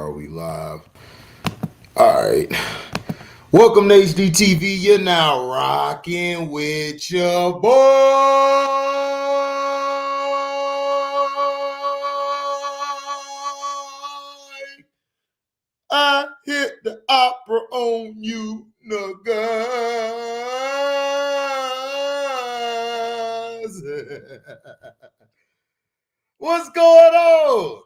Are we live? All right. Welcome to HDTV. You're now rocking with your boy. I hit the opera on you, niggas. What's going on?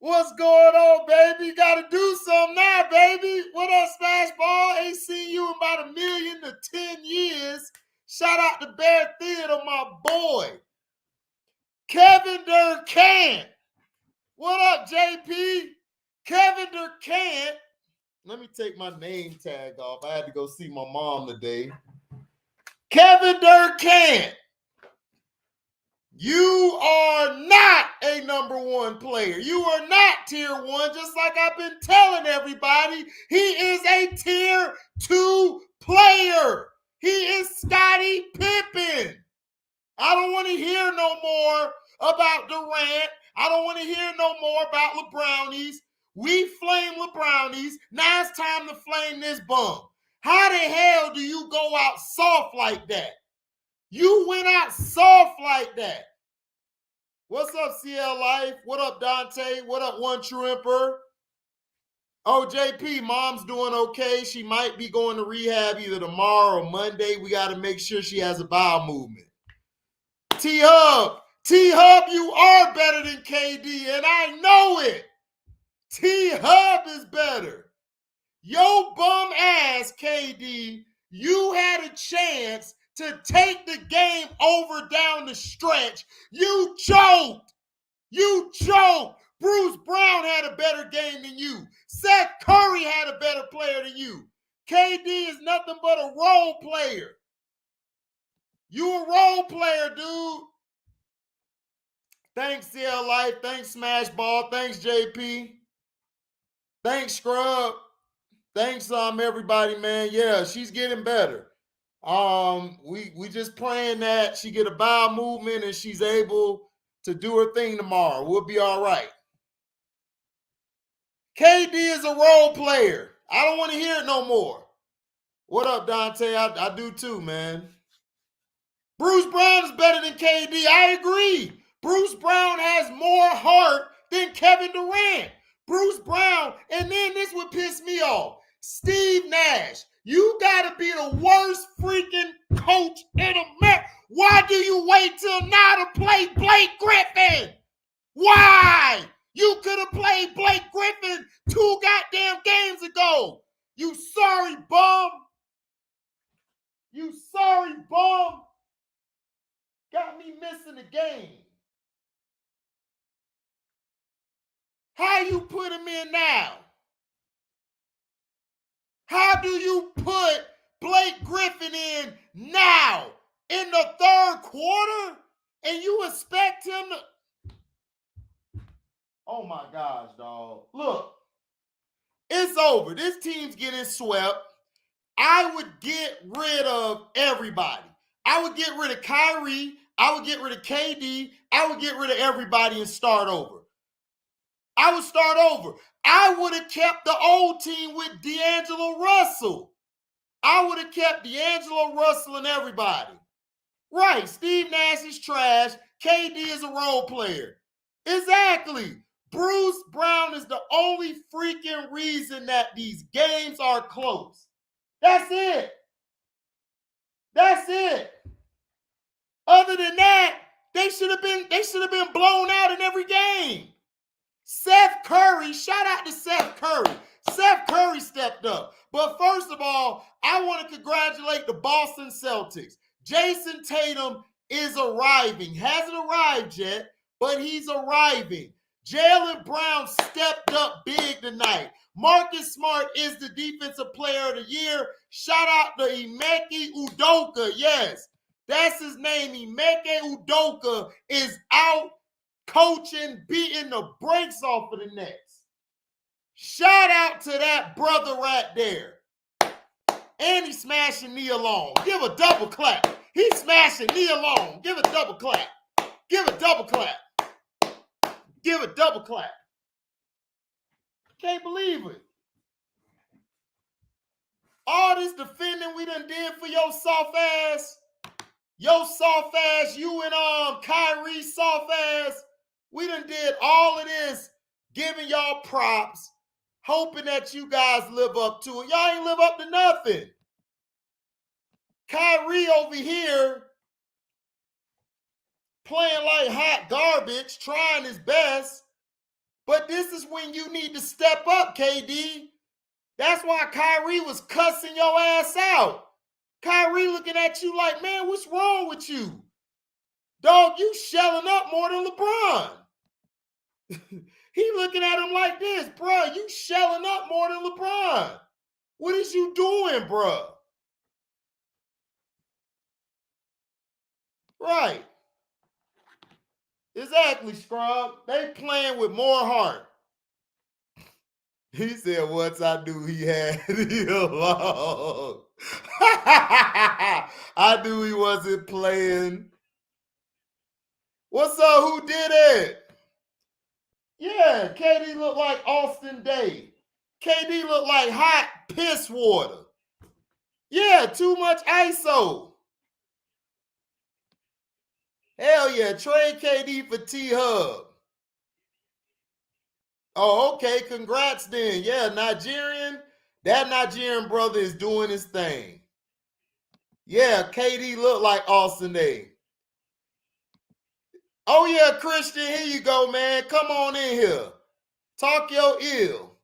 What's going on, baby? Gotta do something now, baby. What up, Smash Ball? Ain't seen you in about 1,000,000 to 10 years. Shout out to Bear Theater, my boy. Kevindurant. What up, JP? Kevindurant. Let me take my name tag off. I had to go see my mom today. Kevindurant. You are not a number one player. You are not tier one, just like I've been telling everybody. He is a tier 2 player. He is Scottie Pippen. I don't want to hear no more about Durant. I don't want to hear no more about LeBrownies. We flame LeBrownies. Now it's time to flame this bum. How the hell do you go out soft like that? You went out soft like that. What's up, CL Life? What up, Dante? What up, One True Emperor? Oh, JP, mom's doing okay. She might be going to rehab either tomorrow or Monday. We got to make sure she has a bowel movement. T-Hub, you are better than KD, and I know it. T-Hub is better. Yo bum ass, KD, you had a chance to take the game over down the stretch. You choked. You choked. Bruce Brown had a better game than you. Seth Curry had a better player than you. KD is nothing but a role player. You a role player, dude. Thanks, CL Life. Thanks, Smash Ball. Thanks, JP. Thanks, Scrub. Thanks, everybody, man. Yeah, she's getting better. We just praying that she get a bowel movement and she's able to do her thing tomorrow. We'll be all right. KD is a role player. I don't want to hear it no more. What up, Dante? I do too, man. Bruce Brown is better than KD. I agree. Bruce Brown has more heart than Kevin Durant. Bruce Brown, and then this would piss me off. Steve Nash, you got to be the worst freaking coach in America. Why do you wait till now to play Blake Griffin? Why? You could have played Blake Griffin 2 goddamn games ago. You sorry bum. You sorry bum. Got me missing the game. How you put him in now? How do you put Blake Griffin in now in the 3rd quarter and you expect him to... Oh my gosh, dog. Look, it's over. This team's getting swept. I would get rid of everybody. I would get rid of Kyrie. I would get rid of KD. I would get rid of everybody and start over. I would start over. I would have kept the old team with D'Angelo Russell. I would have kept D'Angelo Russell and everybody. Right, Steve Nash is trash. KD is a role player. Exactly. Bruce Brown is the only freaking reason that these games are close. That's it. That's it. Other than that, they should have been blown out in every game. Seth Curry, shout out to Seth Curry. Seth Curry stepped up. But first of all, I want to congratulate the Boston Celtics. Jason Tatum is arriving. Hasn't arrived yet, but he's arriving. Jaylen Brown stepped up big tonight. Marcus Smart is the Defensive Player of the Year. Shout out to Emeka Udoka. Yes, that's his name. Emeka Udoka is out coaching, beating the brakes off of the Nets. Shout out to that brother right there. And he's smashing Nia Long. Give a double clap. He's smashing Nia Long. Give a double clap. Give a double clap. Give a double clap. Can't believe it. All this defending we done did for your soft ass. Your soft ass, you and Kyrie soft ass. We done did all of this, giving y'all props, hoping that you guys live up to it. Y'all ain't live up to nothing. Kyrie over here playing like hot garbage, trying his best. But this is when you need to step up, KD. That's why Kyrie was cussing your ass out. Kyrie looking at you like, man, what's wrong with you? Dog, you shelling up more than LeBron. He looking at him like this, bro, you shelling up more than LeBron. What is you doing, bro? Right. Exactly, Scrub. They playing with more heart. He said, once I knew he had it alone. I knew he wasn't playing. What's up? Who did it? Yeah, KD looked like Austin Day. KD looked like hot piss water. Yeah, too much ISO. Hell yeah, trade KD for T-Hub. Oh, okay, congrats then. Yeah, Nigerian. That Nigerian brother is doing his thing. Yeah, KD looked like Austin Day. Oh yeah, Christian, here you go, man. Come on in here. Talk your ill.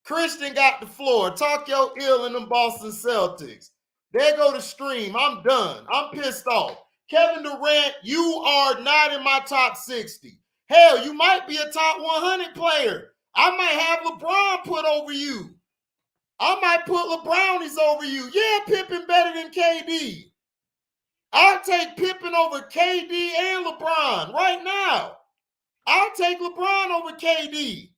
Christian got the floor. Talk your ill in them Boston Celtics. There go the stream. I'm done. I'm pissed off. Kevin Durant, you are not in my top 60. Hell, you might be a top 100 player. I might have LeBron put over you. I might put LeBrownies over you. Yeah, Pippen better than KD. I'll take Pippen over KD and LeBron right now. I'll take LeBron over KD.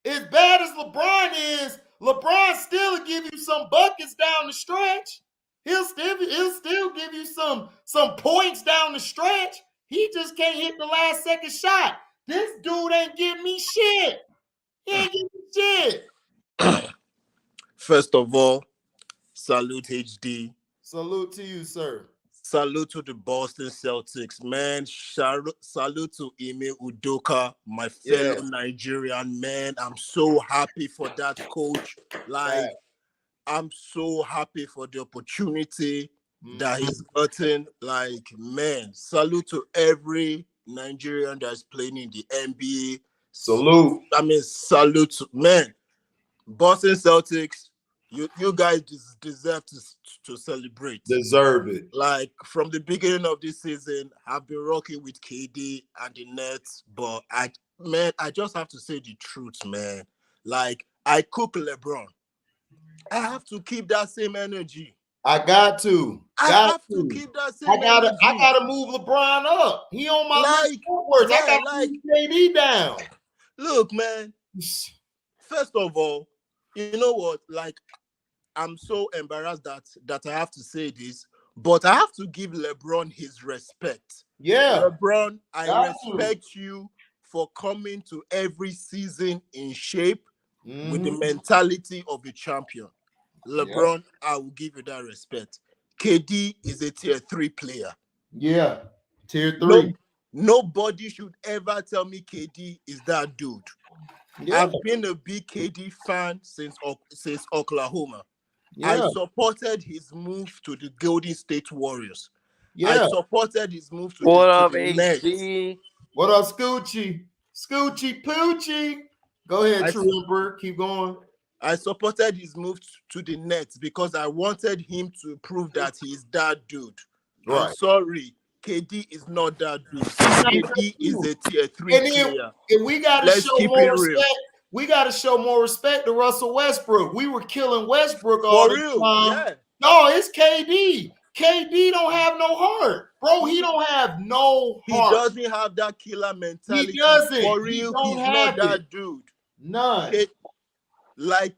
As bad as LeBron is, LeBron still will give you some buckets down the stretch. He'll still give you some points down the stretch. He just can't hit the last second shot. This dude ain't giving me shit. He ain't giving me shit. First of all, salute HD. Salute to you, sir. Salute to the Boston Celtics, man. Salute to Ime Udoka, my fellow Nigerian man. I'm so happy for that coach. Like, I'm so happy for the opportunity that he's gotten. Like, man, salute to every Nigerian that's playing in the NBA. Salute. I mean, salute to, man. Boston Celtics, you guys deserve to celebrate. Deserve it. Like, from the beginning of this season, I've been rocking with KD and the Nets, but I just have to say the truth, man. Like, I cook LeBron. I have to keep that same energy. I got to. I have to keep that same energy. I gotta move LeBron up. He on my list forwards. I gotta move KD down. Look, man. First of all, you know what? Like, I'm so embarrassed that I have to say this, but I have to give LeBron his respect. Yeah. LeBron, I respect you for coming to every season in shape with the mentality of a champion. LeBron, I will give you that respect. KD is a tier 3 player. Yeah, tier 3. Nobody should ever tell me KD is that dude. Yeah. I've been a big KD fan since Oklahoma. Yeah. I supported his move to the Golden State Warriors. Yeah. I supported his move to the Nets. What up, Scoochie? Scoochie Poochie. Go ahead, Trooper. Keep going. I supported his move to the Nets because I wanted him to prove that he's that dude. Right. I'm sorry. KD is not that dude. KD is a tier 3 player. And we gotta show more respect. We gotta show more respect to Russell Westbrook. We were killing Westbrook all the time. Yeah. No, it's KD. KD don't have no heart, bro. He don't have no heart. He doesn't have that killer mentality. He doesn't. For real, he's not that dude. None. Like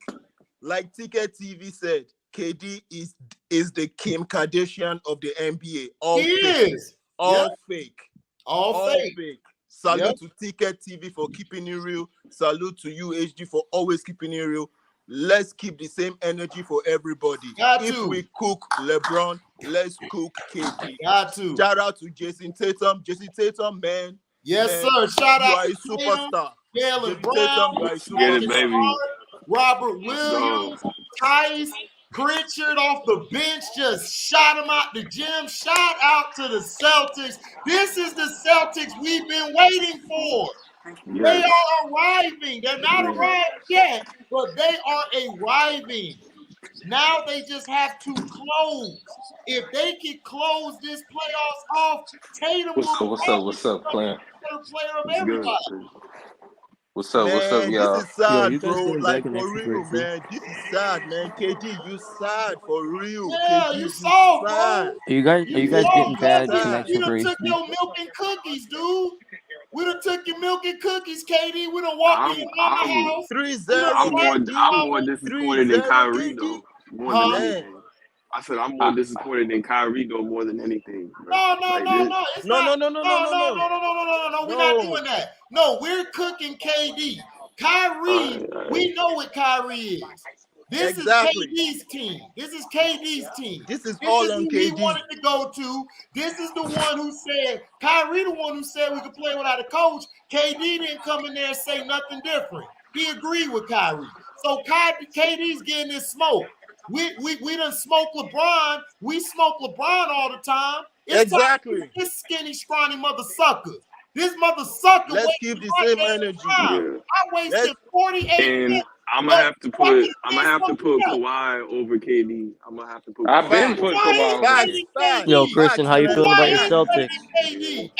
Ticket TV said, KD is the Kim Kardashian of the NBA. All fake. All fake. Salute to Ticket TV for keeping it real. Salute to UHG for always keeping it real. Let's keep the same energy for everybody. We cook LeBron, let's cook KD. Shout out to Jason Tatum. Jason Tatum, man. Yes, sir. Shout out to a superstar. Jalen Brown, Get it, baby. Robert Williams, Tice, Pritchard off the bench, just shot him out the gym. Shout out to the Celtics. This is the Celtics we've been waiting for. Yes. They are arriving. They're not arrived yet, but they are arriving. Now they just have to close. If they can close this playoffs off, Tatum What's up, Clint? Better player of everybody. What's up, y'all? This is sad, bro. Like, for real, man. This is sad, man. KD, you sad, for real. Yeah, KD, you soft, bro. Are you guys getting bad connection We for done took your milk and cookies, dude. We done took your milk and cookies, KD. We done walked in your house. 3-0. I'm more disappointed than Kyrie, though. More than anything. I said I'm more disappointed than Kyrie, though, more than anything. Bro. No. No. We're not doing that. No, we're cooking KD. Kyrie, we know what Kyrie is. This is KD's team. This is all on KD. He wanted to go to. This is the one who said, Kyrie, the one who said we could play without a coach. KD didn't come in there and say nothing different. He agreed with Kyrie. So KD's getting this smoke. We done smoke LeBron. We smoke LeBron all the time. It's this skinny, scrawny mother sucker. This mother sucker. Let's keep the same energy. I wasted 48 minutes. I'm gonna have to put Kawhi over KD. I'm gonna have to put. I've been putting Kawhi over. Yo, Christian, how you feeling about your Celtics?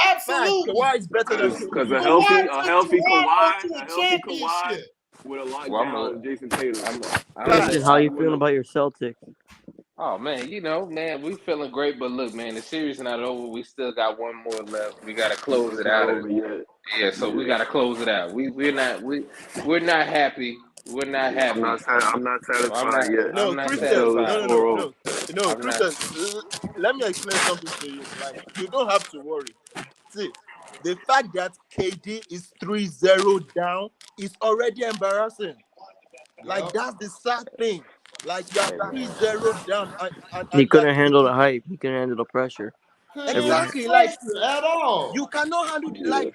Absolutely. Kawhi's better than because a healthy Kawhi with a lockdown on Jason Tatum. Christian, how you feeling about your Celtics? Oh man, we feeling great, but look, man, the series not over. We still got one more left. We gotta close it out. We gotta close it out. We're not happy. We're not happy. I'm not satisfied yet. No, Christian. No, Christian. Let me explain something to you. Like, you don't have to worry. See, the fact that KD is 3-0 down is already embarrassing. Like, that's the sad thing. Like, you're 3-0 down. He couldn't handle the hype. He couldn't handle the pressure. Exactly. Like, at all. You cannot handle it. Like,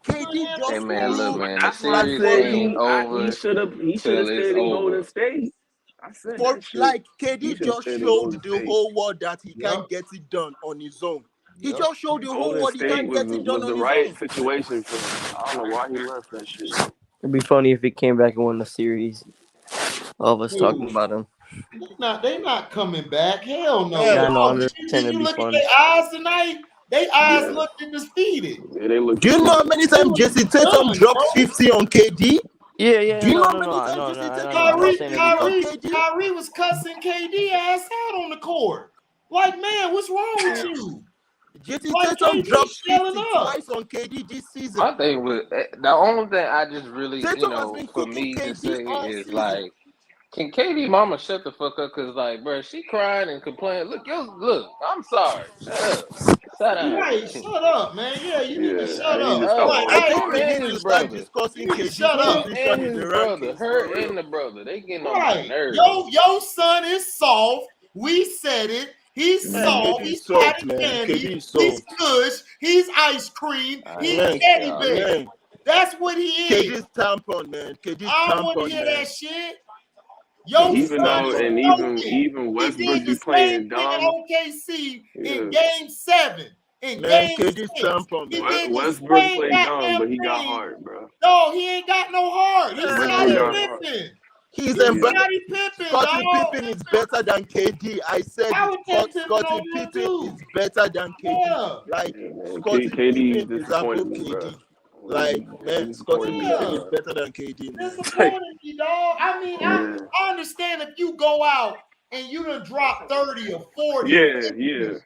KD just. Hey man, look, man. The series ain't over. He should have stayed in Golden State. I said like, KD just showed the whole world that he can't get it done on his own. He just showed the whole world he can't get it done on his own. The right situation for him. I don't know why he left that shit. It'd be funny if he came back and won the series. All of us talking about him. They not coming back. Hell no. Yeah, no, Did you look at their eyes tonight? Their eyes looked defeated. Yeah, they look. Do you know how many times Jason Tatum dropped 50 on KD? Yeah. Do you know how many times Kyrie was cussing KD ass out on the court? Like, man, what's wrong with you? Jason Tatum dropped 50 twice on KD this season. My thing was the only thing I just really, for me to say is like, can KD mama shut the fuck up? Cause like, bro, she crying and complaining. Look, I'm sorry. Shut up. Right, shut up, man. Yeah, you need to shut up. I think we need to start discussing KD. Shut up. And his brother, her and the brother, they getting on my nerves. Your son is soft. We said it. He's soft. He's cotton candy. He's kush. He's ice cream. He's teddy bear. That's what he is. KD's tampon, man. I don't want to hear that shit. Even Westbrook be playing dumb. OKC in Game 7. In Game 6. Westbrook played dumb, but he got heart, bro. No, he ain't got no heart. He's Scottie Pippen. He's Scottie Pippen is better than KD. I said Scottie Pippen is better than KD. Yeah. Like, Scottie Pippen is above KD. Like, man, Scottie Pippen is better than KD. Disappointing me, dog. I mean, I understand if you go out and you done drop 30 or 40. Yeah.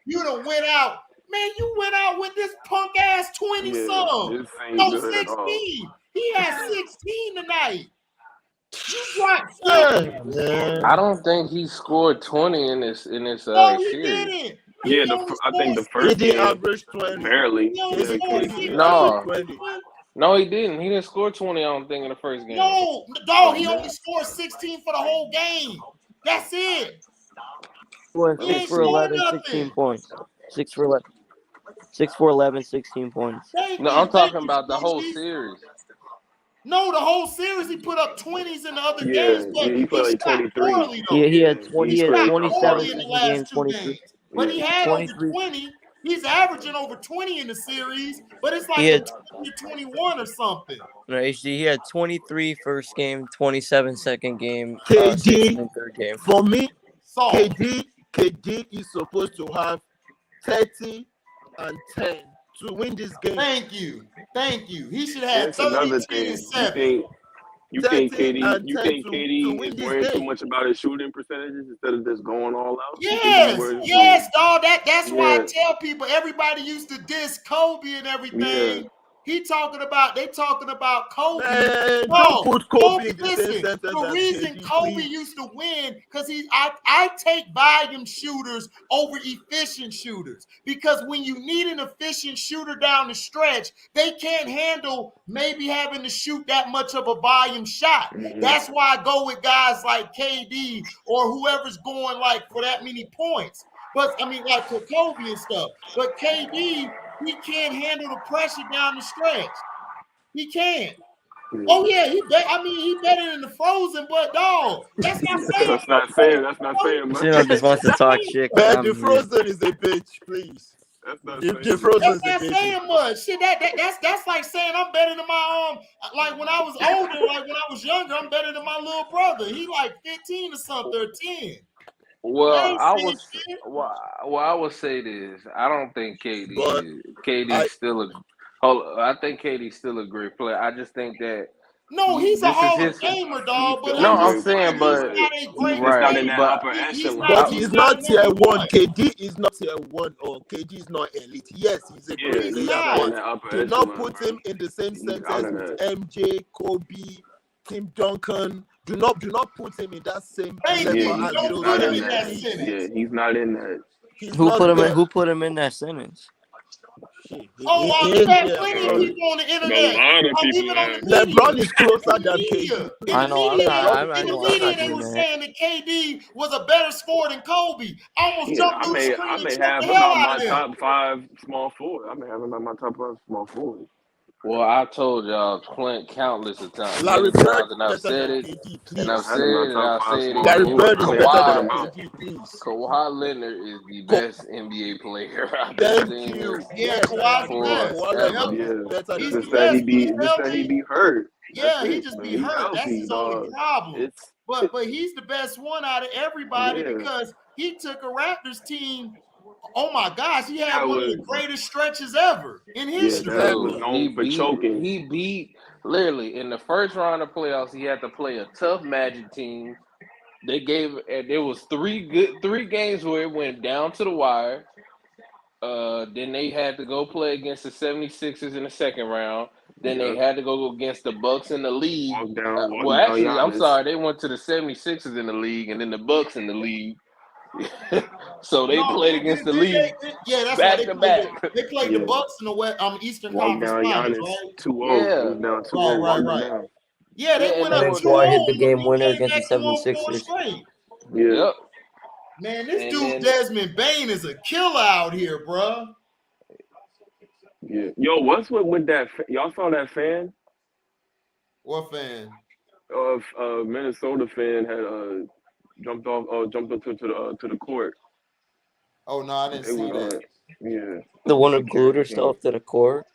You done went out. Man, you went out with this punk ass 20-some. No, 16. He had 16 tonight. You dropped 40. I don't think he scored 20 in this No, he series. didn't. Yeah, I think the first He game averaged 20. barely. He only Yeah, scored KD 16. No. 20. No, he didn't. He didn't score 20, I don't think, in the first game. No, dog, he only scored 16 for the whole game. That's it. Went He 6 ain't for scored 11, nothing. 16 points. 6 for 11. 6 for 11, 16 points. No, I'm talking about the whole series. No, the whole series he put up 20s in the other Yeah, games, but he put like shot 23. poorly though. He had 20. He had shot 27 poorly in the second last game, 2 23. games. But he had 23. over 20. He's averaging over 20 in the series, but it's like He had- a 20 to 21 or something. No, HD, he had 23 first game, 27 second game, KD 16 third game. For me, So KD is supposed to have 30 and 10 to win this game. thank you. He should have That's 30, another 10, thing. and 7. You think 30 KD? and You 10 think to KD win is this worrying too game. much about his shooting percentages instead of just going all out? Yes, dog. That's why I Yeah. tell people everybody used to diss Kobe and everything. Yeah. They talking about Kobe. Man, No, don't put Kobe in the listen, same sentence the as reason KD, Kobe please. used to win because I take volume shooters over efficient shooters because when you need an efficient shooter down the stretch, they can't handle maybe having to shoot that much of a volume shot. Mhm. That's why I go with guys like KD or whoever's going like for that many points. But I mean, like for Kobe and stuff. But KD, he can't handle the pressure down the stretch. He can't. Oh yeah, he better than the Frozen, but dog, that's not saying. That's not saying much. Casino just wants to talk shit. Man, the Frozen is a bitch, please. That's not The Frozen is a That's not bitch. saying much. Shit, that's like saying I'm better than my like when I was older, like when I was younger, I'm better than my little brother. He like 15 or something or 10. Well, I would say this. I don't think KD's still a. I think KD's still a great player. I just think that. No, he's a Hall of Famer, dog. But No, I'm I'm saying, but he's not in that upper echelon. But he's not tier 1. KD is not tier 1 or KD is not elite. Yes, he's a great player, but do not put him in the same sentence with MJ, Kobe, Tim Duncan. Do not put him in that same level as those guys. Yeah, he's not in that. Who put him in that sentence? Oh, you have plenty of people on the internet. A lot of people have. LeBron is closer than KD. In the media, they were that. saying that KD was a better scorer than Kobe. Almost jumped through the screen I and may choked have the him hell on out my of him. top 5 small forward. I may have him on my top 5 small forward. Well, I told y'all countless of times. Larry Bird And I've said it. And I've said it. And I'll say it Larry again. Bird is better than KD, please. Kawhi Leonard is the best NBA player I've Thank seen. you. Yeah, Kawhi's the best. Yeah. Just that he be hurt. Yeah, he just be hurt. That's his only problem. But he's the best one out of everybody because he took a Raptors team. Oh my gosh, he had one of the greatest stretches ever in history. He beat literally in the first round of playoffs. He had to play a tough Magic team. There was three games where it went down to the wire. Then they had to go play against the 76ers in the second round. Then they had to go against the Bucks in the league. I'm sorry, they went to the 76ers in the league and then the Bucks in the league. So they played against the league. That's back why to back. They played the Bucks in the Eastern Conference Finals, right? 2-0. Right. Yeah, they went up 2-0. Kawhi hit the game winner against the 76ers. Yep. Man, this dude Desmond Bane is a killer out here, bro. Yeah. Yo, what's with that? Y'all saw that fan? What fan? Minnesota fan had jumped onto the court. Oh no, I didn't see that. Yeah. The one who glued herself to the court.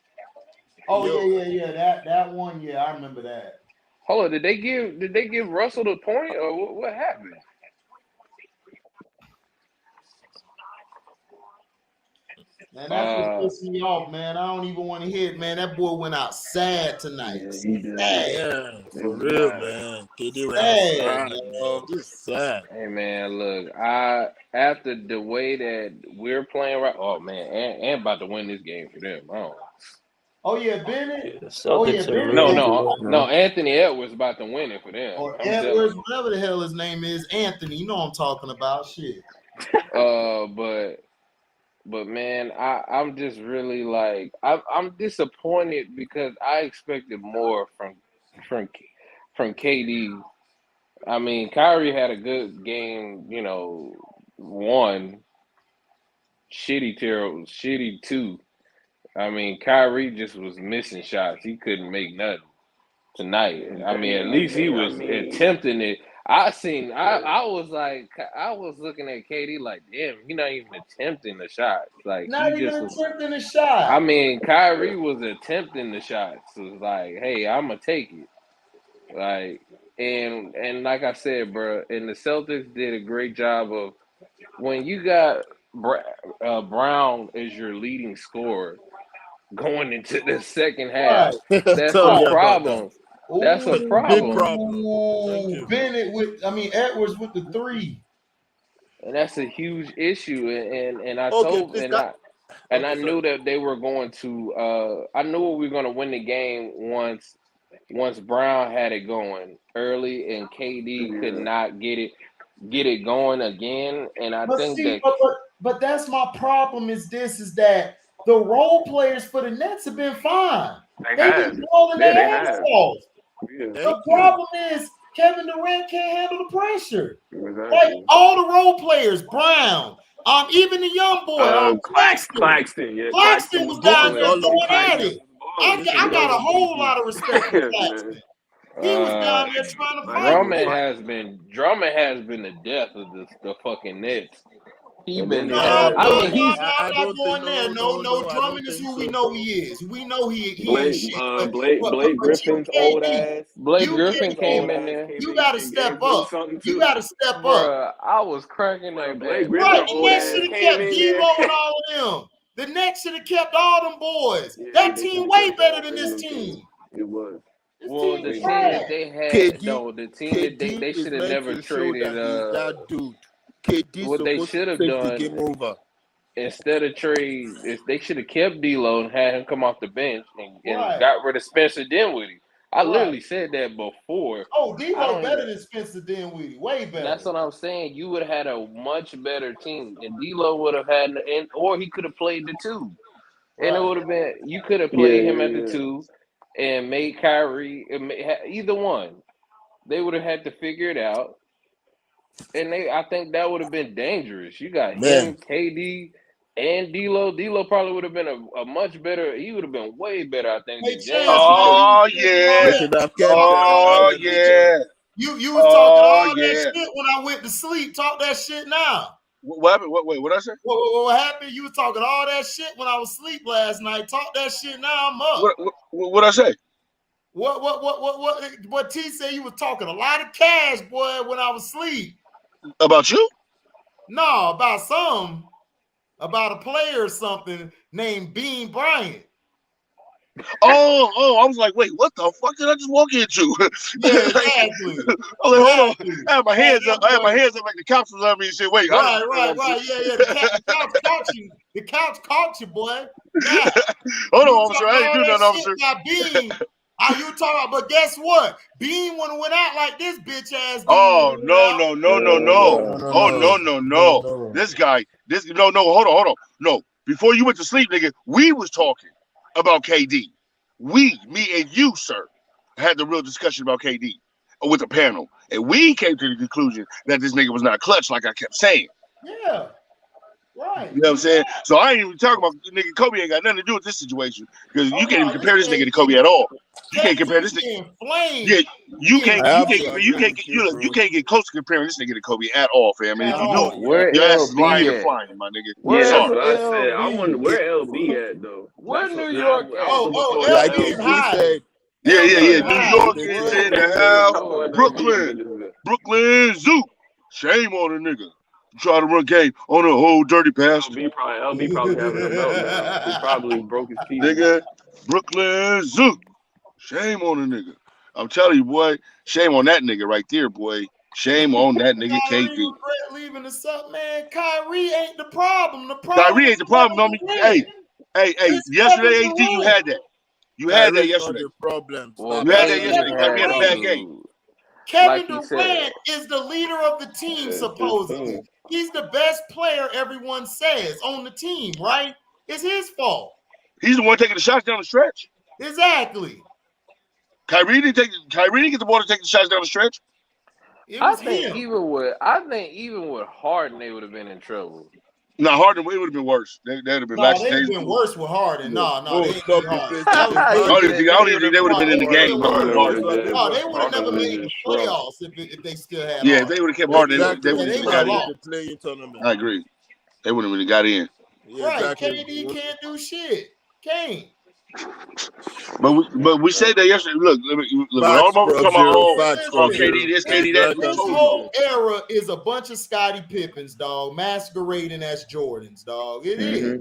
Oh yeah. That one, yeah, I remember that. Hold on, did they give Russell the point or what happened? Man, that's what's pissing me off, man. I don't even want to hear it, man. That boy went out sad tonight. Yeah, he did. Yeah, for real, man. KD went out sad, man. Just sad. Hey, man, look, after the way that we're playing right, oh man, and about to win this game for them. Oh yeah, Bennett. Bennett. No. Anthony Edwards about to win it for them. Or Edwards, whatever the hell his name is, Anthony. You know what I'm talking about, shit. But But man, I'm just really like I'm disappointed because I expected more from from KD. I mean, Kyrie had a good game, one, shitty two. I mean, Kyrie just was missing shots. He couldn't make nothing tonight. I mean, at least he was attempting it. I was looking at KD like, damn, he's not even attempting the shots. Like Not he even just was. attempting a shot. I mean, Kyrie was attempting the shots. It was like, hey, I'm gonna take it. Like, and like I said, bro, and the Celtics did a great job of when you got Brown as your leading scorer going into the second half. That's Tell me a about problem. that. That's a Big problem. problem. Thank you. Bennett Edwards with the 3. And that's a huge issue. And I I knew that they were going to. I knew we were going to win the game once Brown had it going early, and KD could not get it going again. And I think that. But that's my problem. Is that the role players for the Nets have been fine. They've been blowing their ass off. The problem is Kevin Durant can't handle the pressure. Exactly. Like all the role players, Brown, even the young boy, Claxton. Yeah, Claxton was down there going at it. I got a whole lot of respect for Claxton. He was down there trying to fight. Drummond has been the death of the fucking Nets. He's been No, there. I'm not going there. No, Drummond is who we know he is. We know he ain't shit. Blake Griffin's old ass. Blake Griffin came in there. You got to step up. You got to step up. I was cracking up. Blake Griffin Right, the Nets should have kept D-Lo and all of them. The Nets should have kept all them boys. That team way better than this team. It was. Well, the team that they had, the team that they should have never traded. That dude. KD what they should have done game over. Instead of trade, they should have kept D'Lo and had him come off the bench and Right. got rid of Spencer Dinwiddie. I literally said that before. Oh, D'Lo better than Spencer Dinwiddie, way better. That's what I'm saying. You would have had a much better team, and D'Lo would have had, or he could have played the 2, and it would have been. You could have played him at the 2, and made Kyrie either one. They would have had to figure it out. And I think that would have been dangerous. You got him, KD, and D'Lo. D'Lo probably would have been a much better. He would have been way better, I think. Than James. Oh yeah. Oh yeah. You was talking all that shit when I went to sleep. Talk that shit now. What happened? Wait, what I say? What happened? You was talking all that shit when I was asleep last night. Talk that shit now. I'm up. What I say? What T said? You was talking a lot of cash, boy, when I was asleep. About you? No, about a player or something named Bean Bryant. Oh, I was like, wait, what the fuck did I just walk into? Yeah, exactly. I was like, hold on. I had my hands up like the cops was on me and said, wait. Right. Yeah. The couch caught you, boy. Yeah. Hold on, officer. I ain't do nothing, officer. Bean. You talking about, but guess what? Bean would have went out like this bitch ass. Oh, no. Oh, no. This guy, hold on. No, before you went to sleep, nigga, we was talking about KD. Me and you, sir, had the real discussion about KD with the panel. And we came to the conclusion that this nigga was not clutch, like I kept saying. Yeah. Right. You know what I'm saying? So I ain't even talking about nigga Kobe ain't got nothing to do with this situation because you can't even compare this nigga to Kobe at all. You can't compare this nigga. Yeah, you can't get close to comparing this nigga to Kobe at all, fam. And if you do, your ass is lying and flying, my nigga. That's what I said. I wonder where LB at though. Where New York at? LB is high. Yeah. New York is in the house. Brooklyn Zoo. Shame on a nigga. Try to run game on a whole dirty bastard. LB probably having a meltdown. He probably broke his teeth. Nigga, Brooklyn Zoo. Shame on a nigga. I'm telling you, boy. Shame on that nigga right there, boy. Shame on that nigga, KD. Leaving us up, man. Kyrie ain't the problem. Kyrie ain't the problem, homie. Hey. Yesterday, AD, you had that. You had that yesterday. You had that yesterday. Kyrie had a bad game. Kevin Durant is the leader of the team, supposedly. He's the best player, everyone says, on the team, right? It's his fault. He's the one taking the shots down the stretch. Exactly. Kyrie didn't get the ball to take the shots down the stretch. I think even with Harden, they would have been in trouble. No, Harden, it would have been worse. They'd have been. No, they would have been worse with Harden. No, they ain't been Harden. I don't even think they would have been in the game. No, they would have never made the playoffs if they still had. Yeah, if they would have kept Harden, they would have got in. I agree. They wouldn't have really got in. Yeah, right, KD can't do shit. Can't. But we said that yesterday. Look, all talking about KD this, KD that. This whole era is a bunch of Scottie Pippens, dog, masquerading as Jordans, dog. It is.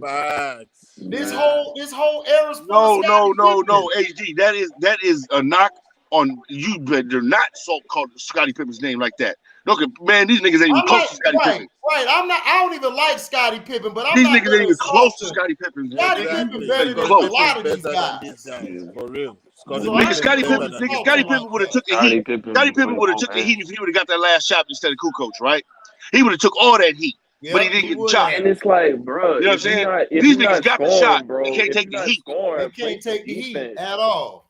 This whole era's no, HD. That is a knock on you. Better not call Scottie Pippen's name like that. Look, man, these niggas ain't even close to Scottie Pippen. Right, I don't even like Scottie Pippen, but these niggas ain't even close to Scottie Pippen. Scottie Pippen better than a lot of these guys. For real. Scottie Pippen would have took the heat. Scottie Pippen would have took the heat if he would have got that last shot instead of Kukoc, right? He would have took all that heat. Yeah, but he didn't get chopped. And it's like, bro, you know what I'm saying? These niggas got the shot. They can't take the heat. They can't take the heat at all.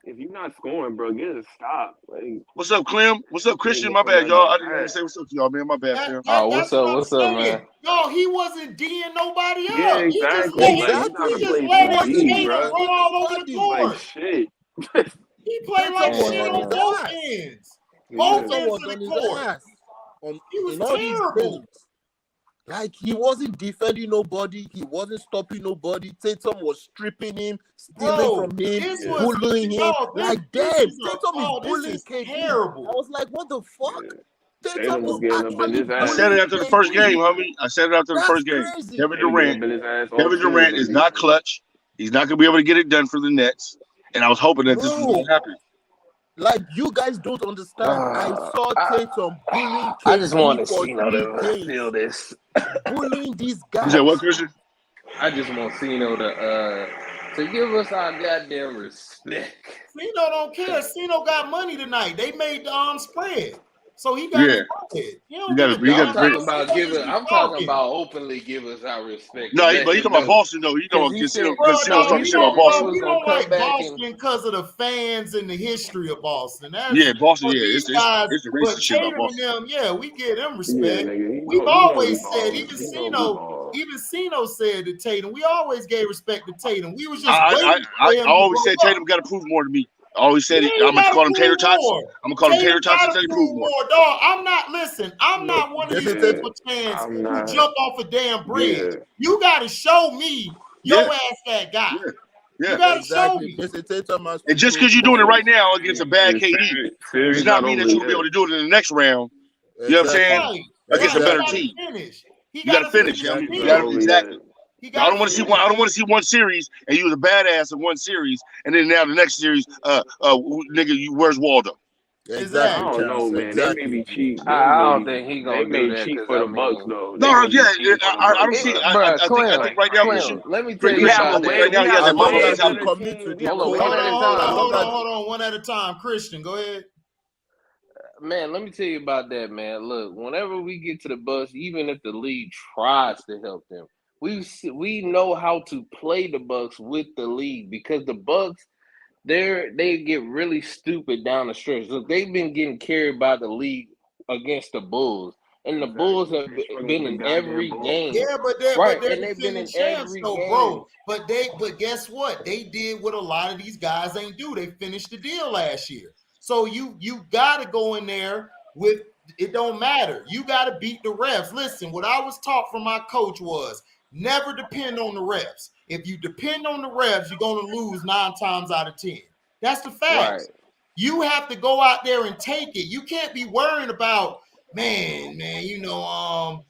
If you're not scoring, bro, get a stop. Like, what's up, Clem? What's up, Christian? My bad, y'all. I didn't even say what's up to y'all, man. My bad, Clem. What's up, man? No, he wasn't D'ing nobody up. Yeah, exactly. He just let his team run all over the court. Like shit. He played like shit on both ends. Both ends of the court. He was terrible. Like, he wasn't defending nobody. He wasn't stopping nobody. Tatum was stripping him, stealing from him, bullying him. Like, damn, Tatum is bullying KD. Terrible. I was like, what the fuck? Tatum was getting up in his ass. I said it after the first game, homie. I said it after the first game. Kevin Durant is not clutch. He's not going to be able to get it done for the Nets. And I was hoping that this was going to happen. Like, you guys don't understand. I saw Tatum bullying KD. I just want to see to feel this. Bullying these guys. You said what, Christian? I just want Cino to give us our goddamn respect. Cino don't care. Cino got money tonight. They made the spread. So he got it. I'm talking about openly give us our respect. No, but you talking about Boston though. You talking about talking shit about Boston. You don't like Boston because of the fans and the history of Boston. Boston. Yeah, it's a racist shit about Boston. We give them respect. We've always said, even Cino said to Tatum, we always gave respect to Tatum. We was just I always said Tatum got to prove more to me. I always said it. I'm gonna call him tater tots. I'm gonna call him tater tots until he prove more. Dog, I'm not one of these people fans who jump off a damn bridge. Yeah. You gotta show me your ass that guy. Yeah. You gotta show me. And just because you're doing it right now against a bad KD, does not mean that you'll be able to do it in the next round. You know what I'm saying? Against a better team. You gotta finish. Exactly. I don't want to see one. I don't want to see one series and you was a badass in one series, and then now the next series, nigga, where's Waldo? Exactly. I don't know, man. They may be cheap. I don't think he gonna do that cheap for the Bucks, though. No, I don't see. I think right now, let me tell you about that. Right now, he has that moment. Hold on, one at a time. Christian, go ahead. Man, let me tell you about that, man. Look, whenever we get to the Bucks, even if the league tries to help them, we know how to play the Bucks with the league, because the Bucks, they get really stupid down the stretch. Look, they've been getting carried by the league against the Bulls, and the Bulls have been in every game. Yeah, but they've been in every game, bro. But guess what? They did what a lot of these guys ain't do. They finished the deal last year. So you got to go in there with it. Don't matter. You got to beat the refs. Listen, what I was taught from my coach was, never depend on the refs. If you depend on the refs, you're going to lose 9 times out of 10. That's the fact. Right. You have to go out there and take it. You can't be worrying about, man, the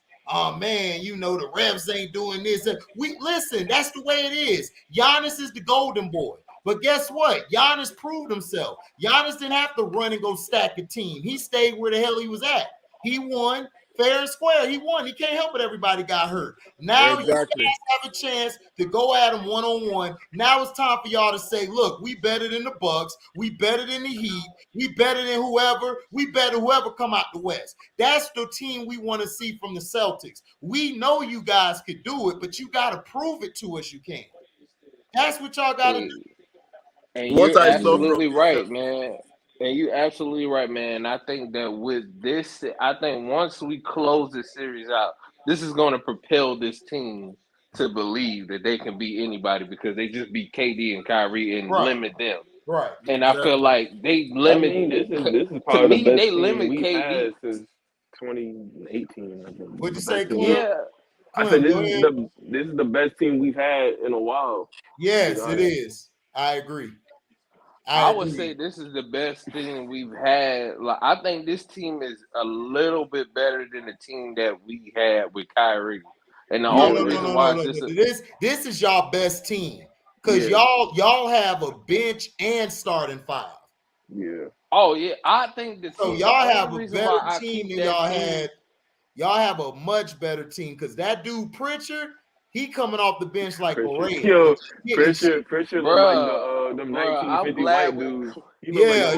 refs ain't doing this. Listen, that's the way it is. Giannis is the golden boy. But guess what? Giannis proved himself. Giannis didn't have to run and go stack a team. He stayed where the hell he was at. He won fair and square. He won. He can't help it. Everybody got hurt. Now you guys have a chance to go at him one-on-one. Now it's time for y'all to say, look, we better than the Bucks. We better than the Heat. We better than whoever. We better whoever come out the West. That's the team we want to see from the Celtics. We know you guys could do it, but you got to prove it to us you can. That's what y'all got to do. And you're absolutely right, man. And you're absolutely right, man. I think that with this, I think once we close this series out, this is going to propel this team to believe that they can beat anybody because they just beat KD and Kyrie and limit them. Right. And I feel like they limit. This is probably the best team we had since 2018. I think. What'd you say, Clint? Yeah. I said this is the best team we've had in a while. Yes, it is. I agree. I would say this is the best thing we've had. Like, I think this team is a little bit better than the team that we had with Kyrie. And the only reason why this is y'all best team because y'all have a bench and starting five. Yeah. Oh yeah, I think the team, so y'all have a better team than y'all had. Y'all have a much better team because that dude Pritchard. He coming off the bench like parade. Yo, Pritchard look like them 1950 white dudes. Yeah.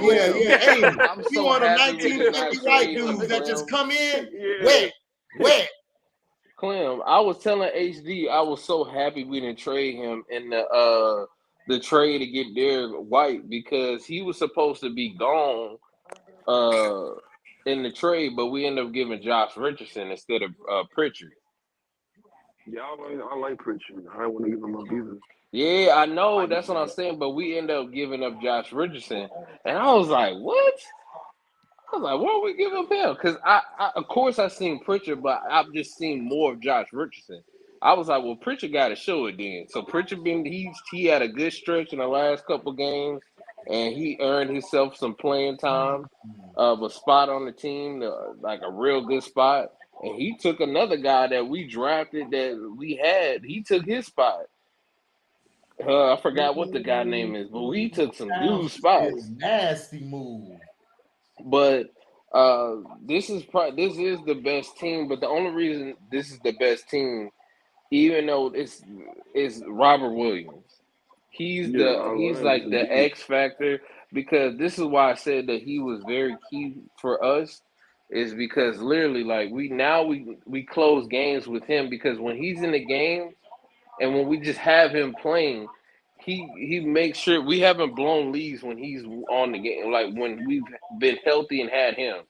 Hey, you want them 1950 white dudes that just come in wet. Clem, I was telling HD, I was so happy we didn't trade him in the trade to get Derek White because he was supposed to be gone in the trade, but we ended up giving Josh Richardson instead of Pritchard. Yeah, I like Pritchard. I don't want to give him up either. Yeah, I know. That's what I'm saying. But we ended up giving up Josh Richardson. And I was like, what? I was like, why are we giving up him? Because, of course, I seen Pritchard, but I've just seen more of Josh Richardson. I was like, well, Pritchard got to show it then. So Pritchard, he had a good stretch in the last couple games, and he earned himself some playing time of a spot on the team, like a real good spot. And he took another guy that we drafted that we had. He took his spot. I forgot what the guy name is, but he took some good spots. Nasty move. But this is the best team. But the only reason this is the best team, even though it's Robert Williams, he's like the X factor. Because this is why I said that he was very key for us. Is because literally like we close games with him because when he's in the game and when we just have him playing, he makes sure we haven't blown leads when he's on the game. Like when we've been healthy and had him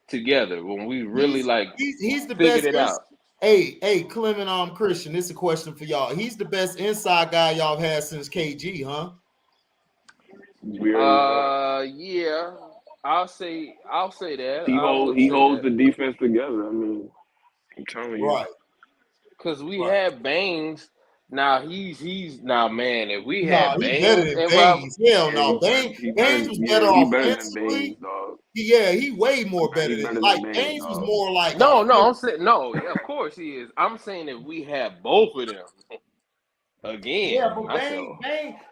together, when we really he's the figured best it out. Hey, Clement, Christian, this is a question for y'all. He's the best inside guy y'all have had since KG, huh? Yeah. I'll say that. He holds the defense together. I mean, I'm telling you. Right. Because we had Baines. Now he's now man. If we had Baines, better than Baines. Hell no, Baines was better offensively. Yeah, he way more better than Baines was more like no. I'm saying no. Yeah, of course he is. I'm saying if we had both of them. Again. Yeah, but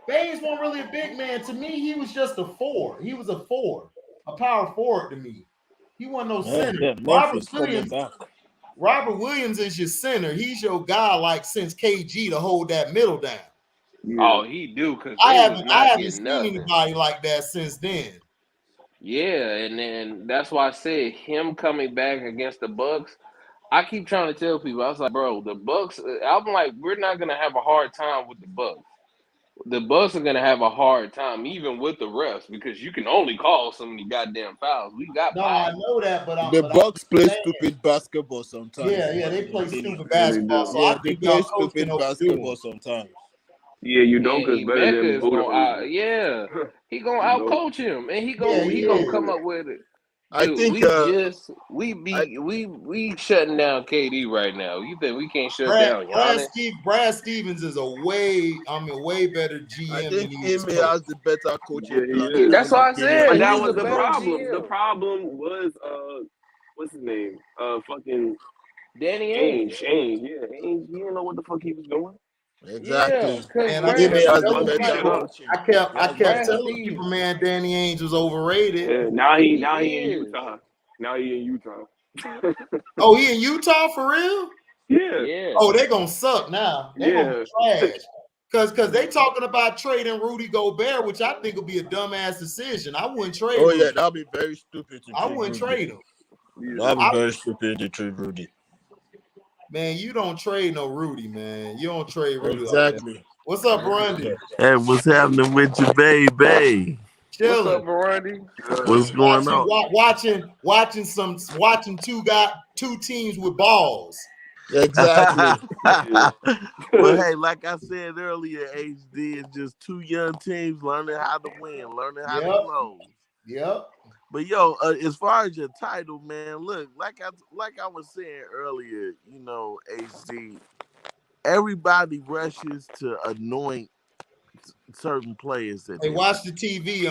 Baines wasn't really a big man. To me, he was just a 4. He was a 4. A power forward to me. He wasn't no center. Robert Williams is your center. He's your guy like since KG to hold that middle down. Yeah. Oh, he do because I haven't seen anybody like that since then. Yeah, and then that's why I said him coming back against the Bucks. I keep trying to tell people, I was like, bro, the Bucks. I'm like, we're not gonna have a hard time with the Bucks. The Bucks are gonna have a hard time, even with the refs, because you can only call so many goddamn fouls. We got. No, I know that, but the Bucks play stupid basketball sometimes. Yeah, they play stupid basketball. So I think they play stupid basketball sometimes. Yeah, Udoka's better than Buddha. He gonna outcoach him, and he gonna come up with it. Dude, we shutting down KD right now. You think we can't shut down Giannis? Brad Stevens is a way better GM. I think Ime has the better coaching. Yeah, that's what I said. But that was the problem. The problem was what's his name? Fucking Danny Ainge. Ainge. Yeah, Ainge. He didn't know what the fuck he was doing. Exactly. And I kept telling people, man, Danny Ainge was overrated. Yeah, now he in Utah. Oh, he in Utah for real? Yeah. Oh, they gonna suck now. They gonna be trash. Cause they talking about trading Rudy Gobert, which I think would be a dumbass decision. I wouldn't trade. Oh yeah, that'd be very stupid to I trade wouldn't Rudy. trade him. That'd be very stupid to trade Rudy. Man, you don't trade no Rudy, man. You don't trade Rudy. Exactly. Like what's up, Brandy? Hey, what's happening with you, baby? Chilling. What's up, Brandy? What's going on? Watching two teams with balls. Exactly. Well, hey, like I said earlier, HD is just two young teams learning how to win, learning how to close. Yep. But yo, as far as your title, man, look, like I was saying earlier, you know, HD, everybody rushes to anoint certain players that Hey, watch the TV,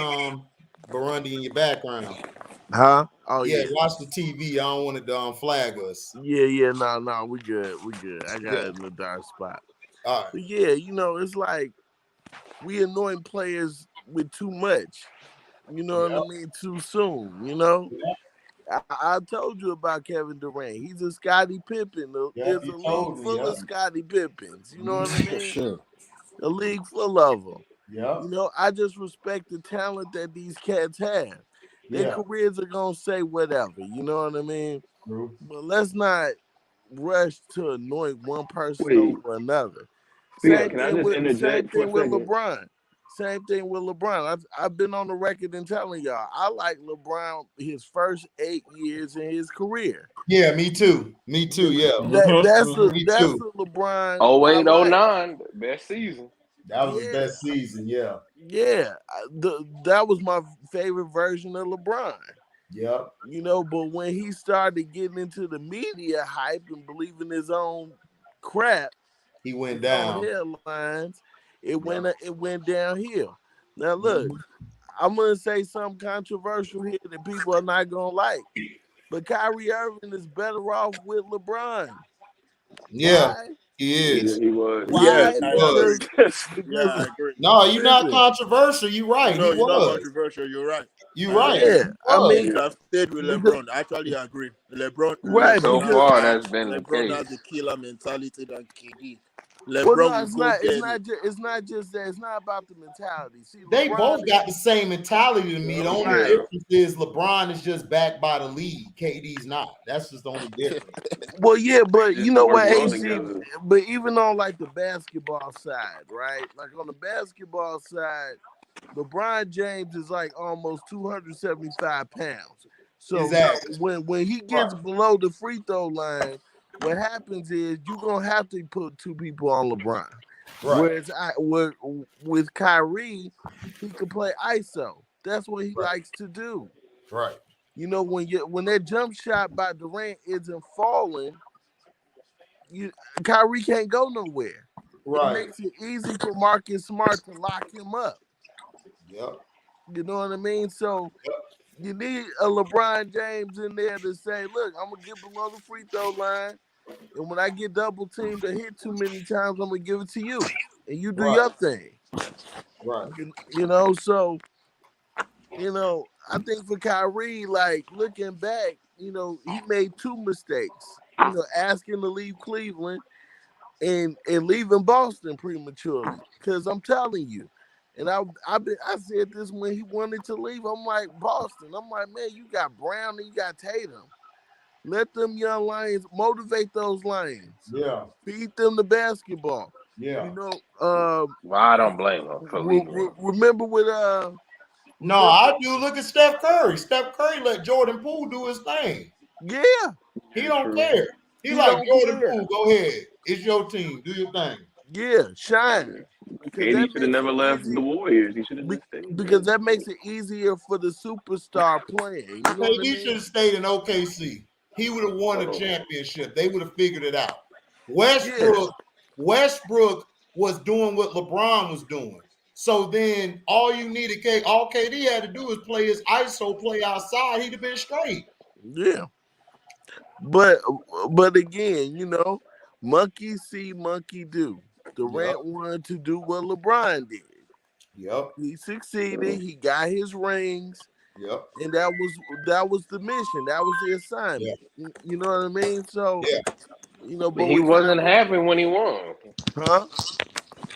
Burundi in your background. Huh? Oh yeah. Watch the TV. I don't want it to flag us. Yeah, no, we good. I got it in the dark spot. All right. But yeah, you know, it's like we anoint players with too much. You know what I mean? Too soon, you know? I told you about Kevin Durant. He's a Scottie Pippen. There's a league full of Scottie Pippens. You know what I mean? Sure. A league full of them. Yeah. You know, I just respect the talent that these cats have. Their careers are going to say whatever. You know what I mean? True. But let's not rush to anoint one person over another. Same thing with LeBron. Same thing with LeBron. I've been on the record and telling y'all, I like LeBron his first 8 years in his career. Yeah, me too. Yeah. That's a LeBron. 08, 09, best season. That was his best season, yeah. Yeah. That was my favorite version of LeBron. Yep. You know, but when he started getting into the media hype and believing his own crap, he went down. Headlines, it went downhill. Now look, I'm gonna say something controversial here that people are not gonna like, but Kyrie Irving is better off with LeBron. Yeah, why? He is. He was. Why? Because I agree. No, you're not controversial. You're right. No, he you're was. not controversial. You're right. You're right. Yeah, I mean, you have stayed with LeBron. I actually agree. LeBron. Right. So far, that's been the LeBron case. has the killer mentality than KD. Well, no, it's not just that. It's not about the mentality. See, they LeBron both got the same mentality to me. The only difference is LeBron is just backed by the league. KD's not. That's just the only difference. Well, yeah, but you know what, AC? But even on like the basketball side, right? Like on the basketball side, LeBron James is like almost 275 pounds. So when he gets below the free throw line, what happens is you're gonna have to put two people on LeBron. Right. Whereas with Kyrie, he can play ISO. That's what he likes to do. Right. You know, when that jump shot by Durant isn't falling, Kyrie can't go nowhere. Right. It makes it easy for Marcus Smart to lock him up. Yep. You know what I mean? So you need a LeBron James in there to say, look, I'm gonna get below the free throw line. And when I get double teamed or hit too many times, I'm gonna give it to you, and you do your thing. Right. You know, so I think for Kyrie, like looking back, he made two mistakes. Asking to leave Cleveland and leaving Boston prematurely. Because I'm telling you, and I said this when he wanted to leave. I'm like, Boston. I'm like, man, you got Brown and you got Tatum. Let them young Lions motivate those Lions. Yeah. Feed them the basketball. Yeah. Well, I don't blame him for leaving. Remember with No, I do. Look at Steph Curry. Steph Curry let Jordan Poole do his thing. Yeah. He don't care. He like Jordan Poole. Go ahead. It's your team. Do your thing. Yeah, shine. KD should have never left the Warriors. He should have just stayed. Because that makes it easier for the superstar playing. You know KD should have stayed in OKC. He would have won a championship. They would have figured it out. Westbrook was doing what LeBron was doing. So then all KD had to do was play his ISO play outside. He'd have been straight. Yeah. But again, monkey see, monkey do. Durant wanted to do what LeBron did. Yep. He succeeded. He got his rings. Yep. And that was the mission. That was the assignment. Yeah. You know what I mean? So, but he wasn't happy when he won. Huh?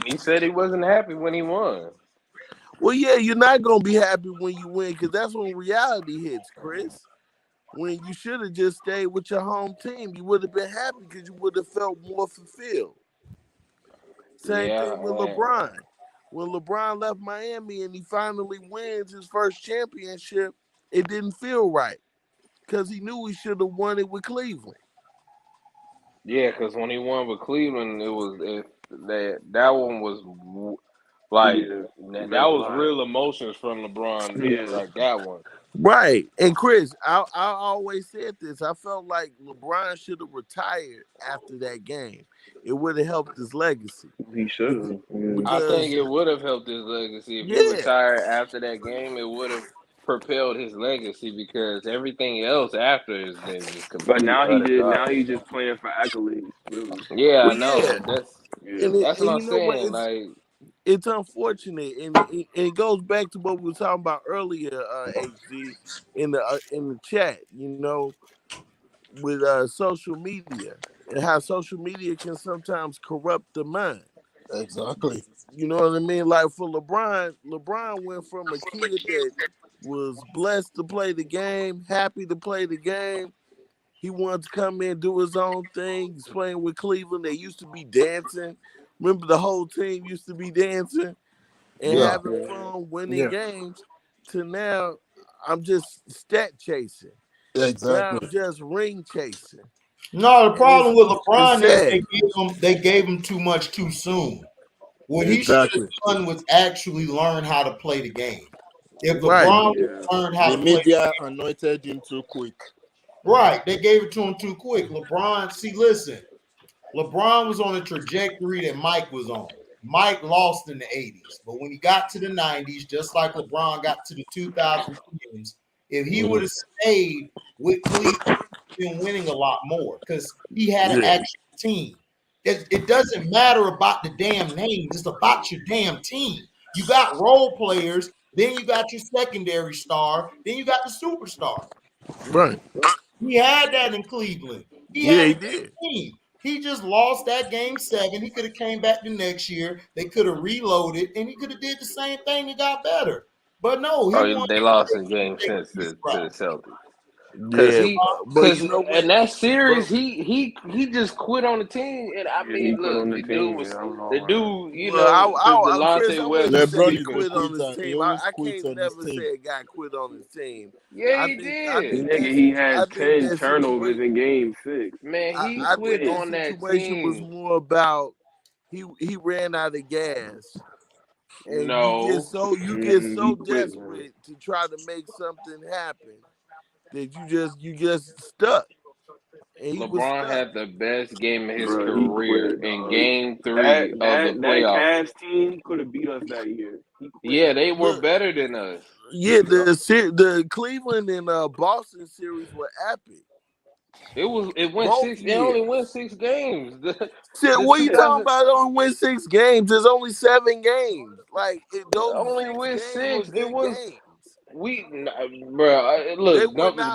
He said he wasn't happy when he won. Well, yeah, you're not gonna be happy when you win because that's when reality hits, Chris. When you should have just stayed with your home team, you would have been happy because you would have felt more fulfilled. Same thing with LeBron. When LeBron left Miami and he finally wins his first championship, it didn't feel right because he knew he should have won it with Cleveland. Yeah, because when he won with Cleveland, that one was like that was real emotions from LeBron. Like that one. Right. And Chris, I always said this. I felt like LeBron should have retired after that game. It would have helped his legacy. He should have. I think it would have helped his legacy. If he retired after that game, it would have propelled his legacy because everything else after is just complete. But now he's just playing for accolades, really. Yeah, I know. That's what I'm saying. It's unfortunate, and it goes back to what we were talking about earlier, HD, in the chat. With social media and how social media can sometimes corrupt the mind. Exactly. You know what I mean? Like for LeBron went from a kid that was blessed to play the game, happy to play the game. He wanted to come in, do his own thing. He's playing with Cleveland. They used to be dancing. Remember, the whole team used to be dancing and having fun, winning games. To now, I'm just stat chasing. Exactly. Now I'm just ring chasing. No, the problem with LeBron is they gave him too much too soon. What he should have done was actually learn how to play the game. If LeBron learned how to play, the media anointed him too quick. Right, they gave it to him too quick. LeBron was on a trajectory that Mike was on. Mike lost in the 80s, but when he got to the 90s, just like LeBron got to the 2010s, if he would have stayed with Cleveland, been winning a lot more because he had an actual team. It doesn't matter about the damn name. It's about your damn team. You got role players, then you got your secondary star, then you got the superstar. Right. He had that in Cleveland. He did. Team. He just lost that game 7. He could have came back the next year. They could have reloaded, and he could have did the same thing and got better. But no, they lost in game 6 to the Celtics. Because in that series, he just quit on the team, and I mean, look, the dude, Delonte West, LeBron quit on his team. I can't never say a guy quit on his team. Yeah, he did. He had 10 turnovers in game 6. Man, he quit on that situation team. Was more about he ran out of gas. And you get so desperate to try to make something happen that you just stuck. And LeBron had the best game of his career in game 3 of the playoffs. That Cavs team could have beat us that year. Yeah, they were better than us. Yeah, the Cleveland and Boston series were epic. It went 6. They only went 6 games. What are you talking about? Only win 6 games. There's only 7 games. Like those only win 6. It was games. Look,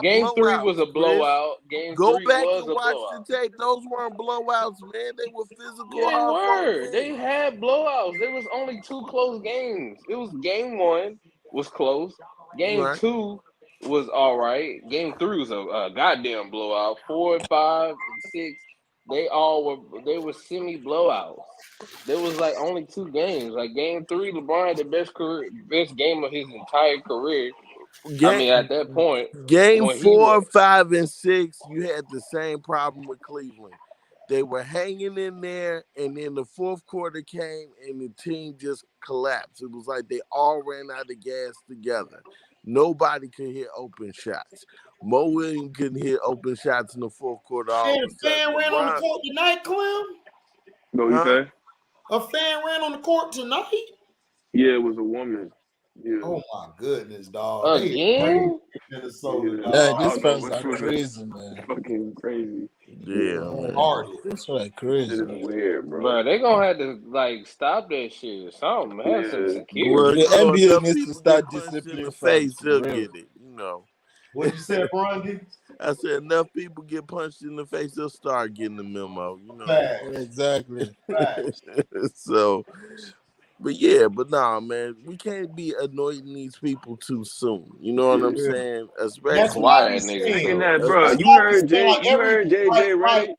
game 3 was a blowout. Game 3 was a blowout. Go back and watch the tape. Those weren't blowouts, man. They were physical. They were. They had blowouts. There was only 2 close games. It was game 1 was close. Game 2 was all right. Game 3 was a goddamn blowout. 4, 5, and 6. They were semi blowouts. There was like only 2 games. Like game 3, LeBron had the best game of his entire career. At that point, game 4, 5, and 6, you had the same problem with Cleveland. They were hanging in there, and then the fourth quarter came, and the team just collapsed. It was like they all ran out of gas together. Nobody could hit open shots. Mo Williams couldn't hit open shots in the fourth quarter. A fan ran on the court tonight, Clem? What you say? A fan ran on the court tonight? Yeah, it was a woman. Yeah. Oh my goodness, dog. Again? These fans are crazy, man. Fucking crazy. Yeah. That's like crazy. This is weird, bro. Bro, they gonna have to stop that shit or something. Have some security. The NBA needs to start disciplining face. They'll get it. What you said, Brundy? I said enough people get punched in the face, they'll start getting the memo. Exactly. So, but nah, man, we can't be anointing these people too soon. You know what I'm saying? Especially That's what I be saying. Bro, That's you what I be heard saying. JJ Redick?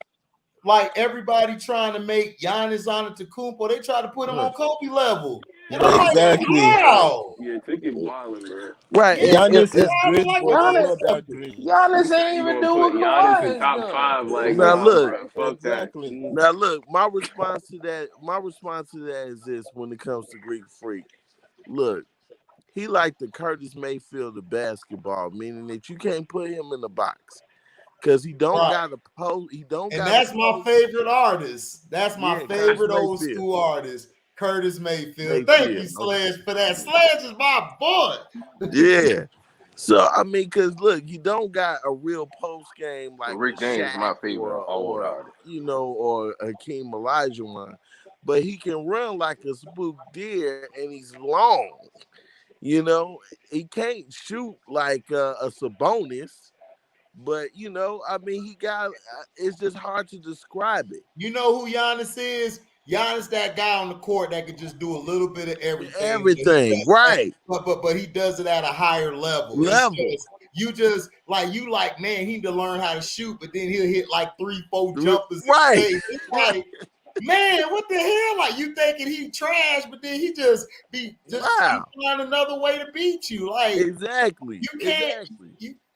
Like everybody trying to make Giannis Antetokounmpo, they try to put him on Kobe level. And I'm Exactly. like, how? Yeah, Ticket wilding, bro. Right. Giannis is I great, like, but he's what's not that great. Giannis ain't You even gonna do put what Giannis Kawhi in has top done. 5? Like, Now nah, look, bro. Fuck Exactly. that. Now look, my response to that is this: when it comes to Greek Freak, look, he like the Curtis Mayfield of basketball, meaning that you can't put him in the box because he don't got a post. He don't and got. that's my favorite artist. That's my favorite old Mayfield. school artist, Curtis Mayfield. Thank you, Sledge, for that. Sledge is my boy. Yeah. So I mean, cause look, you don't got a real post game like Rick James is my favorite old artist. or Hakeem Olajuwon, but he can run like a spook deer and he's long. He can't shoot like a Sabonis, but I mean, he got. It's just hard to describe it. You know who Giannis is? Giannis, that guy on the court that could just do a little bit of everything. Everything, right? But he does it at a higher level. You like, man, he need to learn how to shoot, but then he'll hit like 3-4 jumpers. Right. It's like, man, what the hell? Like, you thinking he trash, but then he just find another way to beat you. Like, exactly.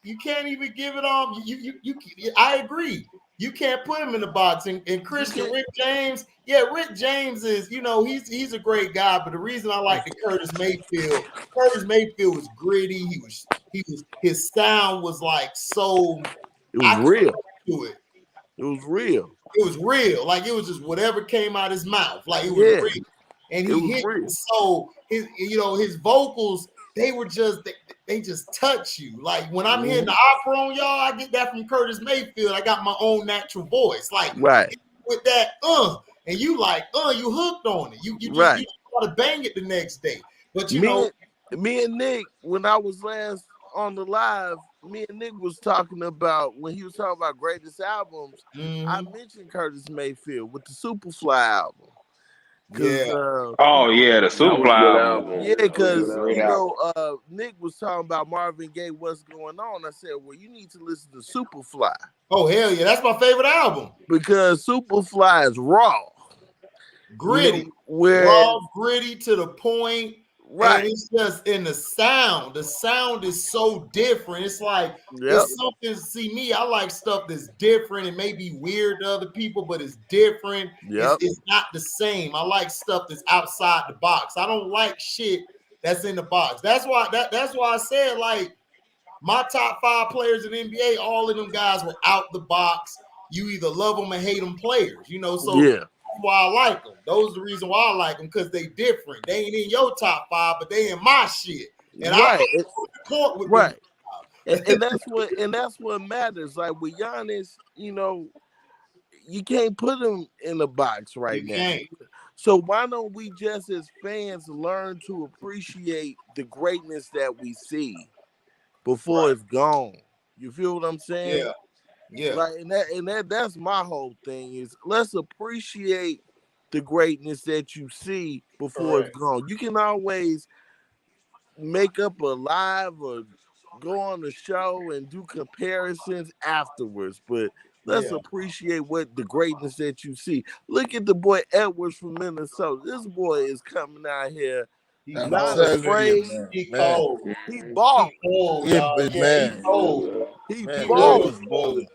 You can't even give it on. I agree. You can't put him in the box. And Christian, Rick James, Rick James is, he's a great guy. But the reason I like the Curtis Mayfield was gritty. His sound was like so. It was real. To it. It was real. It was real. Like it was just whatever came out his mouth. Like it was real. And he hit real. So his vocals, they just touch you. Like when I'm hitting the opera on y'all, I get that from Curtis Mayfield. I got my own natural voice. Like with that, and you like, you hooked on it. You just want to bang it the next day. But me and Nick, when I was last on the live, me and Nick was talking about when he was talking about greatest albums. I mentioned Curtis Mayfield with the Superfly album. The Superfly album. Yeah, because Nick was talking about Marvin Gaye, What's Going On. I said, well, you need to listen to Superfly. Oh, hell yeah, that's my favorite album. Because Superfly is raw. Gritty. Raw, gritty to the point. Right. And it's just in the sound. The sound is so different. It's like it's something. See, me, I like stuff that's different. It may be weird to other people, but it's different. It's not the same. I like stuff that's outside the box. I don't like shit that's in the box. That's why I said, like, my top 5 players in the NBA, all of them guys were out the box. You either love them or hate them players, so that's why I like them. Those are the reason why I like them, because they different. They ain't in your top 5, but they in my shit. And I the court with them. And that's what matters. Like with Giannis, you can't put him in the box right now. So why don't we just as fans learn to appreciate the greatness that we see before it's gone? You feel what I'm saying? Yeah. Like that's my whole thing is let's appreciate the greatness that you see before it's gone. You can always make up a live or go on the show and do comparisons afterwards, but let's appreciate what the greatness that you see. Look at the boy Edwards from Minnesota. This boy is coming out here. He's not afraid. He cold. He balling. He balling.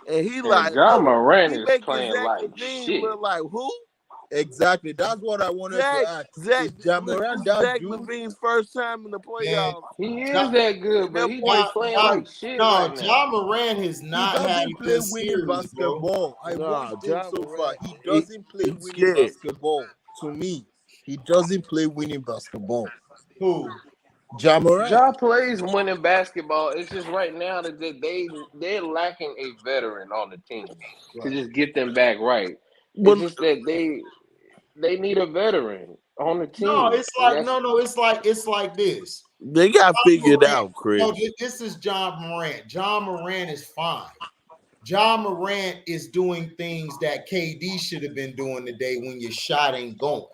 And he like John Moran is playing like shit. Look like who? Exactly. That's what I wanted to ask. Is Ja Morant that dude? Levine's first time in the playoffs. He is that good, but he's just playing like shit right now. Ja Morant has not had a good winning basketball. I watched him so far. He doesn't play winning basketball. To me, he doesn't play winning basketball. Who? Ja Morant. Ja plays winning basketball. It's just right now that they're lacking a veteran on the team to just get them back right. It's just that they need a veteran on the team. No, it's like it's like this. They got figured out, Chris. No, this is John Morant. John Morant is fine. John Morant is doing things that KD should have been doing today when your shot ain't going.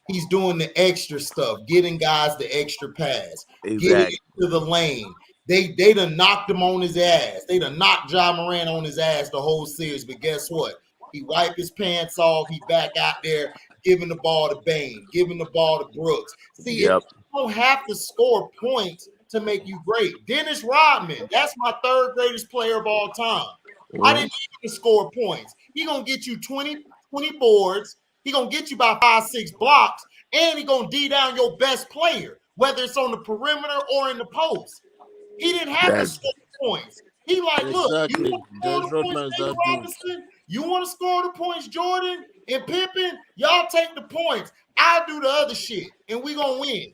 He's doing the extra stuff, getting guys the extra pass, getting into the lane. They done knocked him on his ass. They done knocked John Morant on his ass the whole series. But guess what? He wiped his pants off. He back out there giving the ball to Bane, giving the ball to Brooks. See, you don't have to score points to make you great. Dennis Rodman, that's my third greatest player of all time. I didn't need to score points. He gonna get you 20 boards. He gonna get you about 5-6 blocks, and he gonna D down your best player, whether it's on the perimeter or in the post. He didn't have to score points. He like, look, you want to score the points, David Robinson? You want to score the points, Jordan and Pippen? Y'all take the points. I'll do the other shit, and we gonna win.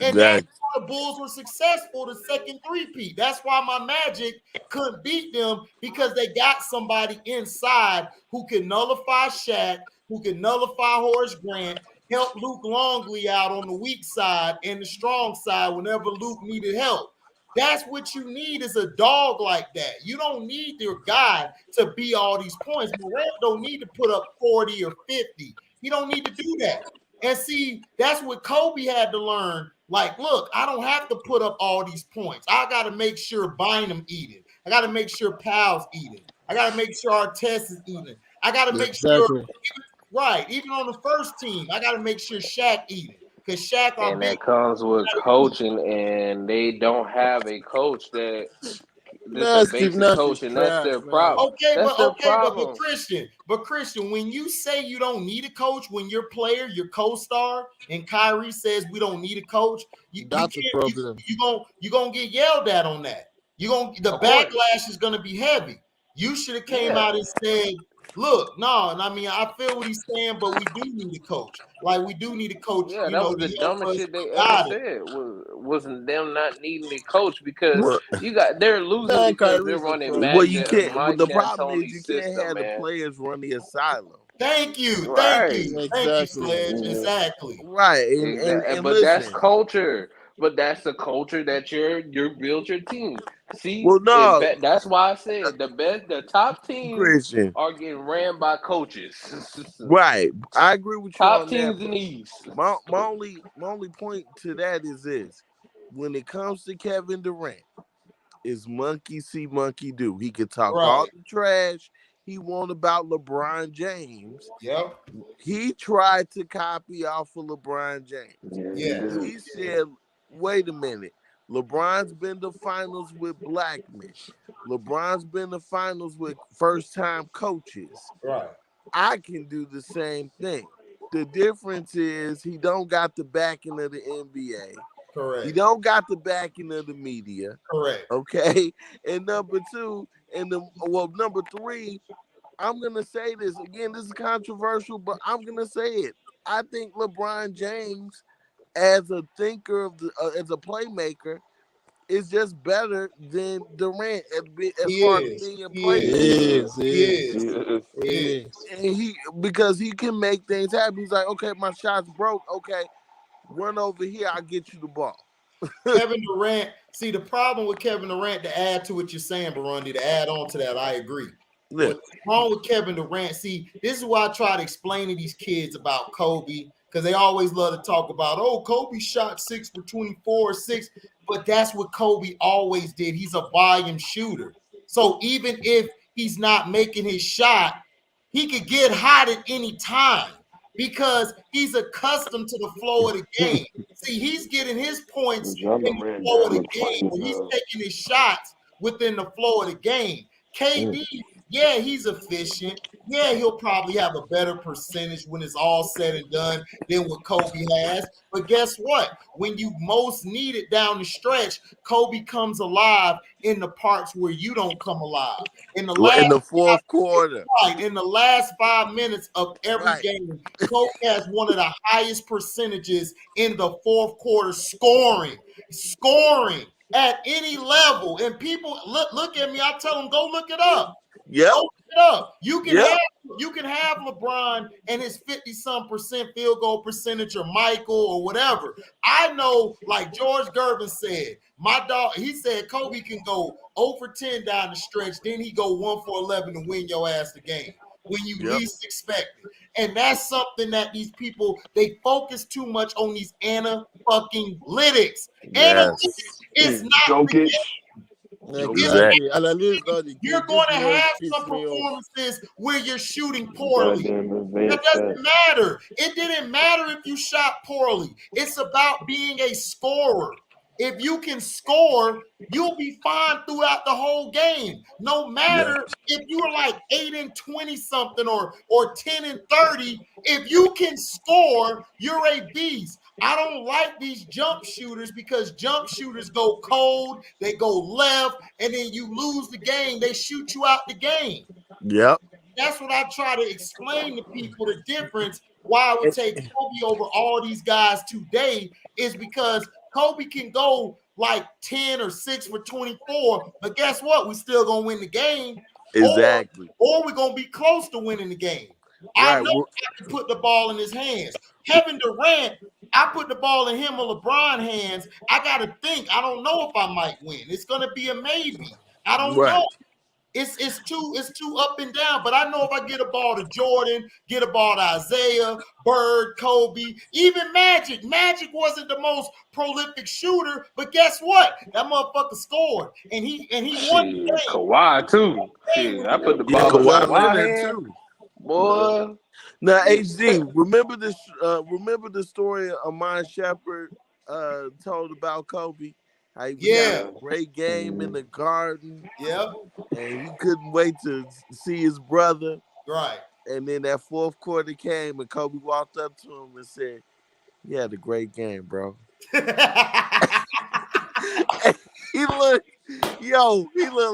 And that's why the Bulls were successful the second three-peat. That's why my Magic couldn't beat them, because they got somebody inside who can nullify Shaq, who can nullify Horace Grant, help Luke Longley out on the weak side and the strong side whenever Luke needed help. That's what you need, is a dog like that. You don't need your guy to be all these points. Morant don't need to put up 40 or 50. He don't need to do that. And see, that's what Kobe had to learn. Like, look, I don't have to put up all these points. I got to make sure Bynum eating. I got to make sure Powell's eating. I got to make sure Artest is eating. I got to make sure, even on the first team, I got to make sure Shaq eating. Because Shaq are and that comes with coaching, and they don't have a coach that this a basic coach, and that's their problem. But Christian, when you say you don't need a coach, when your player, your co-star, and Kyrie says we don't need a coach, that's a problem. You gonna get yelled at on that. The backlash is gonna be heavy. You should have came out and said, look, no, and I mean, I feel what he's saying, but we do need a coach. Like, we do need a coach. Yeah, that was the dumbest shit they ever said. Wasn't them not needing a coach, because they're losing because they're running back. Well, you can't. The problem is you can't have the players run the asylum. Thank you, Sledge. Exactly. Right, but that's culture. But that's the culture that you build your team. See, that's why I said the top teams are getting ran by coaches. Right, I agree with you. Top teams in the East. My only point to that is this: when it comes to Kevin Durant, is monkey see, monkey do. He could talk all the trash he want about LeBron James. Yep. He tried to copy off of LeBron James. Yeah. He said, wait a minute. LeBron's been to finals with black men. LeBron's been to finals with first-time coaches. Right. I can do the same thing. The difference is he don't got the backing of the NBA. Correct. He don't got the backing of the media. Correct. Okay. And number two, number three, I'm gonna say this again. This is controversial, but I'm gonna say it. I think LeBron James, as a thinker as a playmaker, is just better than Durant as far as being a playmaker. He is. And because he can make things happen. He's like, okay, my shot's broke. Okay, run over here. I'll get you the ball. Kevin Durant. See, the problem with Kevin Durant, to add to what you're saying, Burundi, to add on to that, I agree. Yeah. What's wrong with Kevin Durant? See, this is why I try to explain to these kids about Kobe, because they always love to talk about, Kobe shot 6 for 24, 6. But that's what Kobe always did. He's a volume shooter. So even if he's not making his shot, he could get hot at any time because he's accustomed to the flow of the game. See, he's getting his points in the flow of the game. He's taking his shots within the flow of the game. KD, yeah, he's efficient. Yeah, he'll probably have a better percentage when it's all said and done than what Kobe has. But guess what? When you most need it down the stretch, Kobe comes alive in the parts where you don't come alive. In the fourth quarter. Right, in the last 5 minutes of every game, Kobe has one of the highest percentages in the fourth quarter scoring at any level. And people look at me, I tell them, go look it up. Yep. Go look up. You can have LeBron and his 50-some% field goal percentage, or Michael, or whatever. I know, like George Gervin said, my dog, he said Kobe can go 0 for 10 down the stretch, then he go 1 for 11 to win your ass the game when you least expect it. And that's something that these people, they focus too much on these analytics. Analytics is not the game. Exactly. You're going to have some performances where you're shooting poorly. That doesn't matter. It didn't matter if you shot poorly. It's about being a scorer. If you can score, you'll be fine throughout the whole game. No matter if you are like 8 and 20 something or 10 and 30, if you can score, you're a beast. I don't like these jump shooters because jump shooters go cold, they go left, and then you lose the game. They shoot you out the game. Yep. That's what I try to explain to people. The difference why I would take Kobe over all these guys today is because Kobe can go like 10 or 6 for 24, but guess what? We're still going to win the game. Exactly. Or we're going to be close to winning the game. I know I can put the ball in his hands. Kevin Durant, I put the ball in him or LeBron hands. I got to think. I don't know if I might win. It's going to be a maybe. I don't know. It's too up and down. But I know if I get a ball to Jordan, get a ball to Isaiah, Bird, Kobe, even Magic. Magic wasn't the most prolific shooter, but guess what? That motherfucker scored, and he won the game. Kawhi too. Shit, I put the ball in Kawhi hand too. Boy. Now, HD, remember this? Remember the story Amon Shepard told about Kobe? How he had a great game in the Garden. Yeah. And he couldn't wait to see his brother. Right. And then that fourth quarter came and Kobe walked up to him and said, "You had a great game, bro." He looked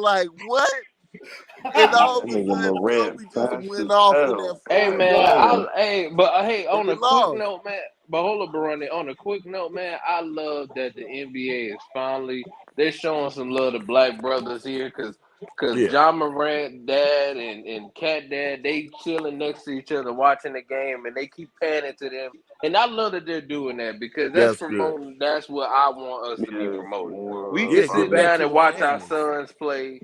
like, what? And all of a sudden, Kobe just went off in that Hey, man, on a quick note, man, but hold up, Baroni. On a quick note, man, I love that the NBA is finally, they're showing some love to black brothers here because John Morant dad and Cat dad, they chilling next to each other watching the game, and they keep panning to them. And I love that they're doing that because that's promoting. Good. That's what I want us to be promoting. We can sit down and watch our sons play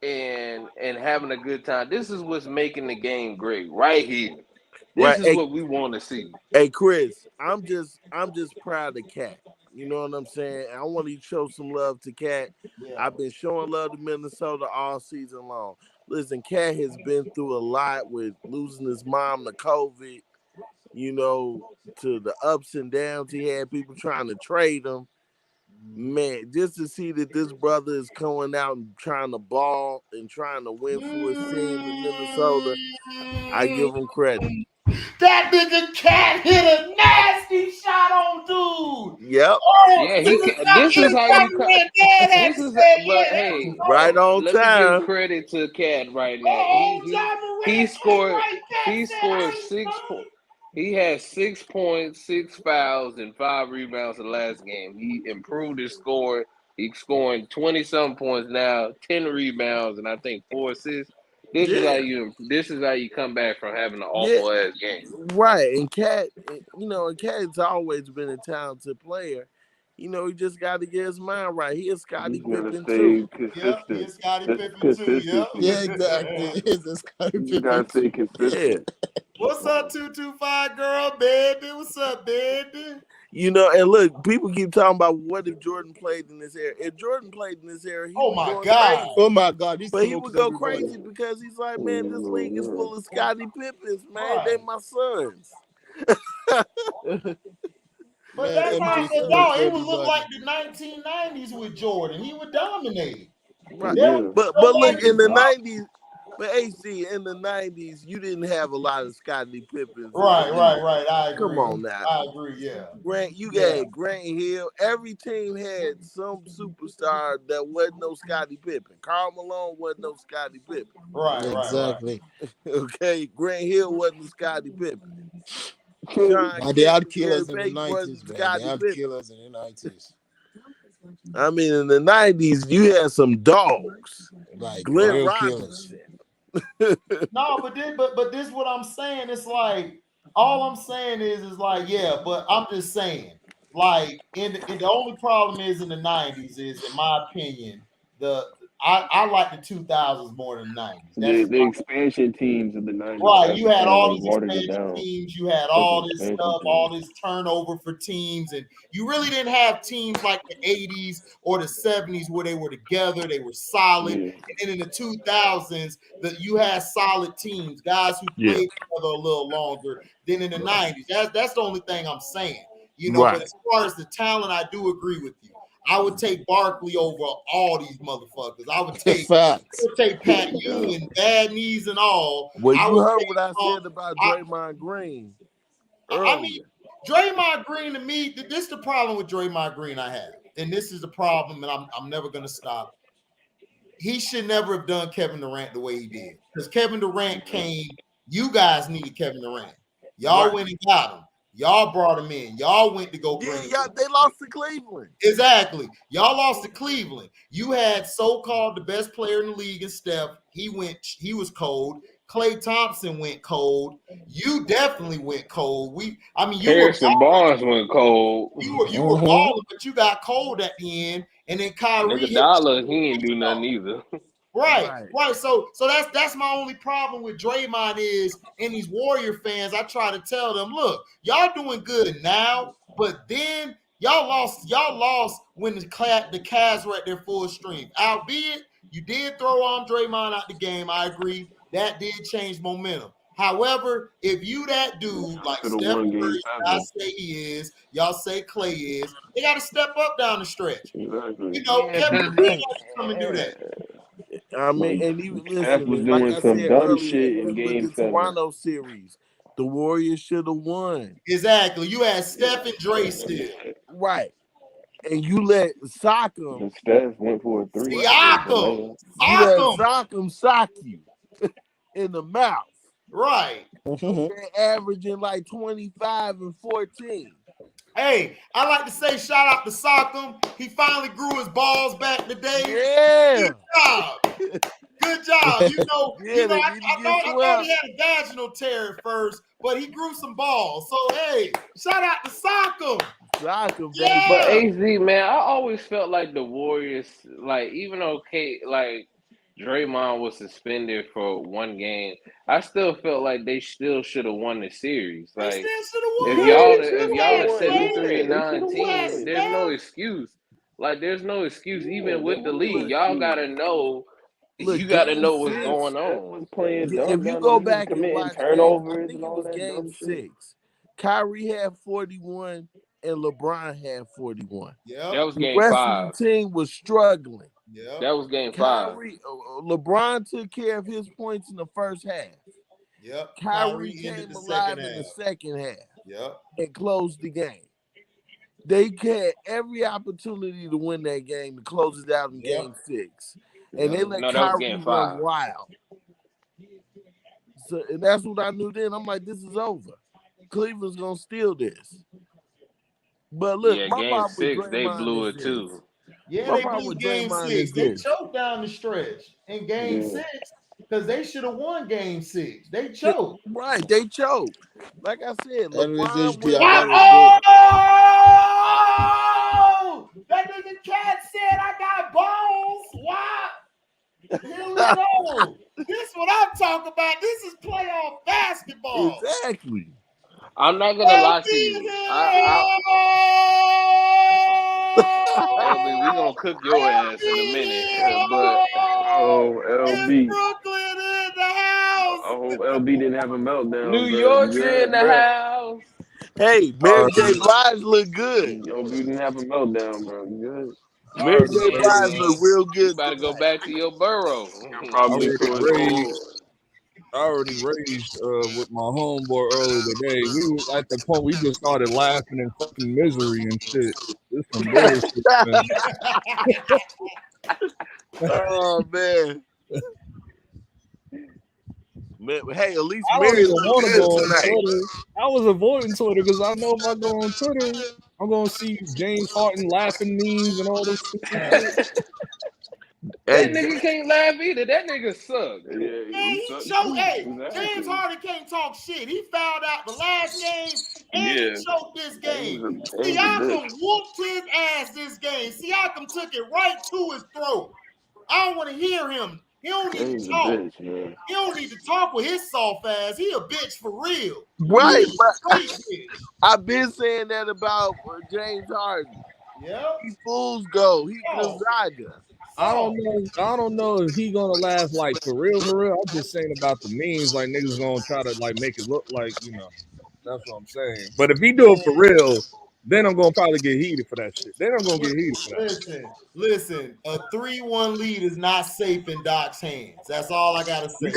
and having a good time. This is what's making the game great right here. This is what we want to see. Hey, Chris, I'm just proud of Cat. You know what I'm saying? I want to show some love to Cat. Yeah. I've been showing love to Minnesota all season long. Listen, Cat has been through a lot with losing his mom to COVID, you know, to the ups and downs. He had people trying to trade him. Man, just to see that this brother is coming out and trying to ball and trying to win for his team in Minnesota, I give him credit. That nigga Cat hit a nasty shot on dude. Yep. Oh, yeah, this is how you right on let time. Let me give credit to Cat right now. He scored 6 points. He had 6 points, 6 fouls, and 5 rebounds in the last game. He improved his score. He's scoring 20-some points now, 10 rebounds, and I think 4 assists. This is how you come back from having an awful ass game. Right. And Cat, Cat's always been a talented player. You know, he just got to get his mind right. He is Scottie Pippen too. Yep, he is Scottie Pippen too. Yep. Yeah, exactly. He is Scottie Pippen. You gotta stay consistent. What's up, 225 girl, baby? What's up, baby? You know, and look, people keep talking about what if Jordan played in this era. If Jordan played in this era, he would go crazy. Oh my God! But he would go crazy because he's like, man, this league is full of Scottie Pippens, man. Right. They my sons. But that's why I said, dog, it would look like the 1990s with Jordan. He would dominate. Right. Yeah. But look, in the 90s, but AC, in the 90s, you didn't have a lot of Scottie Pippens. Right. I agree. Come on now. I agree, yeah. Grant, you got Grant Hill. Every team had some superstar that wasn't no Scottie Pippen. Karl Malone wasn't no Scottie Pippen. Right. Exactly. Okay, Grant Hill wasn't Scottie Pippen. They had killers in the 90s, man. They had killers in the 90s. I mean, in the 90s, you had some dogs. Like Glenn Robinson. No, but this is what I'm saying. It's like all I'm saying is like, yeah, but I'm just saying, like, the only problem is in the 90s is, in my opinion, I like the 2000s more than the 90s. That's The expansion teams of the 90s. right. You had all these watered it expansion down. teams. You had all this stuff, all this turnover for teams, and you really didn't have teams like the 80s or the 70s where they were together, they were solid. Yeah. And then in the 2000s, you had solid teams, guys who played together a little longer than in the 90s. That's the only thing I'm saying. You know, but as far as the talent, I do agree with you. I would take Barkley over all these motherfuckers. I would take Pat Ewing, bad knees and all. Well, you heard what I said about Draymond Green earlier. I mean, Draymond Green, to me, this is the problem with Draymond Green I have. And this is the problem, and I'm never going to stop. He should never have done Kevin Durant the way he did. Because Kevin Durant came, you guys needed Kevin Durant. Y'all went and got him. Y'all brought him in. Y'all went to go bring him. They lost to Cleveland. Exactly. Y'all lost to Cleveland. You had so-called the best player in the league in Steph. He was cold. Klay Thompson went cold. You definitely went cold. Harrison Barnes went cold. You were balling, but you got cold at the end. And then Kyrie. Iguodala, he ain't do nothing either. Right. So that's my only problem with Draymond is, and these Warrior fans, I try to tell them, look, y'all doing good now, but then y'all lost when the Cavs were at their full strength. Albeit, you did throw Draymond out the game. I agree. That did change momentum. However, if you that dude like Steph Curry, I say he is, y'all say Clay is, they got to step up down the stretch. Exactly. You know, Kevin Durant got to come and do that. I mean, and even Steph was listen, doing like I some said dumb earlier, shit in with Game the 7. Toronto series, the Warriors should have won. Exactly. You had Steph and Dre still. Right. And you let Siakam. And Steph went for a 3. Siakam. You let Siakam sock you in the mouth. Right. They're averaging like 25 and 14. Hey, I like to say shout out to Siakam. He finally grew his balls back today. Yeah. Good job. I thought he had a vaginal tear at first, but he grew some balls. So, hey, shout out to Siakam. Yeah. But AZ, man, I always felt like the Warriors, like, even though Draymond was suspended for one game, I still felt like they still should have won the series. Like, if y'all a 73-9 team, there's no excuse. Like, there's no excuse even with the league. Y'all gotta know. You gotta know what's going on. If you go back and watch turnovers, I think it was Game 6. Kyrie had 41 and LeBron had 41. Yeah, that was Game 5. The rest of the team was struggling. Yeah, that was Game 5. LeBron took care of his points in the first half. Yep. Kyrie came alive in the second half. Yep. And closed the game. They had every opportunity to win that game, to close it out in Game 6. And they let Kyrie run wild. So, and that's what I knew then. I'm like, this is over. Cleveland's going to steal this. But look, my Game 6, they blew it too. Yeah, they blew Game 6. They choked down the stretch in Game 6 because they should have won Game 6. They choked. Right, they choked. Like I said, that nigga Cat said I got balls. Why? Here we go. This is what I'm talking about. This is playoff basketball. Exactly. I'm not gonna lie to you. LB, we gonna cook your ass in a minute. But LB. Brooklyn in the house. I hope LB didn't have a meltdown. New York's in the house. Hey, Mary J. Blige look good. LB didn't have a meltdown, bro. You good? Mary J. Blige look real good. You gotta go back to your burrow. I already raised with my homeboy earlier today. We was at the point we just started laughing in fucking misery and shit. This some bullshit, man. Oh man. Hey, at least I Mary want to go on Twitter. I was avoiding Twitter because I know if I go on Twitter, I'm gonna see James Harden laughing memes and all this shit. That nigga can't laugh either. That nigga suck. Yeah, he choked. Hey, James Harden can't talk shit. He fouled out the last game and he choked this game. Siakam whooped his ass this game. Siakam took it right to his throat. I don't want to hear him. He don't need to talk. He don't need to talk with his soft ass. He a bitch for real. Right. I've been saying that about James Harden. Yeah. He fools go. He Gonzaga. I don't know if he gonna last like for real. I'm just saying about the memes, like niggas gonna try to like make it look like, you know. That's what I'm saying. But if he do it for real, then I'm gonna probably get heated for that shit. Then I'm gonna get heated for that. Listen, a 3-1 lead is not safe in Doc's hands. That's all I gotta say.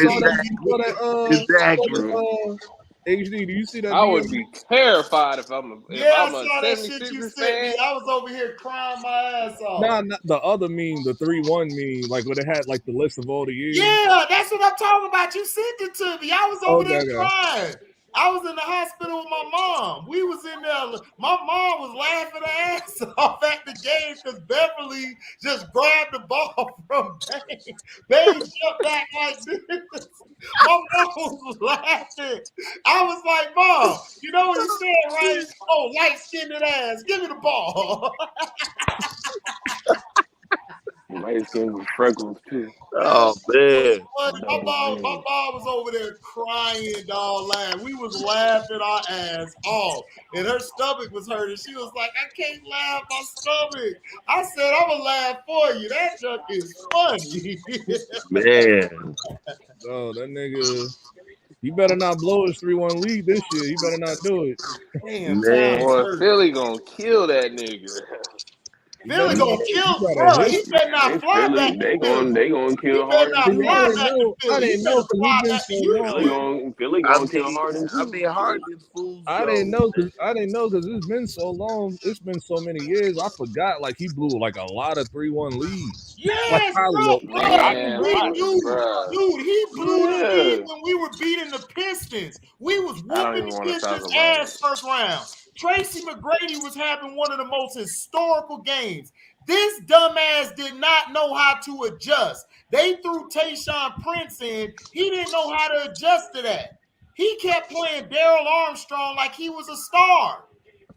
HD, do you see that? I would be terrified if I'm a 76ers fan. I was over here crying my ass off. Nah, not the other meme, the 3-1 meme, like when it had like the list of all the years. Yeah, that's what I'm talking about. You sent it to me. I was over there crying. I was in the hospital with my mom. We was in there. My mom was laughing her ass off at the game because Beverly just grabbed the ball from Bane. Bane jumped back like this. My mom was laughing. I was like, Mom, you know what he said, right? Oh, light-skinned ass. Give me the ball. Light skin with freckles too. Oh man. My mom was over there crying, dog, laughing. We was laughing our ass off. And her stomach was hurting. She was like, I can't laugh, my stomach. I said, I'm gonna laugh for you. That junk is funny. Man. Oh, that nigga. You better not blow his 3-1 lead this year. You better not do it. Damn, boy, Philly gonna kill that nigga. Philly gonna kill, bro. He better not fly back. They gonna kill Harden. I didn't know because Philly gonna kill Harden too. I mean, Harden's fools. I didn't know because it's been so long. It's been so many years. I forgot. Like he blew like a lot of 3-1 leads. Yes, bro. Dude, he blew the lead when we were beating the Pistons. We was whooping the Pistons' ass first round. Tracy McGrady was having one of the most historical games. This dumbass did not know how to adjust. They threw Tayshaun Prince in. He didn't know how to adjust to that. He kept playing Daryl Armstrong like he was a star.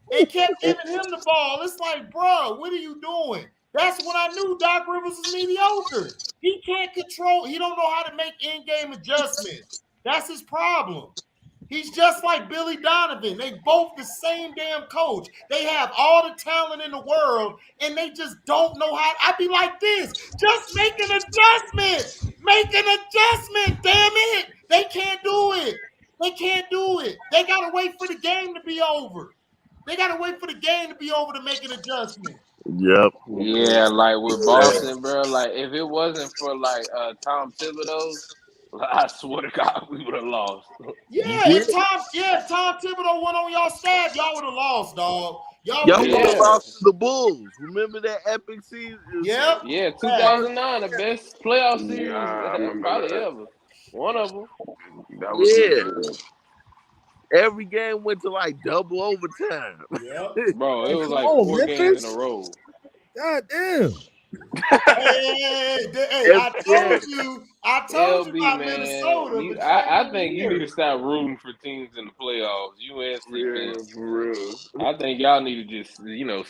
They kept giving him the ball. It's like, bro, what are you doing? That's when I knew Doc Rivers is mediocre. He can't control. He don't know how to make in-game adjustments. That's his problem. He's just like Billy Donovan. They both the same damn coach. They have all the talent in the world, and they just don't know how. I'd be like this. Just make an adjustment. Make an adjustment, damn it. They can't do it. They can't do it. They got to wait for the game to be over. They got to wait for the game to be over to make an adjustment. Yep. Yeah, like with Boston, bro. Like if it wasn't for like Tom Thibodeau, I swear to God, we would have lost. Yeah, if Tom Thibodeau went on y'all staff, y'all would have lost, dog. Y'all would have lost to the Bulls. Remember that epic season? Yep. Yeah, 2009, the best playoff series probably ever. One of them. That was every game went to like double overtime. Yep. Bro, it was like 4 games in a row. God damn. Hey, I told you about man, Minnesota. I think you need to stop rooting for teams in the playoffs. You and CP. For real. I think y'all need to just,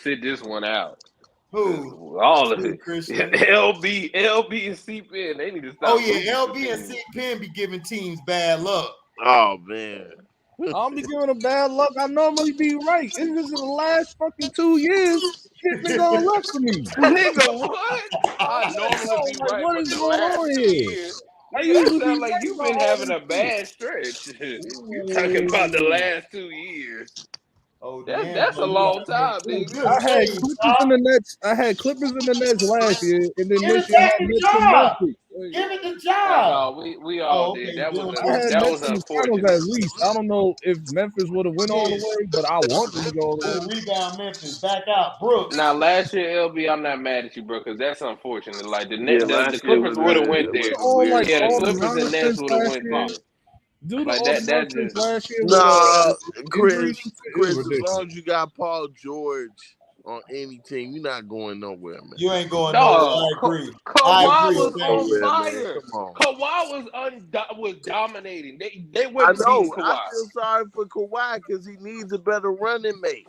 sit this one out. Who? All of it. LB and CP, they need to stop. Oh yeah, LB and CP be giving teams bad luck. Oh man. I don't be giving them bad luck. I normally be right. It's just in the last fucking 2 years, shit been going luck for me. Nigga, what? I normally be right. What is going on here? That sound like you've been having a bad stretch. You talking about the last 2 years. Oh, that's a long time, nigga. I had Clippers in the Nets. I had Clippers in the Nets last year, and then this year I had Nets in Memphis. Give it the job. No, we all did. That was unfortunate. At least I don't know if Memphis would have went all the way, but I want them to go all the way. Rebound Memphis, back out Brooks. Now last year, LB, I'm not mad at you, bro, because that's unfortunate. Like the Clippers would have went there. The Clippers and Nets would have went there. Dude, like that just last year. Nah, Chris, as long as you got Paul George, on any team, you're not going nowhere, man. You ain't going nowhere. I agree. Kawhi was on nowhere, fire. Man. Come on. Kawhi was dominating. They weren't beating Kawhi. I feel sorry for Kawhi because he needs a better running mate.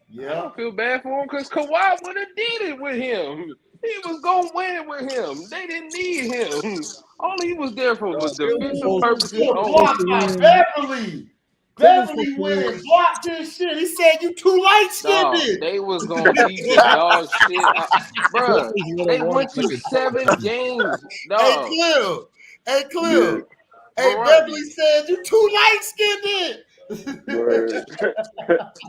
Yeah. I don't feel bad for him because Kawhi would have did it with him. He was going to win it with him. They didn't need him. All he was there for was defensive purposes only. Beverly went and blocked his shit. He said, "You too light-skinned." They was going to beat the dog shit. Bro, they went to 7 games. Dog. Hey, Cliff. Hey, Beverly said, "You too light-skinned."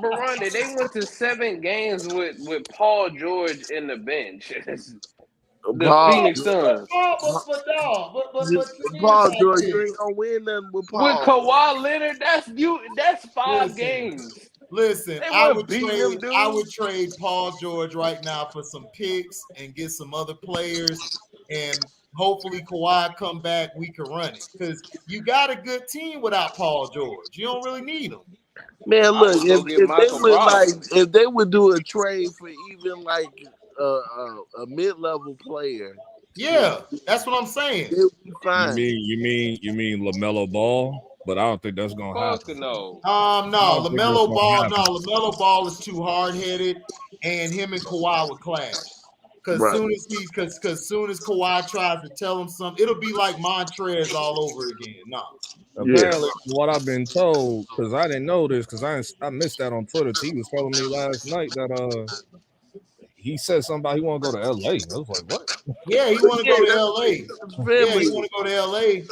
Miranda, they went to 7 games with Paul George in the bench. Phoenix Suns. Paul George, you ain't gonna win nothing with Paul. With Kawhi Leonard, that's 5 games. Listen, I would trade Paul George right now for some picks and get some other players, and hopefully Kawhi come back. We can run it because you got a good team without Paul George. You don't really need him. Man, look, if they would do a trade for even like a mid-level player. Yeah, that's what I'm saying. It would be fine. You mean LaMelo Ball? But I don't think that's gonna happen. No. LaMelo Ball is too hard-headed, and him and Kawhi would clash. Because soon as Kawhi tries to tell him something, it'll be like Montrez all over again. No. Apparently, what I've been told, because I didn't know this, because I missed that on Twitter. He was telling me last night that he said something about he want to go to LA. I was like, what? Yeah, he want to go to LA. Yeah, he want to go to LA.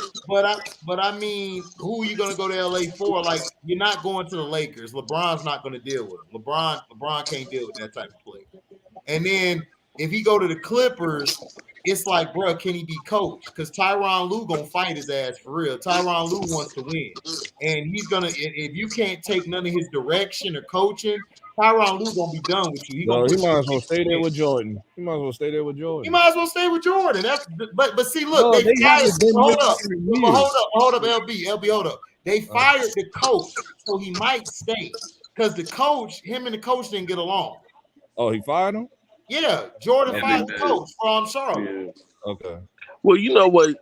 But I mean, who are you going to go to LA for? Like, you're not going to the Lakers. LeBron's not going to deal with him. LeBron can't deal with that type of play. And then if he go to the Clippers, it's like, bro, can he be coached? Because Tyronn Lue gonna fight his ass for real. Tyronn Lue wants to win, and he's gonna. If you can't take none of his direction or coaching, Tyronn Lue gonna be done with you. He might as well stay there with Jordan. He might as well stay with Jordan. That's but see, look, they fired. Hold up, LB, hold up. They fired the coach, so he might stay because him and the coach didn't get along. Oh, he fired him? Yeah, Jordan fired the coach from Charlotte. Yeah. Okay. Well, you know what?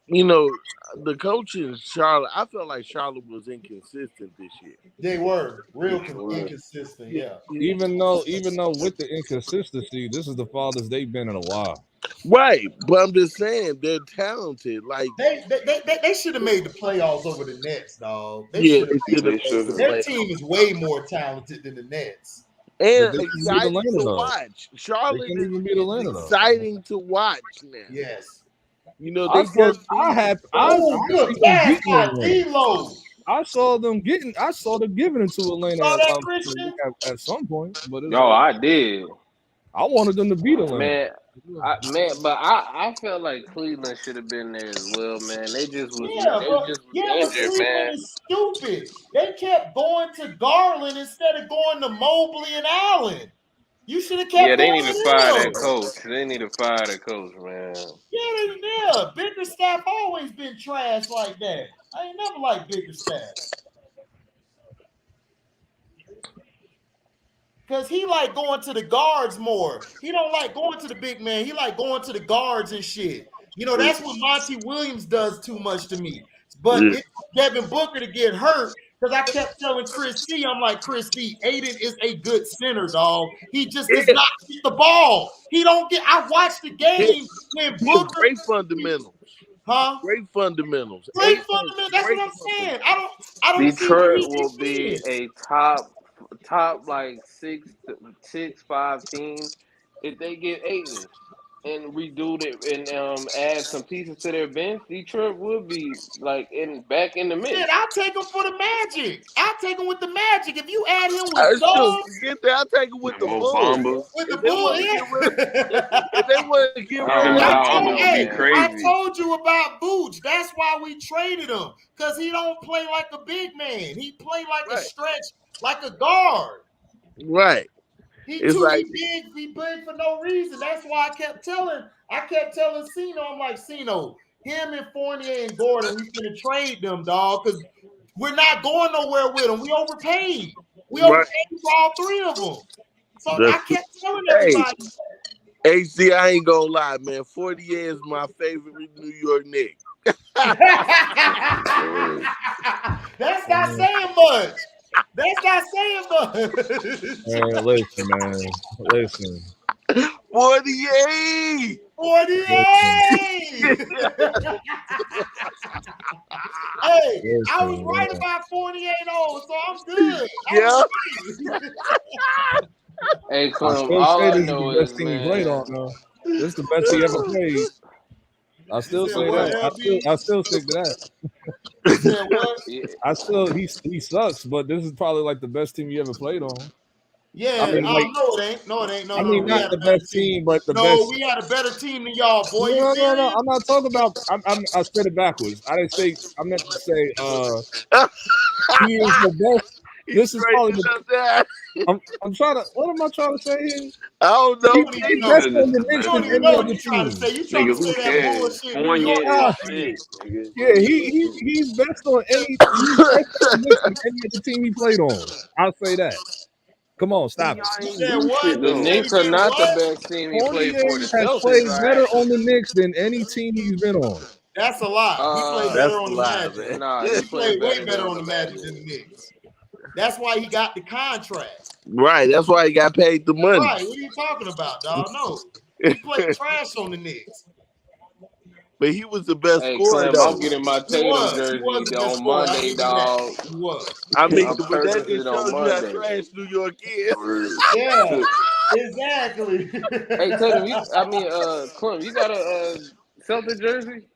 The coach in Charlotte, I felt like Charlotte was inconsistent this year. They were real inconsistent, yeah. Even though with the inconsistency, this is the farthest they've been in a while. Right, but I'm just saying they're talented. Like they should have made the playoffs over the Nets, dog. Their team is way more talented than the Nets. And exciting to watch. Charlotte is exciting to watch now. Yes. You know, I saw them giving it to Atlanta at some point. But I did. I wanted them to beat Atlanta. But I felt like Cleveland should have been there as well, man. They just was injured, man. Is stupid. They kept going to Garland instead of going to Mobley and Allen. You should have kept. Yeah, they need to fire that coach. They need to fire that coach, man. Yeah. Bickerstaff always been trash like that. I ain't never liked Bickerstaff. Because he like going to the guards more. He don't like going to the big man. He like going to the guards and shit. You know, that's what Monty Williams does too much to me. But it's Devin Booker to get hurt because I kept telling Chris C, I'm like, Chris C, Aiden is a good center, dog. He just does not get the ball. He don't get – I watched the game when Booker – great fundamentals. Huh? Great fundamentals. That's what I'm saying. I don't Detroit will be a top like 6-5 team if they get Aiden and redo it and add some pieces to their bench. Detroit would be like back in the mix. Shit, I'll take him for the Magic. I'll take him with the Magic. If you add him with Dogs, I'll take him with the Bulls. With the Bulls, if they want to get rid I told you about Booch. That's why we traded him because he don't play like a big man. He play like a stretch. Like a guard. Right. He big. He big for no reason. That's why I kept telling Cino, I'm like, Cino, him and Fournier and Gordon, we finna trade them, dog, because we're not going nowhere with them. We overpaid. We overpaid for all 3 of them. So I kept telling everybody. AC, I ain't gonna lie, man. 48 is my favorite New York Knick. That's not saying much. That's not saying much. Man, listen, man. Listen. 48. 48. Hey, Listen, I was right man. about 48 old, so I'm good. Hey, I Clem, still all say I this is know the is, best team he played on, man. though. This is the best he ever played. I still say that. I still stick to that. You said what? I still he sucks, but this is probably like the best team he ever played on. Yeah, I mean, like, no, it ain't. No, it ain't. No, I mean, we had not a the better best team. team, but the No, best. we had a better team than y'all, boy. You No. serious? I'm not talking about. I said it backwards. I didn't say. I meant to say. He is the best. This is probably the. I'm trying to. What am I trying to say here? I don't know. You He's best on the Knicks don't than even any know what other you're trying to team. say. You trying to say that bullshit New Fournier York is talking. shit, nigga. Yeah, he's best on any. He's best on the Knicks than any other team he played on. I'll say that. Come on, stop it. You said what? The Knicks are not the best team he played for. The Fournier has played Celtics are better actually. on the Knicks than any team he's been on. That's a lie. He played That's better a on the lie, Magic. man. Nah, He played way better better than on the the Magic than the Knicks. That's why he got the contract. Right, that's why he got paid the money. Right, what are you talking about, dog? No, he played trash on the Knicks. But he was the best Hey, scorer, Clem, though. I'm getting my He Tatum was jersey the best on scorer. I Monday, give you that. dog. He was. I mean, I'm but that purchasing just it on shows you how Monday. trash New York is. Yeah, exactly. Hey, Tatum, Clem, you got a Celtic jersey?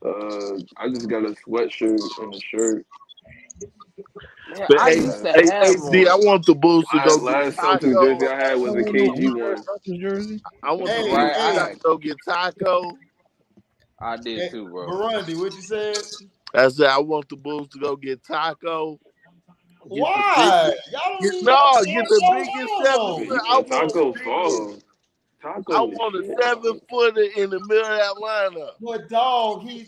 I just got a sweatshirt and a shirt. Man, But I used to have AC, I one. want the Bulls to go get Last Celtics jersey Taco. I had was a KG one. Jersey. I want the Right, Bulls to go get Taco. I did too, bro. Burundi, what you said? I said I want the Bulls to go get Taco. Why? Y'all don't need Get the biggest 7 foot. You said Taco fall. I Taco is want a shit. 7-footer in the middle of that lineup. But dog, he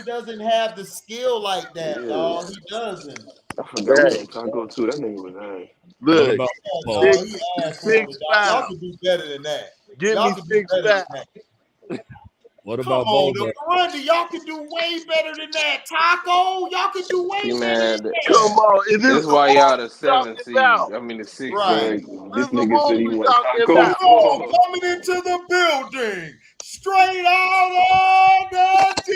doesn't have the skill like that, dog. He doesn't. I forgot we had Taco too. That nigga was ass. What Look, about Dog, he ass for it, dog. Y'all 6'5". can do better than that. Give Y'all me can do better 6'5". than that. what Come about on, Baldo? the Burundi, y'all can do way better than that. Taco, y'all can do way See, better man, than Come that. on, is this this is the why Bulls y'all the we 7th talking about? seed. I mean the 6th Right. seed. This This the nigga said Bulls he we want talking Taco about. Taco fall. coming into the building, straight out of the T.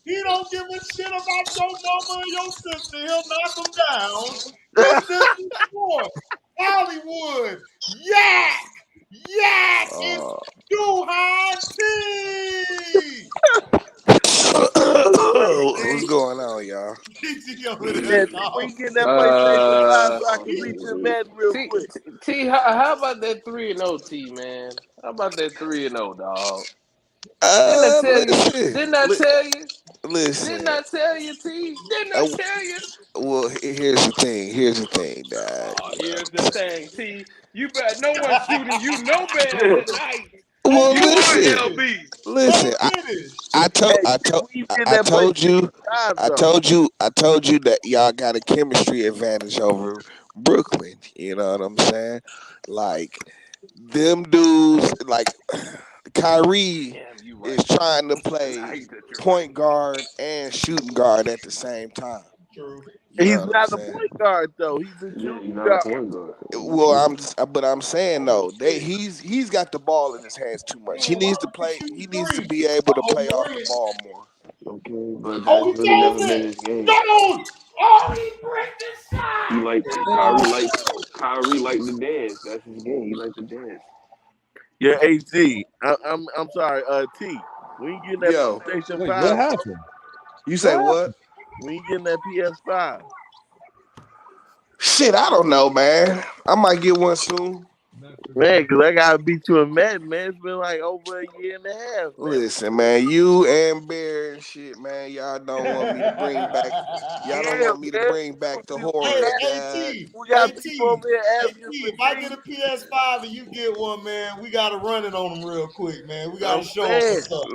He don't give a shit about your mama and your sister. He'll knock them down. Consistent sport. Hollywood. Yak. It's Duhan T. What's going on, y'all? We get that PlayStation 5 so I can beat your man real quick. How about that 3-0 T, man? How about that 3-0, dog? Listen, Didn't I tell you? listen. Didn't I tell you, T? Didn't I tell you? Well, here's the thing. Here's the thing, dog. Here's the thing, T. You bet no one's shooting you no better tonight. Well, You are listen. LB. Listen, I told you that y'all got a chemistry advantage over Brooklyn. You know what I'm saying? Like them dudes, like Kyrie is trying to play point guard and shooting guard at the same time. True. You know He's what I'm not a saying? point guard though. He's a shooting not a guard. point guard. Well, but I'm saying though, he's got the ball in his hands too much. He needs to play. He needs to be able to play off the ball more. Okay, but Oh, that's he really throws never been it. his game. Don't. Oh, he breaks the shot. He like Kyrie like the dance. That's his game. He like the dance. Yeah, AC. I'm sorry, T. When you getting that Yo, PlayStation Wait, 5? what happened? You say what? When you getting that PS5? Shit, I don't know, man. I might get one soon. Man, because I got to beat you in Madden, man. It's been like over a year and a half, man. Listen, man, you and Bear and shit, man, y'all don't want me to bring back. Y'all don't want me to bring back the horrors, dad. We got people over here asking for if I get a PS5 and you get one, man, we got to run it on them real quick, man. We got to show them what's up.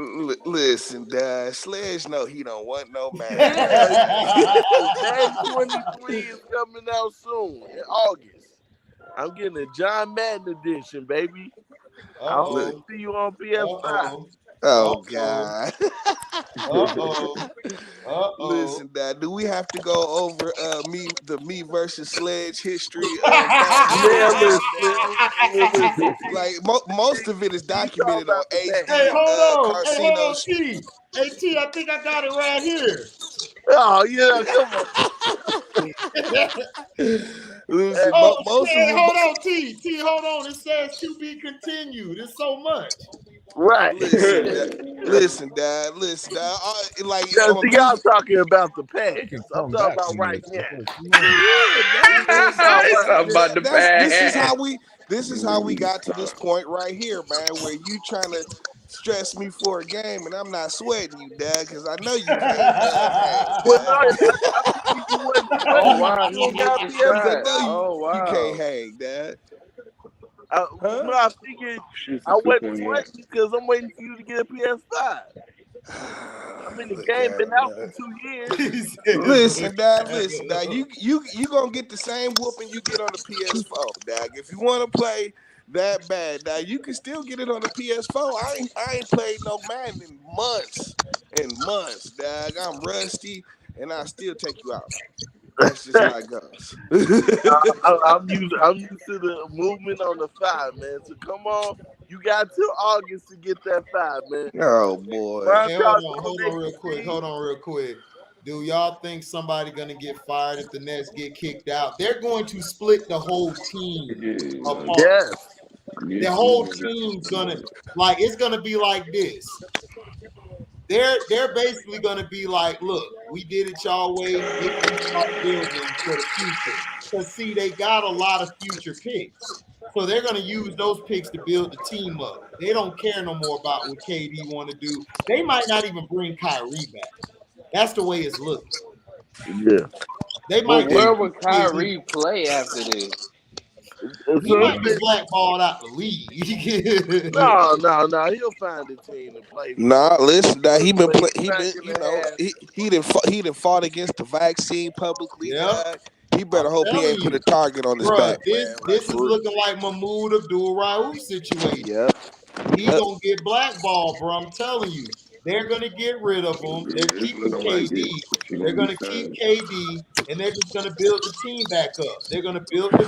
Listen, dad, Sledge know he don't want no man. Yeah, Madden 23 is coming out soon in August. I'm getting a John Madden edition, baby. Uh-oh. See you on PS5. Oh God. Uh-oh. Listen, Dad, do we have to go over the me versus Sledge history Man, matchup, listen. Like most of it is You talk documented on about the past. Hey, HD hold on. Hey, hold on, Carcino's. T. Hey, T, I think I got it right here. Oh yeah, come on. Listen, Oh, most shit. of Hold on, T. T, hold on. It says to be continued. It's so much. Right. Listen, Dad. Like Yeah, on see, two. y'all talking about the past. He can I'm come talking back about from right this. now. Yeah, Dad. It's something about the This is how past. we got to this point right here, man, where you trying to stress me for a game and I'm not sweating you, Dad, because I know you can't hang, Well, Dad. no, I figured you wasn't Oh sweating wow, because you he don't hit got the Because I shot. know PS5. Oh you can't wow. hang, Dad. No, I figured Shoots a I wasn't 2-point sweating you because I'm waiting for you to get a PS5. I mean, the Look game at been him, out for Dad. 2 years. He said, Listen, Dad. You gonna get the same whooping you get on the PS4, Dad. If you want to play that bad, Dad, you can still get it on the PS4. I ain't played no Madden in months and months, Dad. I'm rusty, and I still take you out. That's just how it goes. I'm used to the movement on the 5, man. So come on, you got till August to get that 5, man. Oh boy. Brian Hey, Charles hold on on real quick. HD. Hold on real quick. Do y'all think somebody gonna get fired if the Nets get kicked out? They're going to split the whole team apart. Yes. The whole team's gonna it's gonna be like this. They're basically gonna be like, look, we did it y'all way. They gonna start building for the future. Cause see, they got a lot of future picks. So they're gonna use those picks to build the team up. They don't care no more about what KD want to do. They might not even bring Kyrie back. That's the way it's looking. Yeah. They But might where just would KD. Kyrie play after this? He So might get blackballed out the league. no. He'll find a team to play for. Nah, listen, Dad. He been But play. he's He not been, gonna have. he done fought against the vaccine publicly, Yep, Dad. He I'm better hope he telling ain't put you, a target on his bro. back, man. This is looking like Mahmoud Abdul Rauf situation. Yep. He gonna get blackballed, bro. I'm telling you. They're gonna get rid of him. They're It's keeping looking like KD. She They're gonna be gonna keep signed. KD, and they're just gonna build the team back up. They're gonna build the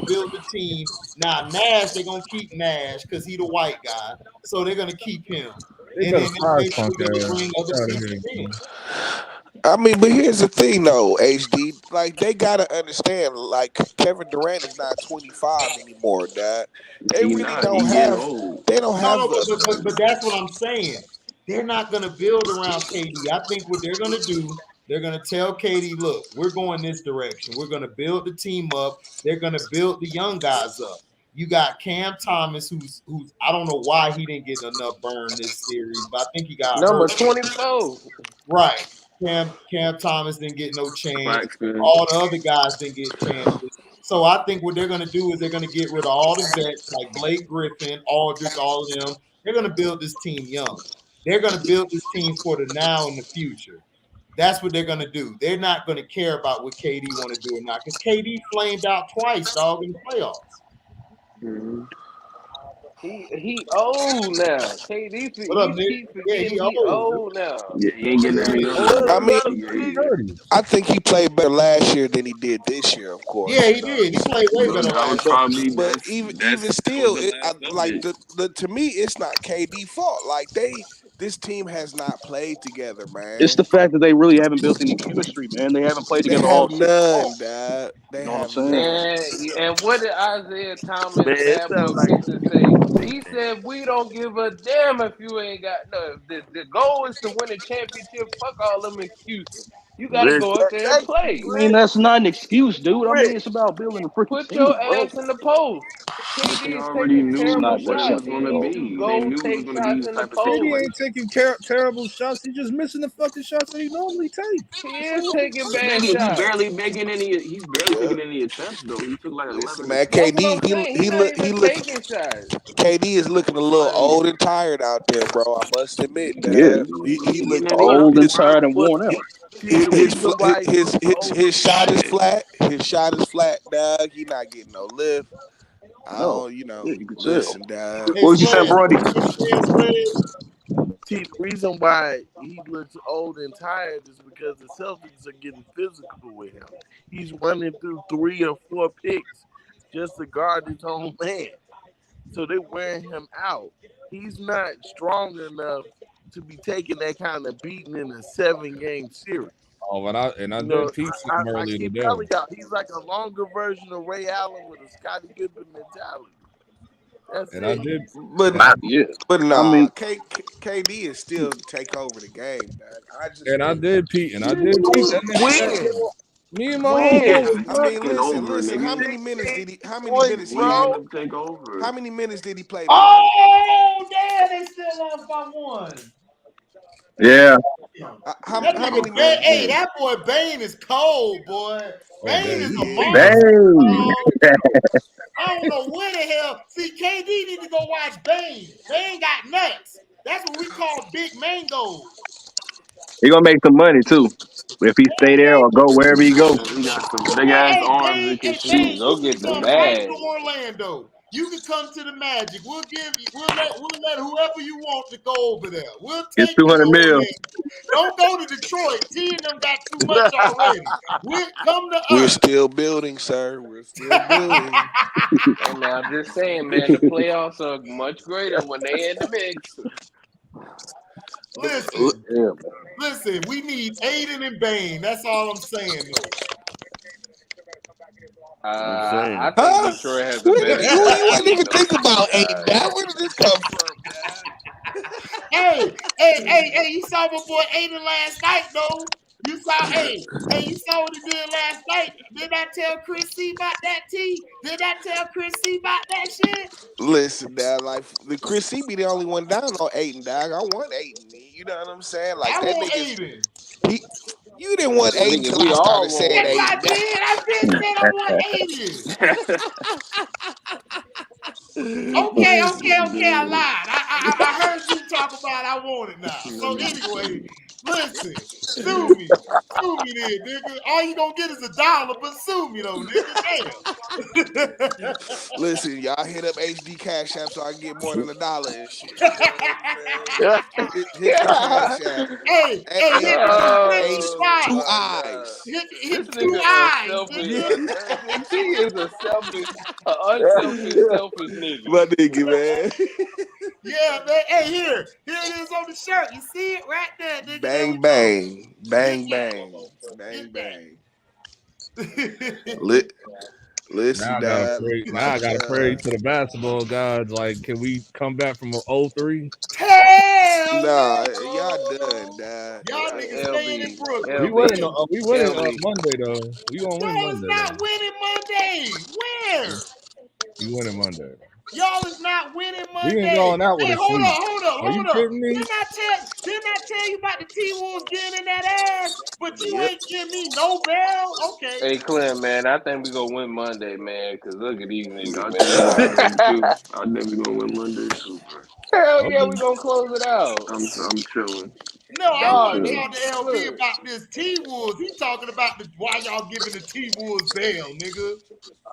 build the team. Now Nash, they're gonna keep Nash because he the white guy, so they're gonna keep him. They And better then they're fire his punk basically gonna bring ass. other Get out of pieces here, in. man. I mean, but here's the thing, though, HD. Like, they gotta understand, like, Kevin Durant is not 25 anymore, Dad. They He really not. don't He getting have. old. They don't No, have the. but that's what I'm saying. They're not going to build around KD. I think what they're going to do, they're going to tell KD, look, we're going this direction. We're going to build the team up. They're going to build the young guys up. You got Cam Thomas, who's I don't know why he didn't get enough burn this series, but I think he got Number hurt. 24. Right. Cam Thomas didn't get no chance. Claxton. All the other guys didn't get chances. So I think what they're going to do is they're going to get rid of all the vets like Blake Griffin, Aldridge, all of them. They're going to build this team young. They're going to build this team for the now and the future. That's what they're going to do. They're not going to care about what KD want to do or not because KD flamed out twice, dog, in the playoffs. Mm-hmm. He old now. KD, What up, he Nick? keep Yeah, forgetting he he old. old now. Yeah, he ain't getting any younger. I mean, Yeah. I think he played better last year than he did this year, of Yeah, course. he did. He played way better That was last year. probably But that's even that was still, the last of like it. the to me, it's not KD fault. Like this team has not played together, It's man. the fact that they really haven't built any chemistry, man. They haven't played They together have all season long. none, Dad. You They know what I'm have saying? none. And what did Isaiah Thomas, Man, it Bad sounds Boy like Pistol say? He said, "We don't give a damn if you ain't got no. The goal is to win a championship. Fuck all them excuses. You got to go out there and thank you, play. I mean, that's not an excuse, dude. I mean, Rick. it's about building a freaking Put your team, bro. ass in the post. But they KD is already taking It's knew terrible not that what it shots. was simple, He gonna need bro. to be. They go knew it was take gonna be shots this in the type of KD post. ain't situation. taking terrible shots. He just missing the fucking shots that he normally takes. He That's is all I'm taking saying. bad He shots. barely making any. He's barely Yeah. taking any attempts though. He took like Listen, 11 man, That's attempts. what I'm KD saying. He not even taking shots. KD is looking a little Right. old and tired out there, bro. I must admit Yeah. that he He getting looked in the Well, old. Old and young, His tired bro. and well, worn out. see, the reason why he looks old. his shot is Shit. flat. his shot is flat, dog. He not getting no lift. I No. don't, Yeah, you can tell. listen, dog. Hey, What was you saying, Fred, Brody? See, the reason why he looks old and tired is because the Celtics are getting physical with him. He's running through 3 or 4 picks just to guard his own man. So they're wearing him out. He's not strong enough to be taking that kind of beating in a 7-game series. Oh, and I You know, did piece him I earlier keep today. telling y'all, he's like a longer version of Ray Allen with a Scottie Pippen mentality. That's And it. I did. But Yeah. but I nah, mean, KD is still take over the game, dog. I just And I think did Pete. And I did Pete. When? Me and my When? homeboy. I mean, Taking over, listen. How nigga. many minutes 16 did he? How many points, minutes he We let had? bro. them take over. How many minutes did he play tonight? Oh, damn, they still lost by 1. yeah. Damn. How That many nigga, minutes? Hey, that boy Bane is cold, boy. Oh, Bane is damn. a Yeah. monster, Dang. dog. I don't know where the hell. See, KD need to go watch Bane. Bane got nuts. That's what we call big mangoes. He gonna make some money too if he stay there or go wherever he go. And he got some big ass arms and can Bane, shoot. Go you can get the come right bag. to Orlando. You can come to the Magic. We'll let whoever you want to go over there. We'll It's take you to 200 mil. Orlando. Don't go to Detroit. T and them got too much already. We'll come to We're us. still building, sir. We're still building. Hey man, I'm just saying, man, the playoffs are much greater when they in the mix. Listen, Yeah. listen. We need Aiden and Bane. That's all I'm saying, though. I'm saying. I think Huh? Detroit has a We better didn't even, chance you of ain't beating even those think two about Aiden, guys. dog. Where did this come from, dog? Hey, you saw my boy Aiden last night, though. You saw what he did last night. Did I tell Chris C about that T? Did I tell Chris C about that shit? Listen, dog. Like the Chris C be the only one down on Aiden, dog. I want Aiden. You know what I'm saying? Like I that want nigga's Aiden. he. You didn't want Aiden Nigga, till we I all started saying want Yes, I Aiden. Aiden. Dog. did. I been said I want Aiden. Okay. This nigga I dead. lied. I heard you talk about I want it now. That So nigga anyway, stupid. listen, sue me then, nigga. All you gonna get is $1, but sue me though, nigga. Damn. Listen, y'all hit up HD Cash App so I can get more than $1 and shit. You know what I'm saying? Hit the Cash App. Hey, hit the Oh spot. 2 my god. eyes. Hit This 2 nigga a eyes, selfish. nigga. T is a selfish, selfish nigga. My nigga, man. Yeah, man. Hey, here it is on the shirt. You see it right there, nigga. There we Bang, go. bang. Bang, bang. Bang, bang. Listen, Now I gotta dad. pray. Now I Like, gotta pray to the basketball gods. Like, can we come back from a 0-3? Hell nah, no, y'all done, dad. y'all Hey, niggas staying in We Brooklyn. winning. When? We winning LB. Monday though. We gonna win Y'all is Monday not though. winning Monday. Where? We winning Monday. Y'all is not winning We ain't Monday. going out with Hey, a sweep. Are you hold up. kidding me? Didn't I tell you about the T-Wolves getting in that ass? But you Yep. ain't give me no bell? Okay. Hey, Clint, man, I think we gonna win Monday, man. Cause look at these niggas, I think we man. gonna win too. I think we gonna win Monday too, bro. Hell yeah, we Okay. gonna close it out. I'm chilling. No, I I'm want Dog, to chilling. talk to nigga, LB look. about this T-Wolves. He talking about why y'all giving the T-Wolves bail, nigga.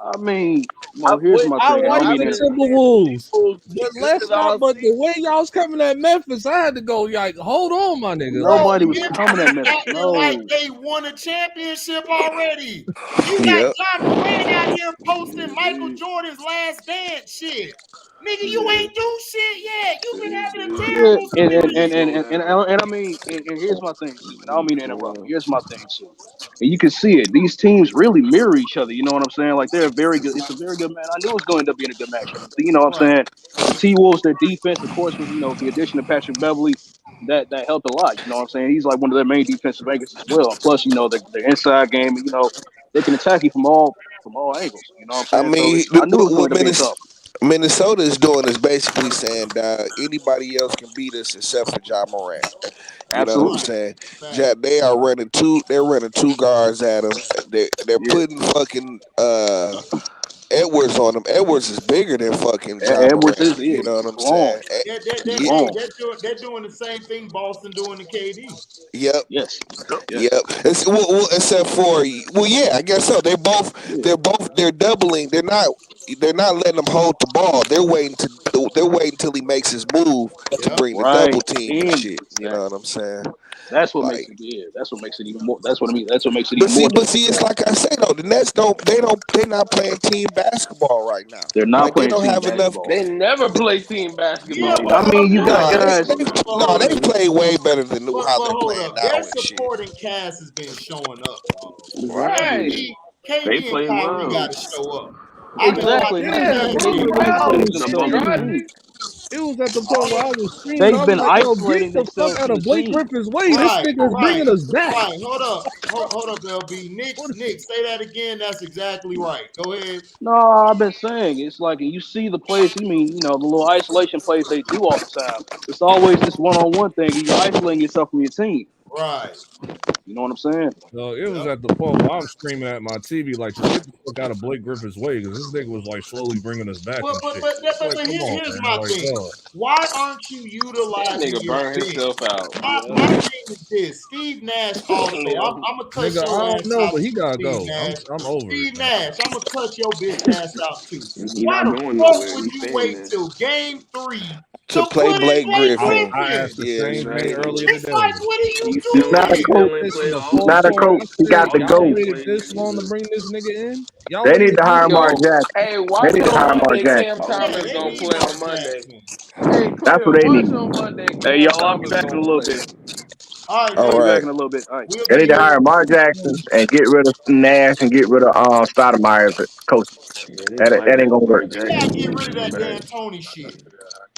I mean, well, here's my I thing. I don't like mean the to. Timberwolves, Be but good let's all not. But the season. way y'all was coming at Memphis, I had to go. Like, hold on, my nigga. Like, Bro, Nobody was Memphis coming at is Memphis. acting like No. they won a championship already. You got Yep. John Morant out here posting Yeah, Michael they, Jordan's last dance shit. Nigga, you yeah, ain't do shit yet. You've been having a they Yeah, terrible and season. and slow and and, down. and I mean, and here's my thing too. And I don't mean to Slow interrupt, but down. here's my thing too. And you can see it. These teams really mirror each other. You know what I'm saying? Like they're very good. It's a very good man. I knew it was going to end up being a good matchup. You know what I'm Right. saying? The T Wolves, their defense, of course, with the addition of Patrick Beverly, that helped a lot. You know what I'm saying? He's like one of their main defensive anchors as well. And plus, their inside game. They can attack you from all angles. You know what I'm I saying? So mean, I knew it was going what to end up being tough. Minnesota is doing is basically saying that anybody else can beat us except for John Morant. You know what I'm Absolutely. saying? Fact. They are running two. They're running two guards at him. They're Yeah. putting fucking Edwards on him. Edwards is bigger than fucking John Edwards is Moran. You know what I'm long. saying? He's Yeah, long. They're doing the same thing Boston doing to KD. yep. Yes. Yep. Except for yeah, I guess so. They're doubling. They're not letting him hold the ball. They're waiting till he makes his move to bring the Right. double team and shit. You know what I'm saying? That's what makes Like, it. That's what makes it even more. That's what I mean. That's what makes it even more. but see, it's like I say though, the Nets they're not playing team basketball right now. They're not Like they playing don't team have enough. basketball. They never play team Yeah, basketball. I mean, you got Nah, guys. they play way better than But how they're hold playing up, now their and shit. supporting cast has been showing up, dog. Right. KD and Kyrie got to show up. I've been Exactly. watching Like Yeah, the bro. they game. Like I isolated was themselves as a streaming. team. It was at the point where I was streaming. I They've was been like, yo, get isolating the fuck themselves out as of a Blake team. Griffin's way. This nigga is bringing us back. Right. Hold up, LB. Nick, say that again. That's exactly right. Go ahead. No, I've been saying it's like you see the plays. You mean the little isolation plays they do all the time. It's always this one-on-one thing, and you're isolating yourself from your team. Right. You know what I'm saying? So it was at the point where I'm screaming at my TV, like, just get the fuck out of Blake Griffin's way, because this nigga was like slowly bringing us back and shit. Like, come on, Here's man. my Like, thing. yo. Why aren't you That utilizing nigga your burned bench? himself out. My thing is this: Steve Nash. Also, I'm gonna cut Nigga, I your don't ass know, out, but he gotta Steve go. Nash. I'm over Steve it, man. Nash, I'm gonna cut your bitch ass out too. He Why not the going fuck nowhere. would He's you staying wait there. till Game 3 To to play put in Blake Blake Griffin. I Griffin? asked the Yeah, same thing Exactly. earlier It's today. like, what are you He's He's still not a doing? coach. in In the He's playoffs. not a post coach. I He said, got the y'all GOAT. waited this long to bring this nigga in? Y'all They need waited to this hire Mark long? Jackson. Hey, They watch need to on hire Mark Monday. Jackson. Cam Yeah, Thomas they gonna need play Mark on Monday. Jackson. Hey, That's Cliff, what they watch need. on Monday. Hey, Cam y'all, I'll be Thomas back in a gonna little play. bit. All right, all I'll be back right. in a little bit. All right. we'll They be need to here. hire Mark Jackson and get rid of Nash and get rid of Stoudemire as a coach. Yeah, they That might ain't want gonna work. Mark You gotta Jackson get to rid of come that back. D'Antoni shit.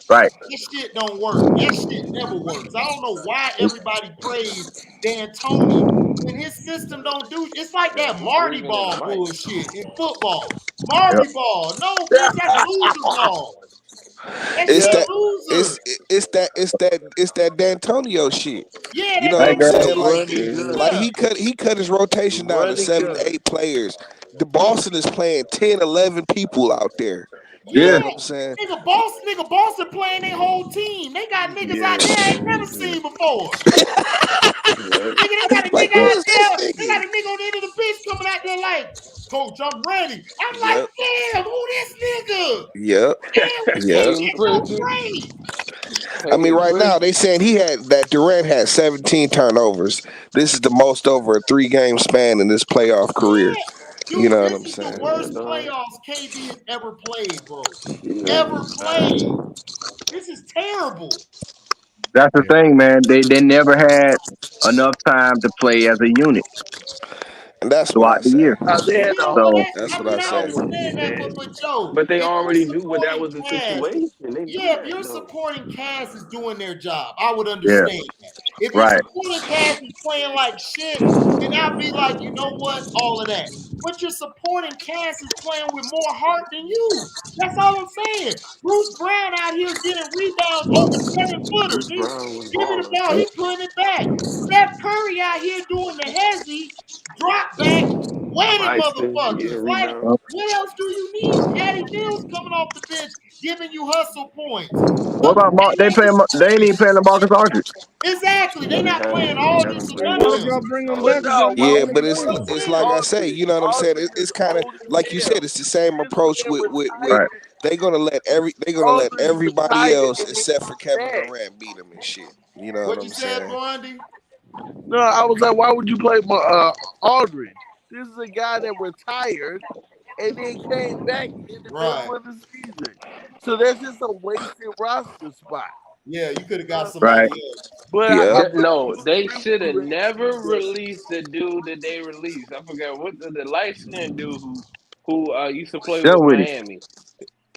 Right. This shit don't work. That shit never works. I don't know why everybody prays D'Antoni when his system don't do. It's like Man, that he Marty breathing in the ball mic. bullshit in football. Yep. Marty ball, no bitch, that's loser ball. That It's shit that loser. it's that D'Antonio shit. Yeah, You that know I what ain't I'm got saying? no. The run is D'Antoni. good. Like Yeah. he cut his rotation down to Run is 7, good. 8 players. The Boston is playing 10, 11 people out there. You know Yeah. what I'm saying? Boston playing their whole team. They got niggas out Yeah. there I ain't never seen before. Yeah. Nigga, they got a Like, nigga who out is this there. They got nigga? a nigga on the end of the pitch coming out there like, Coach, I'm ready. I'm like, Yep. damn, who this nigga? Yep. Damn, this Yep. Hayden shit go Pritchard. great. I mean, Hayden right now Pritchard. they saying Durant had 17 turnovers. This is the most over a 3-game span in this playoff career. Yeah. You Dude, know what this I'm is the saying? Yeah, worst dog. playoffs KD has ever played, bro. Yeah. Ever played. This is terrible. That's the Yeah. thing, man. They never had enough time to play as a unit And that's what throughout I the say. year. They had Yeah, the well, So whole That's I what mean, I season I out say. with it, understand that, man. but Joe, But they if you're already knew what that supporting was the cast, situation. They knew yeah, if that your though. supporting cast is doing their job, I would yeah, understand that. If your right. supporting cast is playing like shit, then I'd be like, you know what, all of that. But your supporting cast is playing with more heart than you. That's all I'm saying. Bruce Brown out here getting rebounds over 7-footers. Bruce He Brown was give me the balling. ball, he putting it back. Steph Curry out here doing the hezzy, drop back, wetting Claxton motherfuckers. getting Like, rebounds. what else do you need? Patty Mills coming off the bench giving you hustle points. What about Mark? They ain't even playing the Marcus Aldridge. Exactly. They They not playing haven't. They Aldridge haven't or played none of Why him. would them. y'all bring him But back if y'all no, why got Yeah, a would but nigga you playing? it's bring like I say, Aldridge? you know what I'm saying? Aldridge is It's kind of old as like you said. hell. It's the same This approach man with Right. retired. they're gonna let Aldridge everybody retired else and he except for come Kevin back. Durant beat him and shit. You know what What you I'm said, saying? Blondie? No, I was like, why would you play Aldridge? This is a guy that retired and then came back in the Right. middle of the season. So that's just a wasted roster spot. Yeah, you could have got Right. somebody else. But Yeah. I No, do they agree with should have you, never AC, that released the dude that they released. I forgot what the light skinned dude who used to play with Dunwoody. Miami.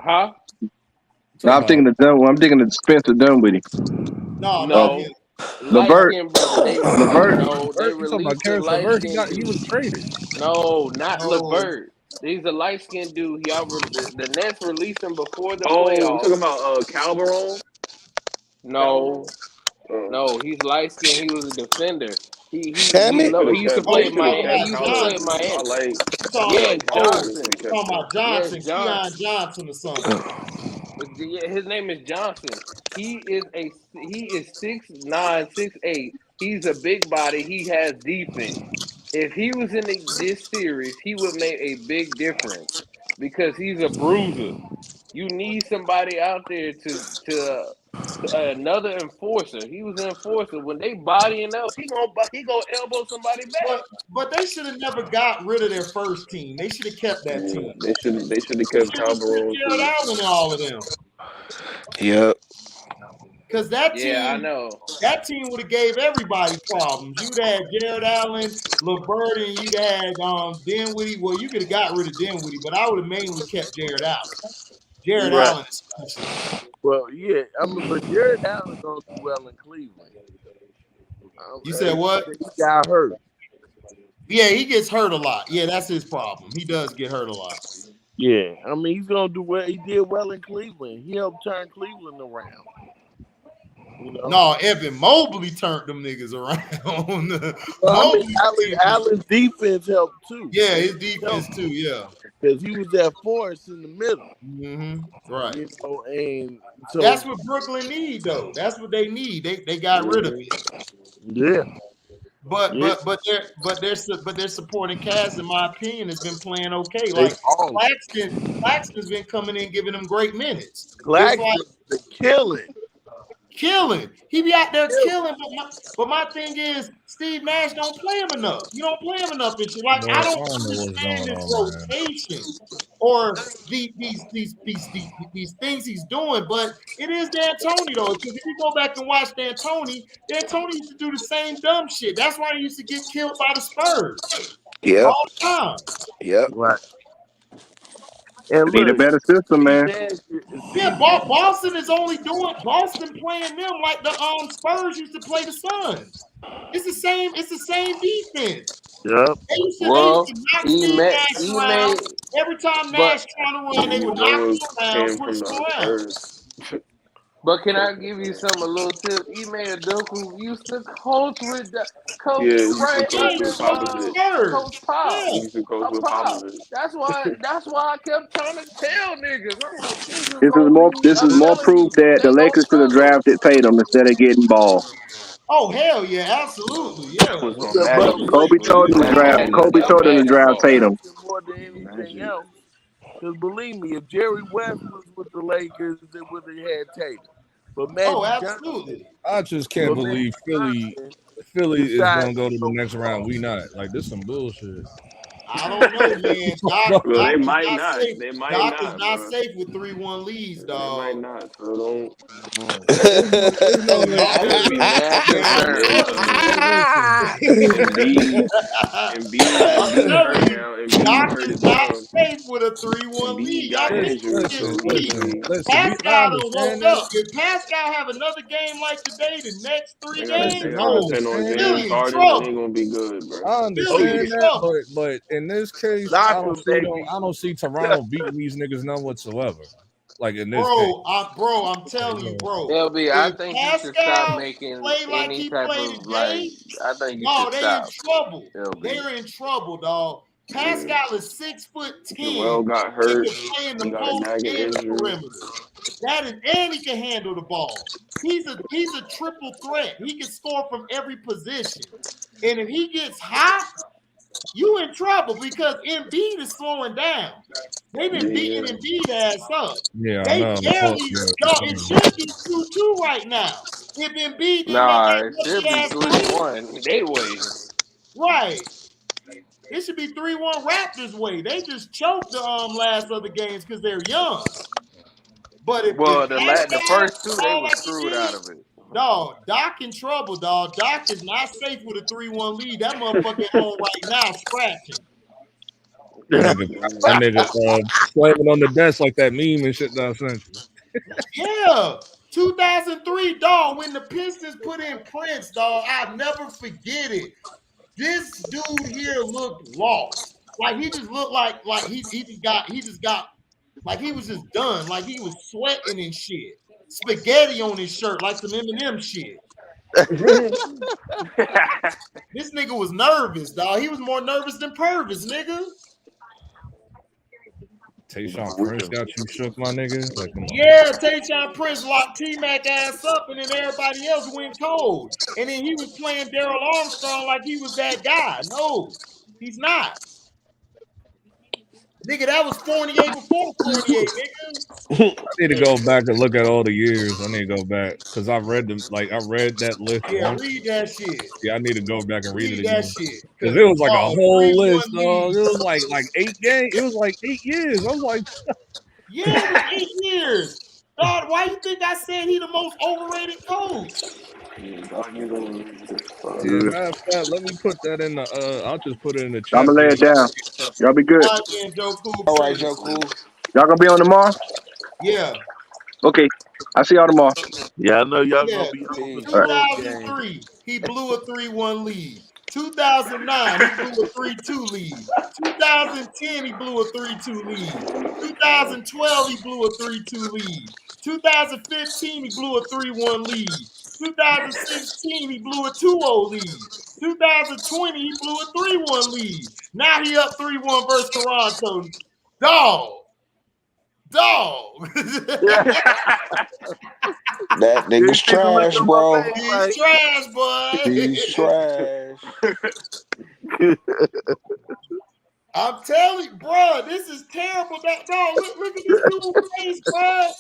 Huh? No, Talking I'm about thinking of Dun. I'm thinking of Spencer Dunwoody. No, not him. No. Light Levert. skinned brother. Levert. They Levert. You talking about released the Karis light Levert? skinned He dude. was traded. No, not No. Levert. He's a light skinned dude. The Nets released him before the Oh, you playoffs. talking about Calderon? No. No, he's light skinned. He was a defender. Shamit? He used to Oh, play you at talking Miami. He about used to play at Johnson? Miami. You talking Yes, about Johnson. you talking about Yes, Johnson, Keon Johnson. Johnson or something? Yeah, his name is Johnson. He is 6'9", 6'8". He's a big body. He has defense. If he was in this series, he would make a big difference because he's a bruiser. You need somebody out there to another enforcer. He was an enforcer. When they bodying up, he gonna elbow somebody back. But they should have never got rid of their first team. They should have kept that team. They should have They kept should have kept Calderon Jared too. Allen and all of them. Yep. Because Yeah, I know. that team would have gave everybody problems. You'd have Jared Allen, LeVert, and you'd have had Dinwiddie. Well, you could have got rid of Dinwiddie, but I would have mainly kept Jared Allen. Jared Right. Allen especially. Well, yeah, I mean, but Jared Allen don't do well in Cleveland. You said what? He got hurt. Yeah, he gets hurt a lot. Yeah, that's his problem. He does get hurt a lot. Yeah, I mean, he's gonna do well. He did well in Cleveland. He helped turn Cleveland around. You know? No, Evan Mobley turned them niggas around. Well, I mean, Allen's defense helped too. Yeah, his defense too. Yeah, because he was that force in the middle. Mm-hmm. Right. You know, and so that's what Brooklyn need, though. That's what they need. They got rid of it. Yeah. But their supporting cast, in my opinion, has been playing okay. Like Claxton's been coming in, giving them great minutes. Claxton's been killing. He be out there killing. But my thing is, Steve Nash don't play him enough. You don't play him enough this year. Like I don't understand this rotation or these things he's doing. But it is D'Antoni though. Because if you go back and watch D'Antoni used to do the same dumb shit. That's why he used to get killed by the Spurs. Yep. All the time. Yep. Right. And need a better system, man. Yeah, Boston is only doing Boston playing them like the Spurs used to play the Suns. It's the same defense. Yep. They used to knock Steve Nash around. Every time Nash trying to run, they would knock him around, push him around. But can I give you some a little tip? Ime Udoka used to coach with Coach Pop. He used to coach with Popovich. That's why I kept trying to tell niggas. I'm like, This is more proof that the Lakers should have drafted Tatum instead of getting Ball. Oh hell yeah, absolutely, yeah. Kobe told him to draft Tatum. More than anything else, because believe me, if Jerry West was with the Lakers, they would have had Tatum. But absolutely. I just can't believe Philly is gonna go to the next round. We not. Like, this some bullshit. I don't know, man. Doc they might not. Safe. They might Doc not. is not safe with 3-1 leads, dog. They might not. So don't. Doc is not safe with a 3-1 lead. Pascal don't woke up. If Pascal have another game like today, the next 3 games, Philly in trouble. Ain't gonna be good, bro. I understand that, but in this case, I don't see Toronto beating these niggas none whatsoever. Like in this case. I'm telling you, bro. LB, I think you should stop making any type of like. I think you should stop. They're in trouble. They're in trouble, dog. Pascal is 6'10". Joel got hurt. He in the post and the perimeter. That is, and he can handle the ball. He's a triple threat. He can score from every position. And if he gets hot, you in trouble because Embiid is slowing down. They've been beating Embiid ass up. Yeah, they I know. barely, it should be 2-2 right now. If Embiid it should be 3-1. They win. Right. It should be 3-1 Raptors way. They just choked the last other games because they're young. But the first two they were screwed out of it. Dog, Doc in trouble, dog. Doc is not safe with a 3-1 lead. That motherfucker home right now scratching. That nigga slamming on the desk like that meme and shit that I sent you. Yeah. 2003, dog, when the Pistons put in Prince, dog, I'll never forget it. This dude here looked lost. Like he just looked like he just got like he was just done. Like he was sweating and shit. Spaghetti on his shirt, like some M&M shit. This nigga was nervous, dog. He was more nervous than Purvis, nigga. Tayshaun Prince got you shook, my nigga. Like, come on. Yeah, Tayshaun Prince locked T-Mac ass up, and then everybody else went cold. And then he was playing Daryl Armstrong like he was that guy. No, he's not. Nigga, that was 48 before 48, nigga. I need to go back and look at all the years. I need to go back because I read that list. Yeah, once. read that shit. Yeah, I need to go back and read it that again. shit. Because it was like a whole list, dog. It was like 8 games. It was like 8 years. I was like, yeah, it was 8 years. Dog, why you think I said he the most overrated coach? Let me put that in the. I'll just put it in the chat. I'm gonna lay it down. Y'all be good. All right, then, Joe Cool. All right, Joe Cool. Y'all gonna be on tomorrow? Yeah. Okay. I'll see y'all tomorrow. Yeah, I know y'all gonna be on. 2003, he blew a 3-1 lead. 2009, he blew a 3-2 lead. 2010, he blew a 3-2 lead. 2012, he blew a 3-2 lead. 2015, he blew a 3-1 lead. 2016, he blew a 2-0 lead. 2020, he blew a 3-1 lead. Now he up 3-1 versus Toronto. Dog. That nigga's trash, bro. He's trash, boy. He's trash. I'm telling you, bro, this is terrible. Look at this dude's face, bro.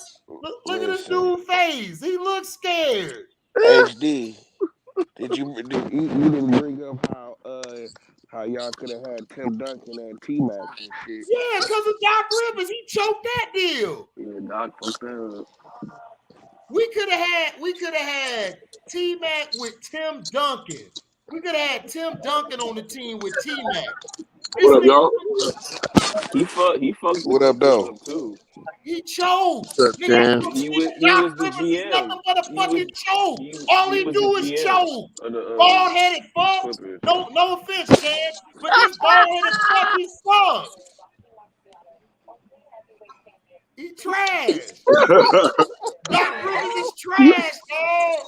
Look at this dude's face. He looks scared. HD, you didn't bring up how y'all could have had Tim Duncan and T-Mac and shit. Yeah, because of Doc Rivers. He choked that deal. Yeah, Doc fucked that up. We could have had T-Mac with Tim Duncan. We could have had Tim Duncan on the team with T-Mac. What up, y'all? He fucked. What up, though? Too. He choked. He was the GM. Nothing but a fucking choke. All he do is choke. Bald-headed fuck. No offense, man, but this bald-headed fuck, he sucks. He trash. Doc Rivers is trash, dog.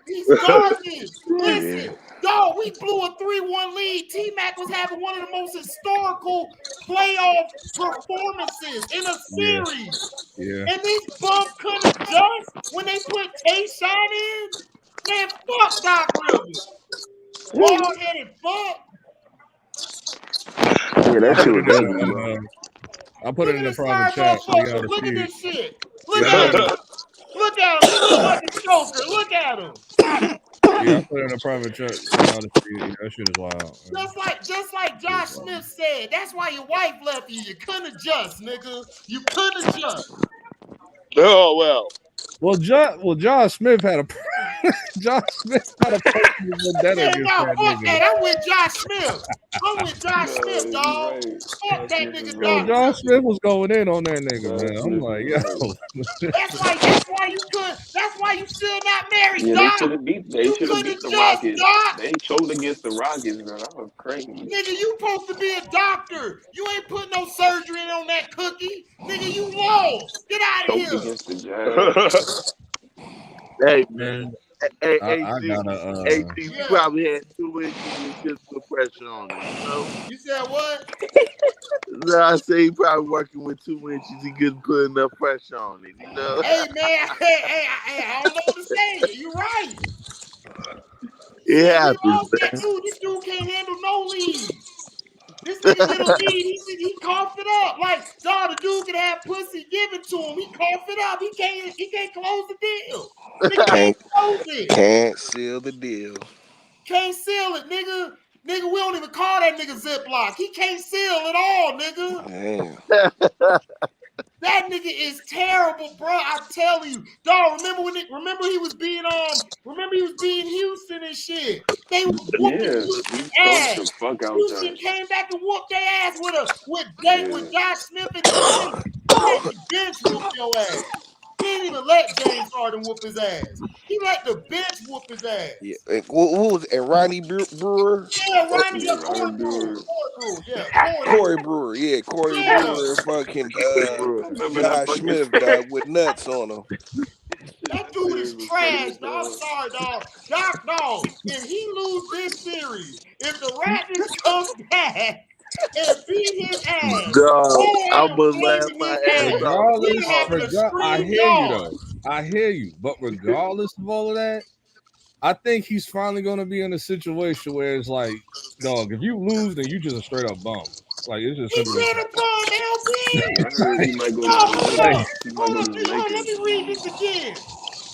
He's garbage. Listen, dog, we blew a 3-1 lead. T-Mac was having one of the most historical playoff performances in a series. Yeah. And these bums couldn't adjust when they put Tayshaun in. Man, fuck Doc Rivers. Bald-headed fuck. Yeah, that shit was ugly, bro. I'll put it in the private chat. Look at this shit. Look at him. Look at him. He's a fucking choker. Look at him. Yeah, I put it in a private chat. That shit is wild. Just like Josh Smith said, that's why your wife left you. You couldn't adjust, nigga. You couldn't adjust. Oh well. Well, Josh Smith had a personal vendetta against that fuck nigga. that. I'm with Josh Smith. I'm with Josh Smith, dog. Fuck that nigga. Yo, Josh Smith was going in on that nigga, man. I'm like, yo. That's why you still not married, yeah, Doc. They should have beat the Rockets. Doc. They choked against the Rockets, man. That was crazy. Nigga, you supposed to be a doctor. You ain't putting no surgery in on that cookie. Nigga, you lost. Get out of here. Choked against the Jazz. Hey, man. Hey, you probably had 2 inches and just put pressure on it, you know? You said what? No, I say he probably working with 2 inches. He couldn't put enough pressure on it, you know? Hey, man. Hey, I don't know what to say. You're right. It happens, man. This dude can't handle no lead. This nigga get a lead, he cough it up. Like, dog, the dude can have pussy given to him. He cough it up. He can't close the deal. Nigga can't close it. Can't seal the deal. Can't seal it, nigga. Nigga, we don't even call that nigga Ziploc. He can't seal at all, nigga. Damn. That nigga is terrible, bro. I'm telling you. Dog, remember he was being Houston and shit. They whooped Houston ass. Houston came back and whooped their ass with Josh Smith and James. He let the bench whoop your ass. He didn't even let James Harden whoop his ass. He let the bench whoop his ass. Yeah. Who was it? Ronnie Brewer? Yeah, Ronnie Brewer. Corey Brewer. Yeah, Corey Brewer and fucking Josh Smith with nuts on him. That dude dude is trash, dog. I'm sorry, dog. Doc, dog. If he lose this series, if the Raptors come back and beat his ass, Dog, I I am must laugh blaming my his ass ass. off. We're having a I scream hear you yard. though. I hear you, but regardless of all of that, I think he's finally going to be in a situation where it's like, dog, if you lose, then you just a straight up bum. Like it's just He simple as been a bum, LB. I heard he might go No, to the hold Lakers. up. He might Hold go up. to the Hold on. Let Lakers. me read this again.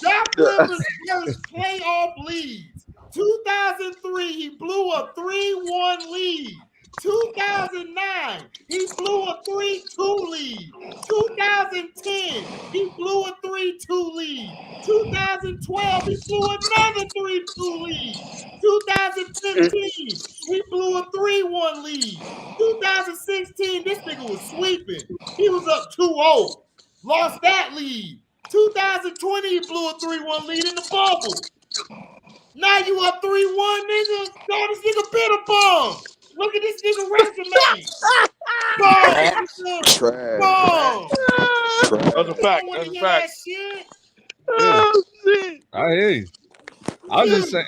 Doc Rivers' first playoff leads. 2003, he blew a 3-1 lead. 2009, he blew a 3-2 lead. 2010, he blew a 3-2 lead. 2012, he blew another 3-2 lead. 2015, he blew a 3-1 lead. 2016, this nigga was sweeping. He was up 2-0. Lost that lead. 2020, he blew a 3-1 lead in the bubble. Now you up 3-1, nigga. Dog, this nigga been a bum. Look at this nigga resume. Bum, nigga. Trash. Bum. That's a We fact. don't want That's to a hear fact. that shit. Oh shit! I hear you. I'm just saying.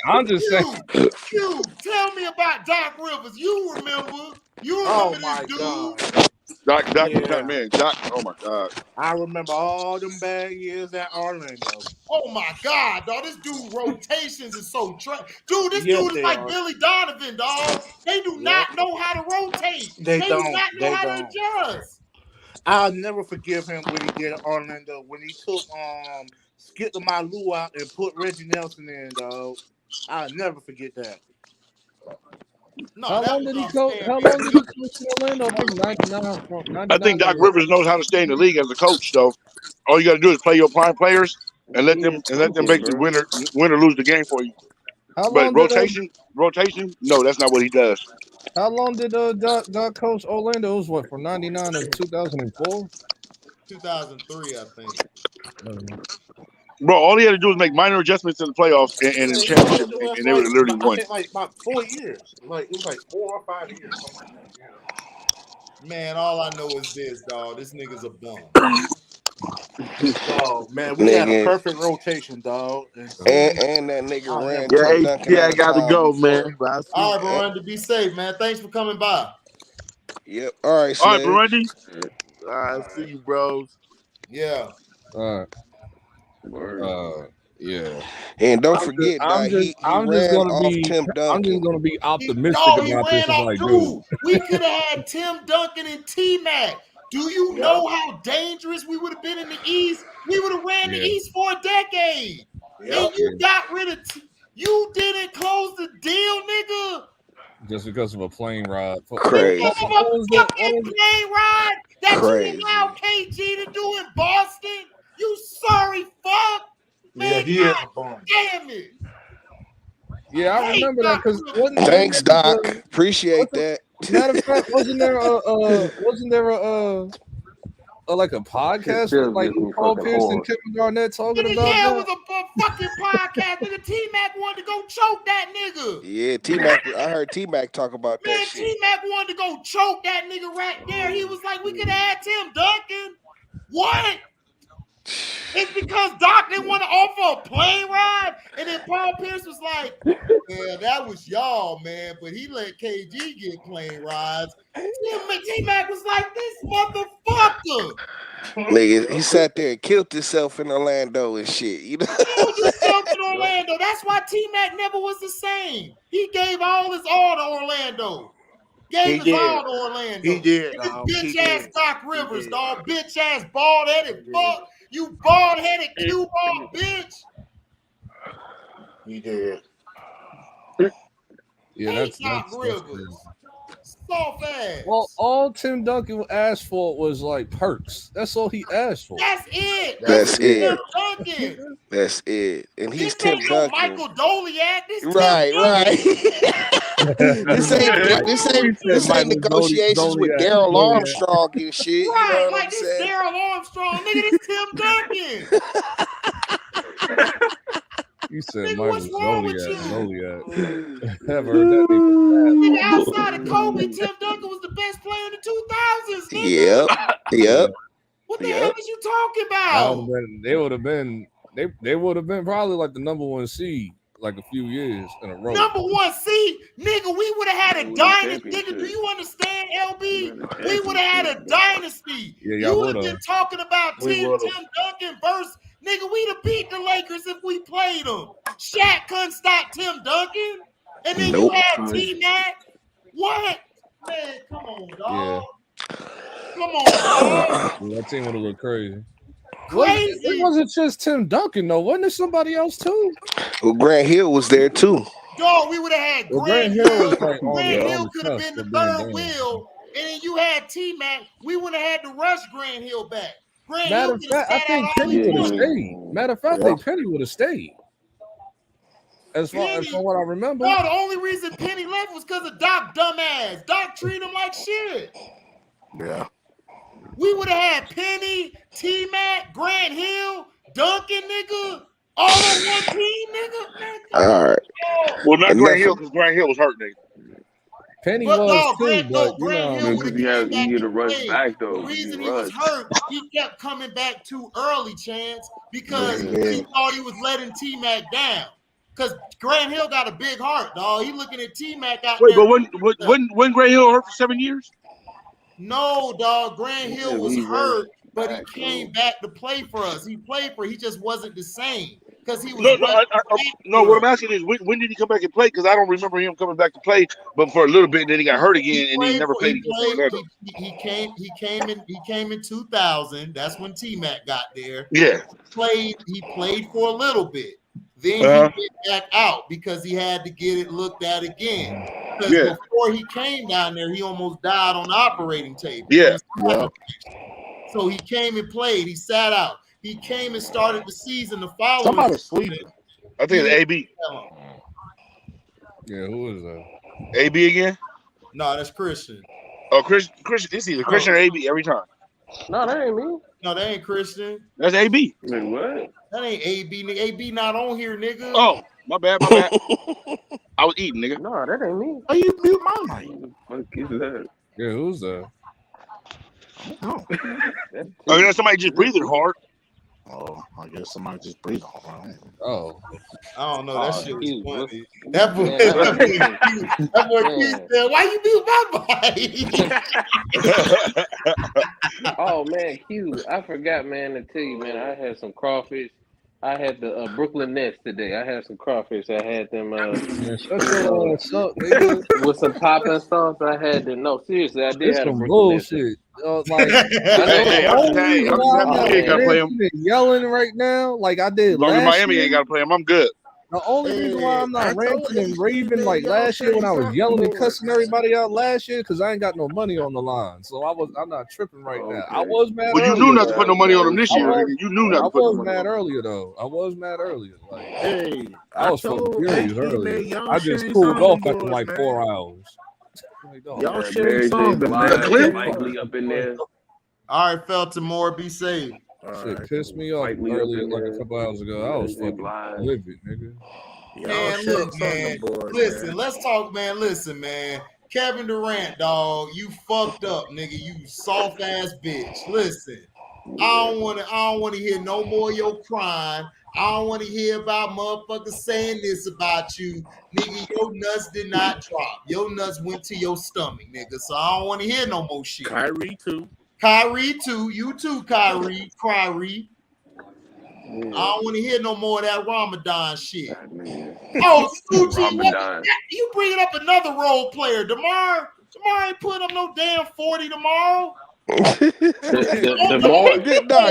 Q, tell me about Doc Rivers. You remember Oh this my dude. God. Doc, Yeah. man, Doc. Oh my God. I remember all them bad years at Orlando. Oh my God, dog. This dude rotations is so dude, this Yes, dude is they like are. Billy Donovan, dog. They do Yep. not know how to rotate. They They do don't. not know They how to don't. adjust. I'll never forgive him what he did at Orlando when he took Skip the Malou out and put Reggie Nelson in, dog. I'll never forget that. No, How that long was did he coach? outstanding. How long did he coach in Orlando? I think 99 from I 99 think Doc to Rivers knows how to stay in the league as a coach, though. All you got to do is play your prime players and let He them is coaching, basically bro. win or lose the game for you. how But long did rotation, no, that's not what he does. Doc coach Orlando? It was what from 99 to 2004? 2003, I think. Bro, all he had to do was make minor adjustments in the playoffs and in the Yeah, he championship, coached us and they would have literally I won. think about 4 years. Like it was like 4 or 5 years, something like that. Yeah. Man, all I know is this, dog. This nigga's a bum. Dog, man, we had a Nigga. perfect rotation, dog. And soon And that nigga I'll ran never Yeah, Tim forget. Duncan AT, out I of gotta town go, before. man. But I see All you. right, Miranda, be safe, man. Thanks for coming by. Yep. All right, All right, Sledge. Burundi. I see you, bros. Yeah. Yeah. And don't forget that he I'm just ran gonna off be Tim Duncan. optimistic He about this. ran It's off. like, dude, Dude, we could have had Tim Duncan and T-Mac. Do you know how dangerous we would have been in the East? We would have ran the Yeah. East for a decade. And you got rid of you didn't close the deal, nigga. just because of a plane ride. Because Crazy. of a fucking plane ride that you Crazy. allowed KG to do in Boston. You sorry fuck. Yeah, Man, he is God a bum. damn it. Yeah, I remember that because Thanks, Doc. Appreciate that. matter of fact, wasn't there like a podcast with Still like gives me Paul fucking Pierce and horror. Kevin Garnett talking Nigga, about yeah, that? it was a fucking podcast. Nigga, T-Mac wanted to go choke that nigga. Yeah, T-Mac. I heard T-Mac talk about that Man, shit. T-Mac wanted to go choke that nigga right there. He was like, we could have had Tim Duncan. What? It's because Doc didn't want to offer a plane ride. And then Paul Pierce was like, well, that was y'all, man. But he let KG get plane rides. T-Mac was like, this motherfucker. Nigga, he sat there and killed himself in Orlando and shit. You know? Killed himself in Orlando. That's why T-Mac never was the same. He gave all his all to Orlando. Gave his all to Orlando. He did, And this dog. bitch He ass did. Doc Rivers, dog. Bitch ass bald headed fuck. You bald headed cue ball bitch. He did. Yeah, Hate that's Doc Rivers. Soft ass. Well, all Tim Duncan asked for was like perks. That's all he asked for. That's it. That's This is it. Tim Duncan. That's it. And he's This Tim ain't no Duncan. Michael Doliak. This Right, Tim right. Duncan. this ain't negotiations with Daryl Armstrong and shit. Right, You know what like I'm this saying? Daryl Armstrong, nigga. This Tim Duncan. You said Nigga, Michael what's wrong with Zodiac. Never heard that name. Nigga, outside of Kobe, Tim Duncan was the best player in the 2000s, nigga. Yep. What the hell is you talking about? They would have been They would have been probably like the number 1 seed like a few years in a row. Number 1 seed, nigga, we would have had a dynasty. Nigga, do you understand, LB? We would have had a dynasty. Yeah, you would have been talking about Tim Duncan versus nigga. We'd have beat the Lakers if we played them. Shaq couldn't stop Tim Duncan, and then you had T-Mac. What? Man, come on, dog. Yeah. Come on, dog. That team would have looked crazy. Crazy. It wasn't just Tim Duncan, though. Wasn't there somebody else, too? Well, Grant Hill was there, too. Dog, we would have had Grant Hill. Grant Hill could have been the third wheel, and then you had T-Mac. We would have had to rush Grant Hill back. Matter of fact, I think Penny would have stayed. Matter of fact, I think Penny would have stayed. As far as what I remember. No, the only reason Penny left was because of Doc dumbass. Doc treated him like shit. Yeah. We would have had Penny, T-Mac, Grant Hill, Duncan, nigga, all on one team, nigga. Man, all right. Well, not Grant Hill, because Grant Hill was hurt, nigga. Penny was too, but Grant Hill would have came back to rush back though. The reason he was hurt, he kept coming back too early, Chance, because he thought he was letting T-Mac down. Because Grant Hill got a big heart, dog. He looking at T-Mac out there. Wait, but when Grant Hill hurt for 7 years? No, dog. Grant Hill was hurt, but he came back to play for us. He just wasn't the same. Because he was what I'm asking is when did he come back and play? Because I don't remember him coming back to play, but for a little bit, and then he got hurt again, and he never played again. He came in 2000. That's when T-Mac got there. Yeah. He played for a little bit. Then he went back out because he had to get it looked at again. Because before he came down there, he almost died on the operating table. Yeah. So he came and played. He sat out. He came and started the season the following. Somebody's sleeping. I think it's AB. Yeah, who is that? AB again? No, that's Christian. Oh, Christian. It's either Christian or AB every time. No, that ain't me. No, that ain't Christian. That's AB. Wait, what? That ain't AB. Nigga. AB not on here, nigga. Oh, my bad. I was eating, nigga. No, that ain't me. Oh, you mute my mic. What is that? Yeah, who's that? Oh, that's somebody just breathing hard. Oh, I guess somebody just breathing hard. Oh, I don't know. That shit was funny. That boy Keith said, "Why you mute my mic?" Oh man, Q, I forgot, man, to tell you, man. I had some crawfish. I had the Brooklyn Nets today. I had some crawfish. I had them with some popping sauce. I had them. No, seriously, I did have some Brooklyn bullshit. Yelling right now, like I did last Miami year. ain't got to play him. I'm good. The only reason why I'm not ranting and raving like last year when I was yelling and cussing everybody out last year, because I ain't got no money on the line. So I'm not tripping right now. I was mad. Well, you knew not to put no money on them this year. You knew not to put no money on them. Earlier though. I was mad earlier. Like, hey, I was fucking furious earlier. I just cooled off after like 4 hours. Y'all sharing something, Likely up in there. All right, Feltimore, be safe. Shit pissed me off earlier, like a couple hours ago. I was fucking livid, nigga. Man, look, man. Listen, let's talk, man. Listen, man. Kevin Durant, dog, you fucked up, nigga. You soft ass bitch. Listen, I don't want to hear no more of your crying. I don't want to hear about motherfuckers saying this about you, nigga. Your nuts did not drop. Your nuts went to your stomach, nigga. So I don't want to hear no more shit. Kyrie too. You too, Kyrie. I don't want to hear no more of that Ramadan shit. Oh, Suchi, you bringing up another role player. DeMar ain't putting up no damn 40 tomorrow.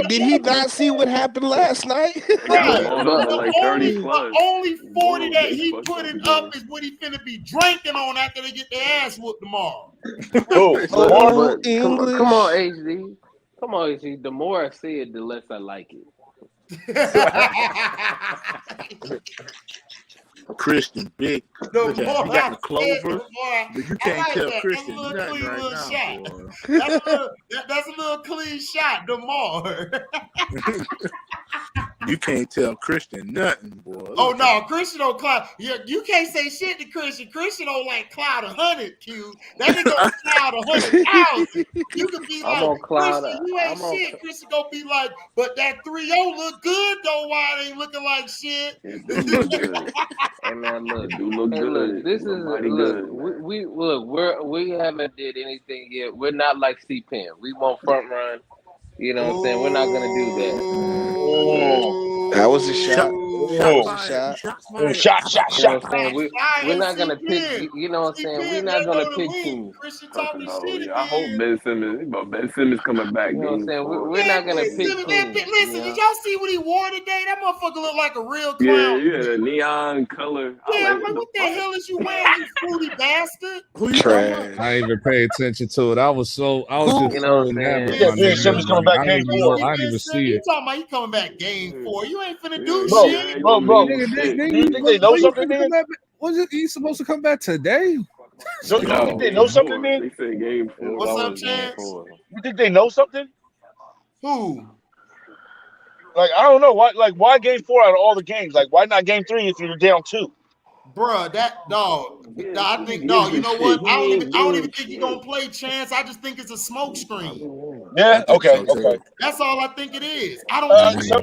Did he not see what happened last night? Right. The only 40 that he putting up is what he finna be drinking on after they get their ass whooped tomorrow. Come on, HD. Come on, HD. The more I see it, the less I like it. Christian, big. Look at you got the clover, but you can't tell Christian nothing right now. That's a little clean shot, DeMar. You can't tell Christian nothing, boy. Oh no, Christian don't cloud. You can't say shit to Christian. Christian don't like cloud 100. Q. That nigga don't cloud 100,000. You could be I'm like, on cloud. Christian, you ain't shit. Christian gonna be like, but that 3-0 look good though. Why it ain't looking like shit? It do look good. Hey man, look. It do look Hey, good. look. This is Mighty look. good. We haven't did anything yet. We're not like C-Pen. We won't front run. You know what I'm saying? We're not gonna do that. That was a shot. Shot. You know what I'm saying? We're not gonna pick. You know what I'm saying? We're not gonna pick teams. Christian talking shit again. I hope Ben Simmons coming back. You know what I'm saying? We're not gonna pick teams. Listen, did y'all see what he wore today? That motherfucker look like a real Yeah, clown. the neon color. Yeah, I'm like, what the hell is you wearing, you fruity bastard? Who you talking about? I didn't even pay attention to it. I was just so enamored. Yeah, Ben Simmons coming back game 4. I didn't even see You it. talking about he coming back game 4? You ain't finna do Bro, shit. bro. Do you think they know something, man? Was it he supposed to come back today? Don't you think they know something, man? They said game 4. What's up, Chance? You think they know something? Who? Like, I don't know. Why game 4 out of all the games? Like, why not game 3 if you're down 2? Bruh, that dog. I think, dog. You know what? I don't even think you're gonna play Chance. I just think it's a smoke screen. Yeah. Okay. That's all I think it is. I don't think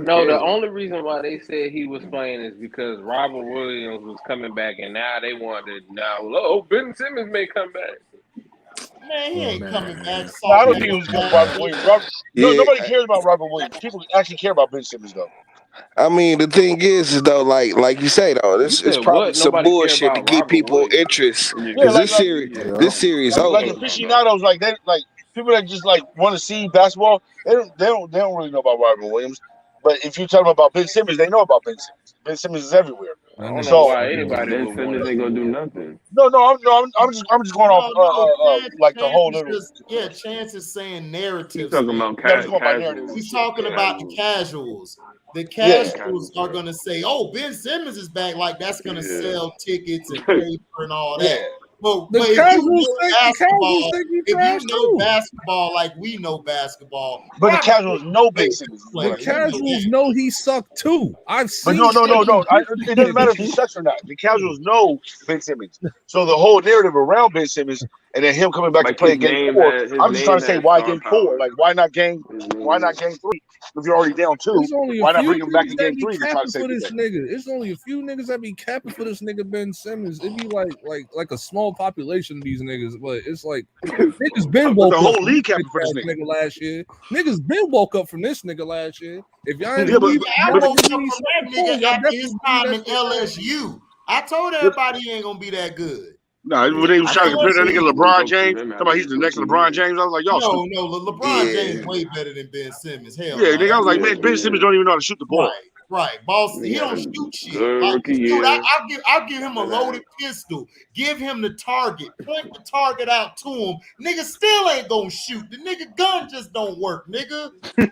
the only reason why they said he was playing is because Robert Williams was coming back, and now they wanted Ben Simmons may come back. Man, he ain't coming back. No, I don't think it was because Robert Williams. Nobody cares about Robert Williams. People actually care about Ben Simmons, though. I mean, the thing is though, like you say though, it's probably some bullshit to keep people interest. Because this series over. Like aficionados, like people that just like want to see basketball, they don't really know about Robert Williams. But if you tell them about Ben Simmons, they know about Ben Simmons. Ben Simmons is everywhere. I don't know why anybody Ben Simmons ain't gonna do nothing. No, I'm just going off like the whole little. Chance is saying narratives. He's talking about casuals. He's talking about the casuals. The casuals are gonna say, "Oh, Ben Simmons is back." Like that's gonna sell tickets and paper and all that. But if you know basketball like we know basketball, but the casuals know Ben Simmons. The casuals know he sucked too. I've seen. But no. It doesn't matter if he sucks or not. The casuals know Ben Simmons. So the whole narrative around Ben Simmons and then him coming back to play game 4. I'm just trying to say why game 4? Like why not game 3? If you're already down 2, why not bring him back in game 3 to try to save this nigga? It's only a few niggas that be capping for this nigga Ben Simmons. It'd be like a small population of these niggas, but it's like niggas been woke the up whole league capping for this nigga last year. Niggas been woke up from this nigga last year. If y'all ain't I woke up from that nigga after his time in LSU. I told everybody he ain't gonna be that good. No, when they was trying to compare that nigga LeBron James, talking about he's the next LeBron James, I was like, y'all stupid. No, LeBron James way better than Ben Simmons. Hell, yeah, nigga, I was like, man, Ben Simmons don't even know how to shoot the ball. Right, boss. He don't shoot shit. Dude, I'll give him a loaded pistol. Give him the target. Point the target out to him. Nigga still ain't gonna shoot. The nigga gun just don't work, nigga. I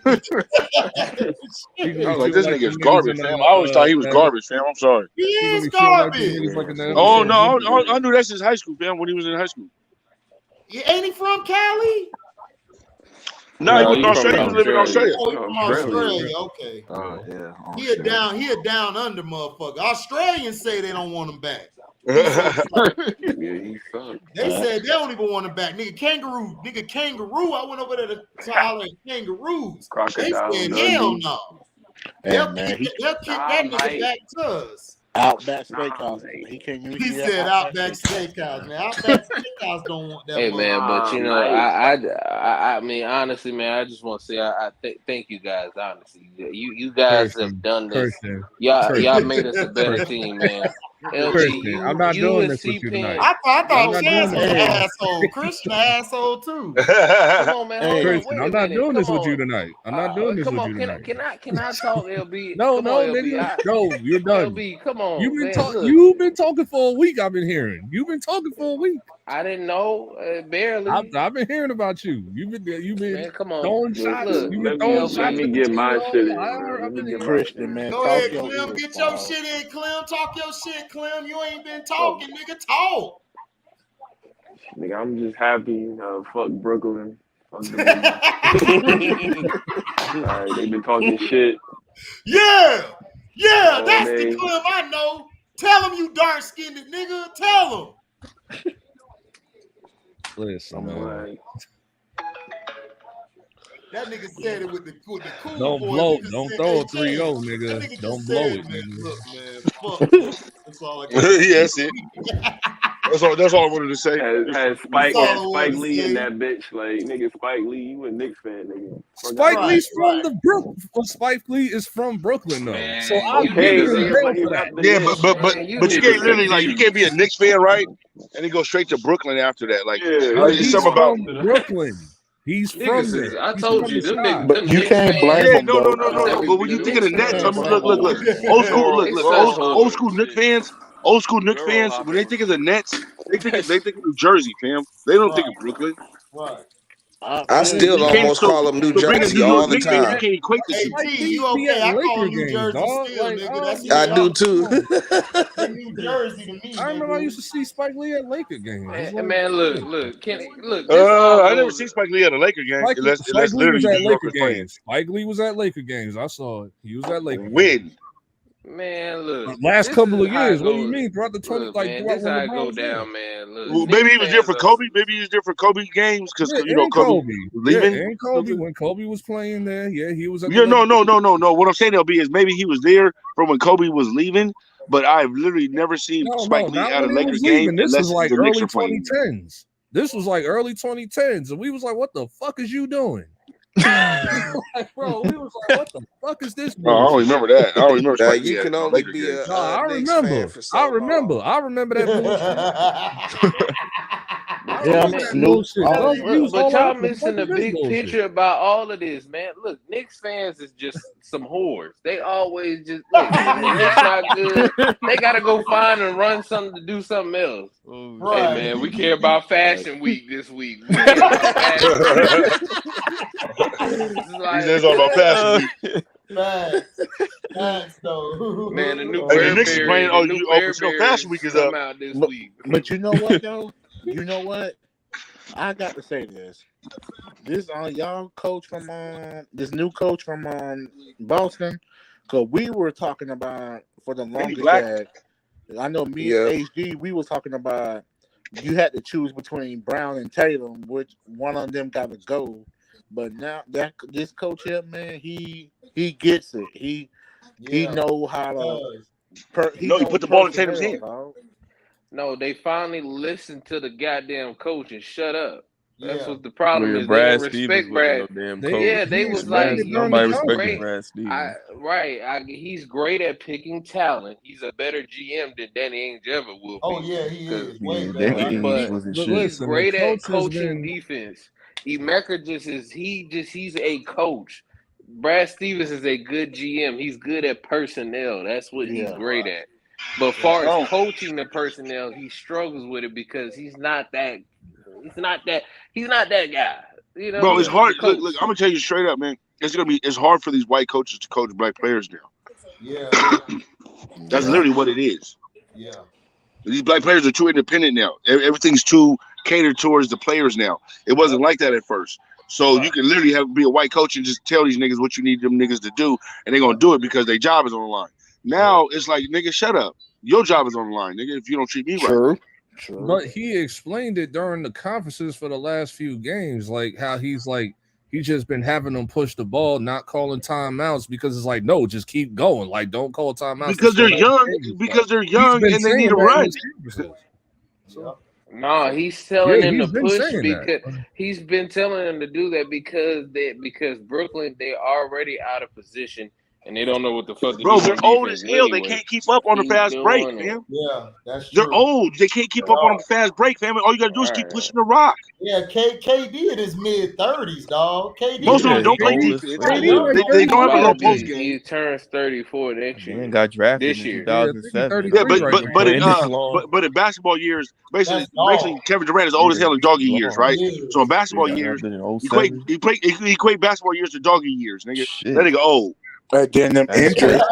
was like, this nigga's garbage, fam. I always thought he was garbage, fam. I'm sorry. He is garbage. Oh no, I knew that since high school, fam. When he was in high school. Ain't he from Cali? No, he was in Australia. He was living in Australia. Oh, he from Australia. Okay. He a down under motherfucker. Australians say they don't want him back. They said they don't even want him back. Nigga kangaroo. I went over there to holler at kangaroos. Crocodile, they said hell no. They'll kick that nigga back to us. Outback Steakhouse. He said Outback Steakhouse, man. Outback Steakhouse don't want that. Hey man, but you know, I mean, honestly, man, I just want to say I thank you guys. Honestly, you guys have done this. Y'all made us a better team, man. LG, I'm not doing this with you tonight. I thought Chance was an asshole. Christian an asshole too. Come on, man. Christian, I'm not doing this with you tonight. I'm not doing this with you tonight. Can I talk, LB? No, nigga. No, you're done. LB, come on. You've been talking for a week. I've been hearing. You've been talking for a week. I didn't know, barely. I've been hearing about you. You've been man, come on. throwing shots. Look, You've been throwing shots. Let me get my shit in. Christian, man. Go ahead, Clem. Get your shit in, Clem. Talk your shit, Clem. You ain't been talking, nigga. Talk. Nigga, I'm just happy. Fuck Brooklyn. Fuck the All right, they been talking shit. Yeah, that's the Clem I know. Tell him you dark skinned nigga. Tell him. Listen, man. That nigga said it with the cool Don't voice. blow. Don't throw a 3-0, nigga. Don't blow it, nigga. Look, man. Fuck. That's all I got. Yeah, that's it. That's all I wanted to say. Had Spike Lee in that bitch. Like, nigga, Spike Lee, you a Knicks fan, nigga. Spike Lee's from the Brooklyn. Spike Lee is from Brooklyn, though. Man, so I but you can't really you can't be a Knicks fan, right? And then go straight to Brooklyn after that. Like, it's something about Brooklyn. He's from there. I told you, them niggas. But you can't blame him. No. But when you think of the Nets, look. Old school Knicks fans. Old school Knicks fans, when they think of the Nets, they think of New Jersey, fam. They don't think of Brooklyn. Right. I still almost call them New Jersey all the time. You can't equate the two. Hey, you okay? I call New Jersey still, nigga. That's I do too. New Jersey to me. I remember I used to see Spike Lee at Laker games. Man, look, Kenny, look. I never seen Spike Lee at a Laker game. Spike Lee was at Laker games. Spike Lee was at Laker games. I saw it. He was at Laker. When? Man, look. Last couple of years. What do you mean? Throughout the 20, look, man, this how I go down, man. Look, well, maybe he was there for Kobe. Maybe he was there for Kobe games because Kobe leaving. And Kobe, when Kobe was playing there, he was. At no. What I'm saying, LB, is maybe he was there for when Kobe was leaving. But I've literally never seen Spike Lee at a Lakers game. This was like early 2010s. This was like early 2010s, and we was like, "What the fuck is you doing?" Bro, we was like, "What the fuck is this?" I don't remember that. I don't remember. Now, you can only be a I remember. I remember that bullshit. But y'all missing the big picture about all of this, man. Look, Knicks fans is just some whores. They always just look, when Knicks not good, they gotta go find and run something to do something else. Hey man, we care about Fashion Week this week. We care about Fashion He's all about Fashion Week. Facts, though. Man, the new Knicks is playing. Fashion Week is up out this week. But you know what though? You know what? I got to say this. This y'all coach from this new coach from Boston, because we were talking about for the longest that I know me and HD, we were talking about you had to choose between Brown and Tatum, which one of them got to go. But now this coach here, man, he gets it. He know how to. He put the ball in Tatum's hand. No, they finally listened to the goddamn coach and shut up. That's what the problem is. Brad they respect Brad. They was like, nobody respected Brad Stevens. He's great at picking talent. He's a better GM than Danny Ainge ever will be. Oh yeah, he is. But he's great at coaching defense. Emeka he's a coach. Brad Stevens is a good GM. He's good at personnel. That's what he's great at. But as far as coaching the personnel, he struggles with it because he's not that guy. You know, bro, it's hard. Look, I'm gonna tell you straight up, man. It's hard for these white coaches to coach black players now. Yeah. That's literally what it is. Yeah. These black players are too independent now. Everything's too catered towards the players now. It wasn't like that at first. So you can literally be a white coach and just tell these niggas what you need them niggas to do, and they're gonna do it because their job is on the line. Now it's like, nigga, shut up. Your job is on the line, nigga, if you don't treat me right. True. But he explained it during the conferences for the last few games, like how he's just been having them push the ball, not calling timeouts because it's like, no, just keep going. Like, don't call timeouts. Because they're young and they need to run. No, he's telling them to push because he's been telling them to do that because Brooklyn, they're already out of position. And they don't know what the fuck. Bro, they're old as hell. They can't keep up on the fast break, fam. Yeah, that's true. They're old. They can't keep up on the fast break, fam. All you gotta do is keep pushing the rock. Yeah, KD in his mid-30s, dog. KD. Most of them don't play defense. They don't have a little post game. He turns 34 next year. Got drafted this year. in 2007. Yeah, but in basketball years, basically Kevin Durant is old as hell in doggy years, right? So in basketball years, equate basketball years to doggy years, nigga. That nigga old. Then them injuries,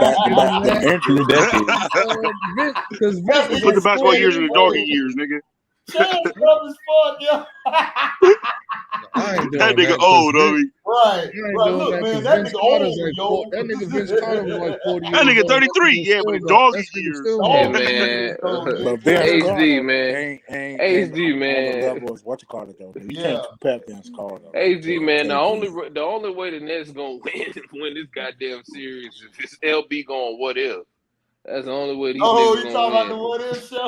Put the basketball years in the doggy years, nigga. Chance dumb as fuck, yo. I ain't That doing nigga that. old, homie. Right. I ain't Right. doing Look, that man, because that Vince nigga Carter's old, like yo. that nigga Vince Carter was like 40 years That nigga old. 33, yeah, but doggy years. Still Hey young. man, But Vince HD Carter man, ain't HD on the man, level as what you call it though. You can't compare Vince Carter HD to man. The KD. only way the Nets gonna win this goddamn series is if it's LB going what if. That's the only way these Oh, niggas you gonna talking win. about the what if show?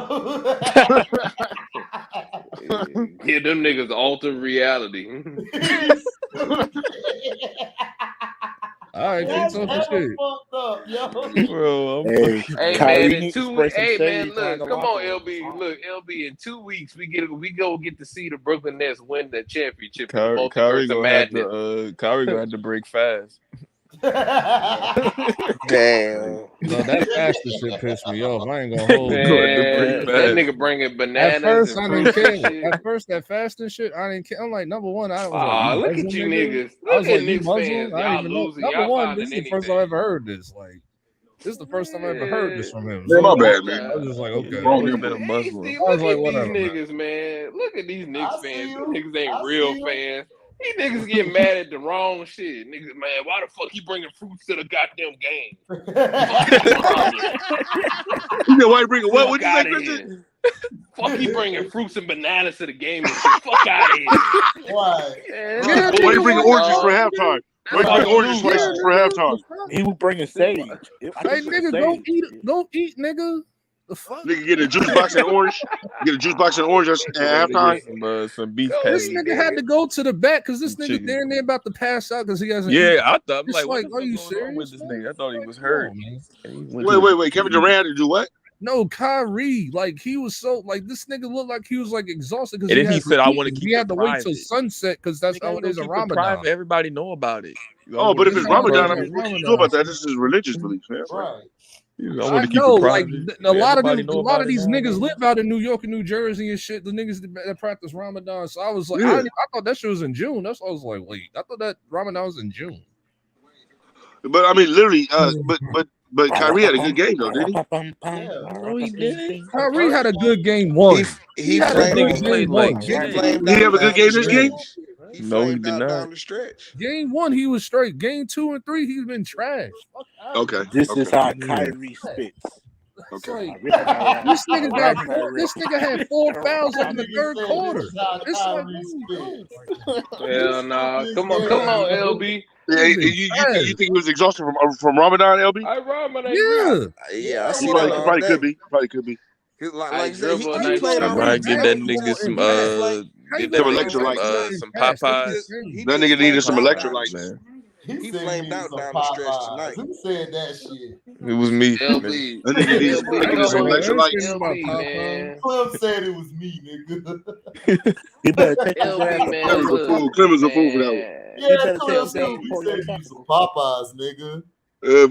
Give them niggas alter reality. All right, keep That's talking hella shit. fucked up, yo. Bro, Hey, Hey Kyrie man, in needs to 2 spray weeks. some Hey man, shade around look, the come locker on, room. LB. Look, LB. In 2 weeks, we go get to see the Brooklyn Nets win the championship in the multiverse Kyrie of gonna have madness. to Kyrie gonna have to break fast. Damn. No, that faster shit pissed me off. I ain't gonna hold you. Man, that nigga bringing bananas At first, and I didn't fruits and care. shit. At first, that fasting shit, I didn't care. I'm like, number one, I was like, Ah, you look at Muslim, you nigga? niggas. I Look was at like, you Knicks Muslim? fans. I didn't Y'all even know. losing. Number Y'all one, this finding is the first time I anything. ever heard this. Like, this is the first time I ever heard this from him. Man, So my I bad, man. was just like, He okay. always been a Muslim. See, I was look like, at these whatever, man. niggas, man. Look at these Knicks I fans. see These you. niggas ain't I real see you. fans. These niggas get mad at the wrong shit. Niggas, man, why the fuck he bringing fruits to the goddamn game? Fuck his problem. You know why you bring it? What? Fuck What'd you say, out of Christian? here. Fuck he bringing fruits and bananas to the game and shit. Fuck out of here. Right. Man, Yeah, that's Why you the bringing truth, oranges for dog. halftime? Why That's you all bringing you orange do, slices dog. for halftime? He was bringing sage. I Hey, think it was nigga, sage. go eat, nigga. The fuck? Nigga get a juice box and orange. Get a juice box and orange at halftime. Some beef This patties. nigga had to go to the back because this Some nigga chicken. damn near about to pass out because he hasn't Yeah, eaten. I thought, I'm It's like, what like, the are fuck you going on with serious, this man? nigga? I thought he was Come hurt. on, man. And he went to Wait. Kevin Durant had to do what? No, Kyrie, like he was so like this nigga looked like he was like exhausted because And he then he had said, to I eat. want to keep He it had to wait till private. sunset because that's Nigga, how ain't it gonna is in keep it Ramadan. private. Everybody know about it. I Oh, but if That's it's how it Ramadan, is I in mean, what can you do about Ramadan. that? This is religious belief, man. Right. I I want to keep know, it like private. a lot of Everybody them, know a lot about of it these now. niggas live out in New York and New Jersey and shit. The niggas that practice Ramadan. So I was like, Yeah. I thought that shit was in June. That's why I was like, wait, I thought that Ramadan was in June. But I mean, literally, but Kyrie had a good game though, didn't he? No, he didn't. Kyrie had a good game one. He had a flamed good out. game played one. like He Game shit. two, flamed He out have a good down the game this game? stretch. He No, he flamed did out not. down the stretch. Game one, he was straight. Game 2 and 3, he's been trash. Fuck out of Okay. This is Okay. how Kyrie spits. It's Okay. like, Rip him around. this nigga got Around four, this nigga had 4 fouls like in the Nigga third said quarter. this is how It's like, Kyrie what are you spit. doing? Hell nah. Stupid Come as on, hell, yo. LB. Yeah, He's been you trash. think he was exhausted from Ramadan, LB? I rhyme and I Yeah. rip. Yeah, I Yeah, see He that what? all probably day. could be. Probably could be. Like I you said, dribble and How he I you played gonna I all dribble. run right might give that today. nigga basketball some and pass? How you get that Some gonna nigga run electrolytes. basketball and some pass? That's Popeyes. insane. That Just nigga needed flamed some out Popeyes, down the electrolytes. man. He He said he flamed needed out some down the stretch Popeyes. tonight. Who said that shit? It was me. LB. That nigga needed LB, some go. I ain't saying electrolytes. about LB, Popeye. man. Clem said it was me, nigga. He better take his ass LB, to man. Clemens Pollo a Look, fool. Tropical. Clemens a fool for that one. man. Yeah, He better take Clem his ass told to me he Pollo said he needed some Tropical. Popeyes, nigga.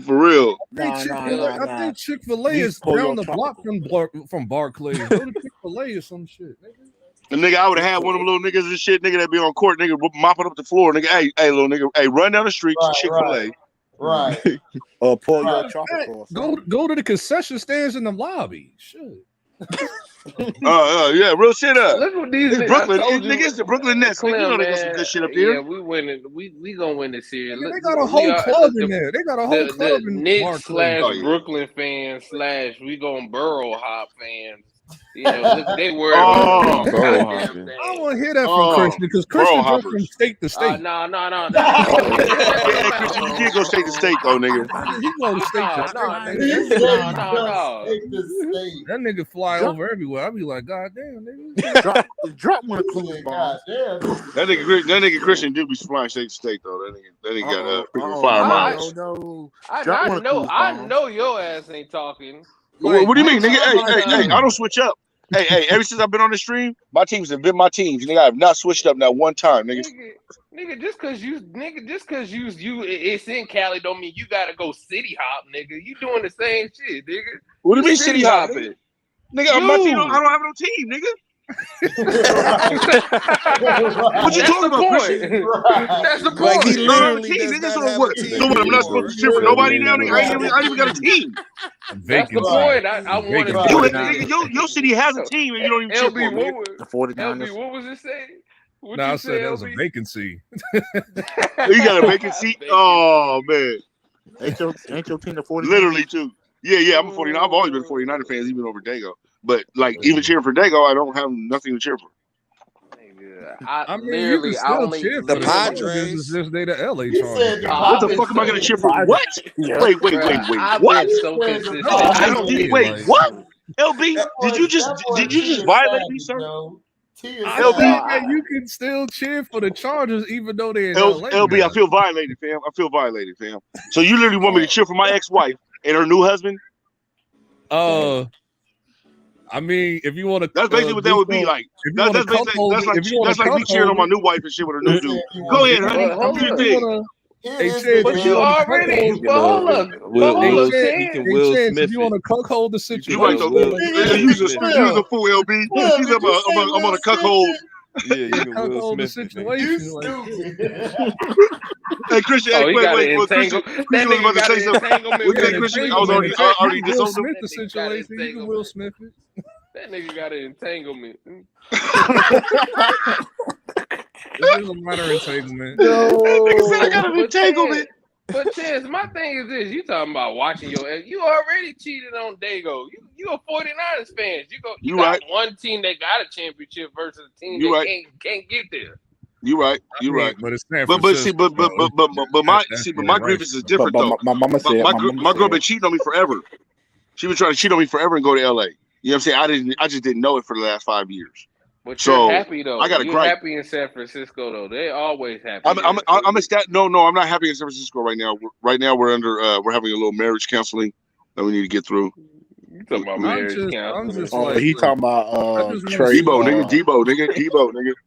For real. Nah. I think Chick-fil-A He's is down Pollo the block Tropical. from Barclays. Go to Chick-fil-A or some shit, nigga. And nigga, I would have had one of them little niggas and shit, nigga, that be on court, nigga, mopping up the floor. Nigga, hey, little nigga, hey, run down the street to Chick-fil-A. Right. Or Pollo Matter of Tropical. Or fact, go to the concession stands in the lobby. Shit. Yeah, real shit up. Look what these It's niggas. Brooklyn. I told you, Nigga, it's the Brooklyn Nets, nigga. You know Clem, they got some good man. shit up Yeah, there. we winning. We gonna win this series. Nigga, Look, they got a we whole are club look, in there. They got a whole club the in Knicks Barclays. Oh, yeah. Brooklyn fans / we gonna Burrow Hop fans. You know, look, they worried about the wrong Burrow goddamn hopping. thing. I don't want to hear that from Christian because Burrow Christian goes hoppers. from state to state. No. Yeah, Christian, you did go state to state, though, nigga. Nigga, he go to state to state. He Nigga. said he just state to state. That nigga fly over everywhere. I be like, God damn, nigga. Drop one of He Clem's said, bombs. God damn. That nigga Christian did be flying state to state, though. That nigga got freaking fire miles. No. I know your ass ain't talking. What do you mean, nigga? Hey, time. I don't switch up. Hey, ever since I've been on the stream, my teams have been my teams. Nigga, I have not switched up not one time, nigga. Nigga, just cause you it's in Cali don't mean you gotta go city hop, nigga. You doing the same shit, nigga. What do you mean city hopping? Nigga, my team, I don't have no team, nigga. What you talking about, Christian? That's the point. Like he I don't have a literally team, does nigga. not So have a what? team So what? I'm not anymore. supposed to cheer for nobody now, nigga. I ain't even got a team. That's the point. I want to Nigga, your city has a team and you don't even cheer for LB, them. The 49ers. LB, what was it saying? What No, you I said that was a LB? vacancy. You got a vacant seat? Oh man. Ain't your team the 49ers? Literally too. Yeah, I'm a 49. I've always been 49er fans, even over Dago. But like even cheering for Dago, I don't have nothing to cheer for. I mean, you can still cheer for the Padres. It's just they the LA Chargers. What the fuck am I gonna cheer for? What? Wait. I've What? been so consistent. Wait, what? LB, did you just violate me, sir? I think that you can still cheer for the Chargers even though they're in LA. LB, I feel violated, fam. So you literally want me to cheer for my ex-wife and her new husband? I mean, if you want to, that's basically what that would be like. That's like me cheering on my new wife and shit with her new dude. Go ahead, honey. Do your thing. But you already. But hold up. If you want to cuckold the situation, you right though. Use a fool, LB. I'm on a cuckold. Yeah, you can cuckold the situation. Hey Christian, wait. Christian was about to say something. Christian, I was already disowned him. The situation, you can Will Smith it. That nigga got an entanglement. It is a minor entanglement. That nigga said I got an entanglement. But Chance, my thing is this: you talking about watching you already cheated on Dago. You a 49ers fans. You got right. One team that got a championship versus a team that can't get there. You're right. But it's but my grievance is different though. My mama said my girl been cheating on me forever. She been trying to cheat on me forever and go to LA. You know what I'm saying? I just didn't know it for the last 5 years. But you're happy though. You're gripe. happy in San Francisco though. They always happy. I'm a stat. No, I'm not happy in San Francisco right now. Right now we're having a little marriage counseling that we need to get through. You talking about marriage counseling? He talking about Trey. Debo,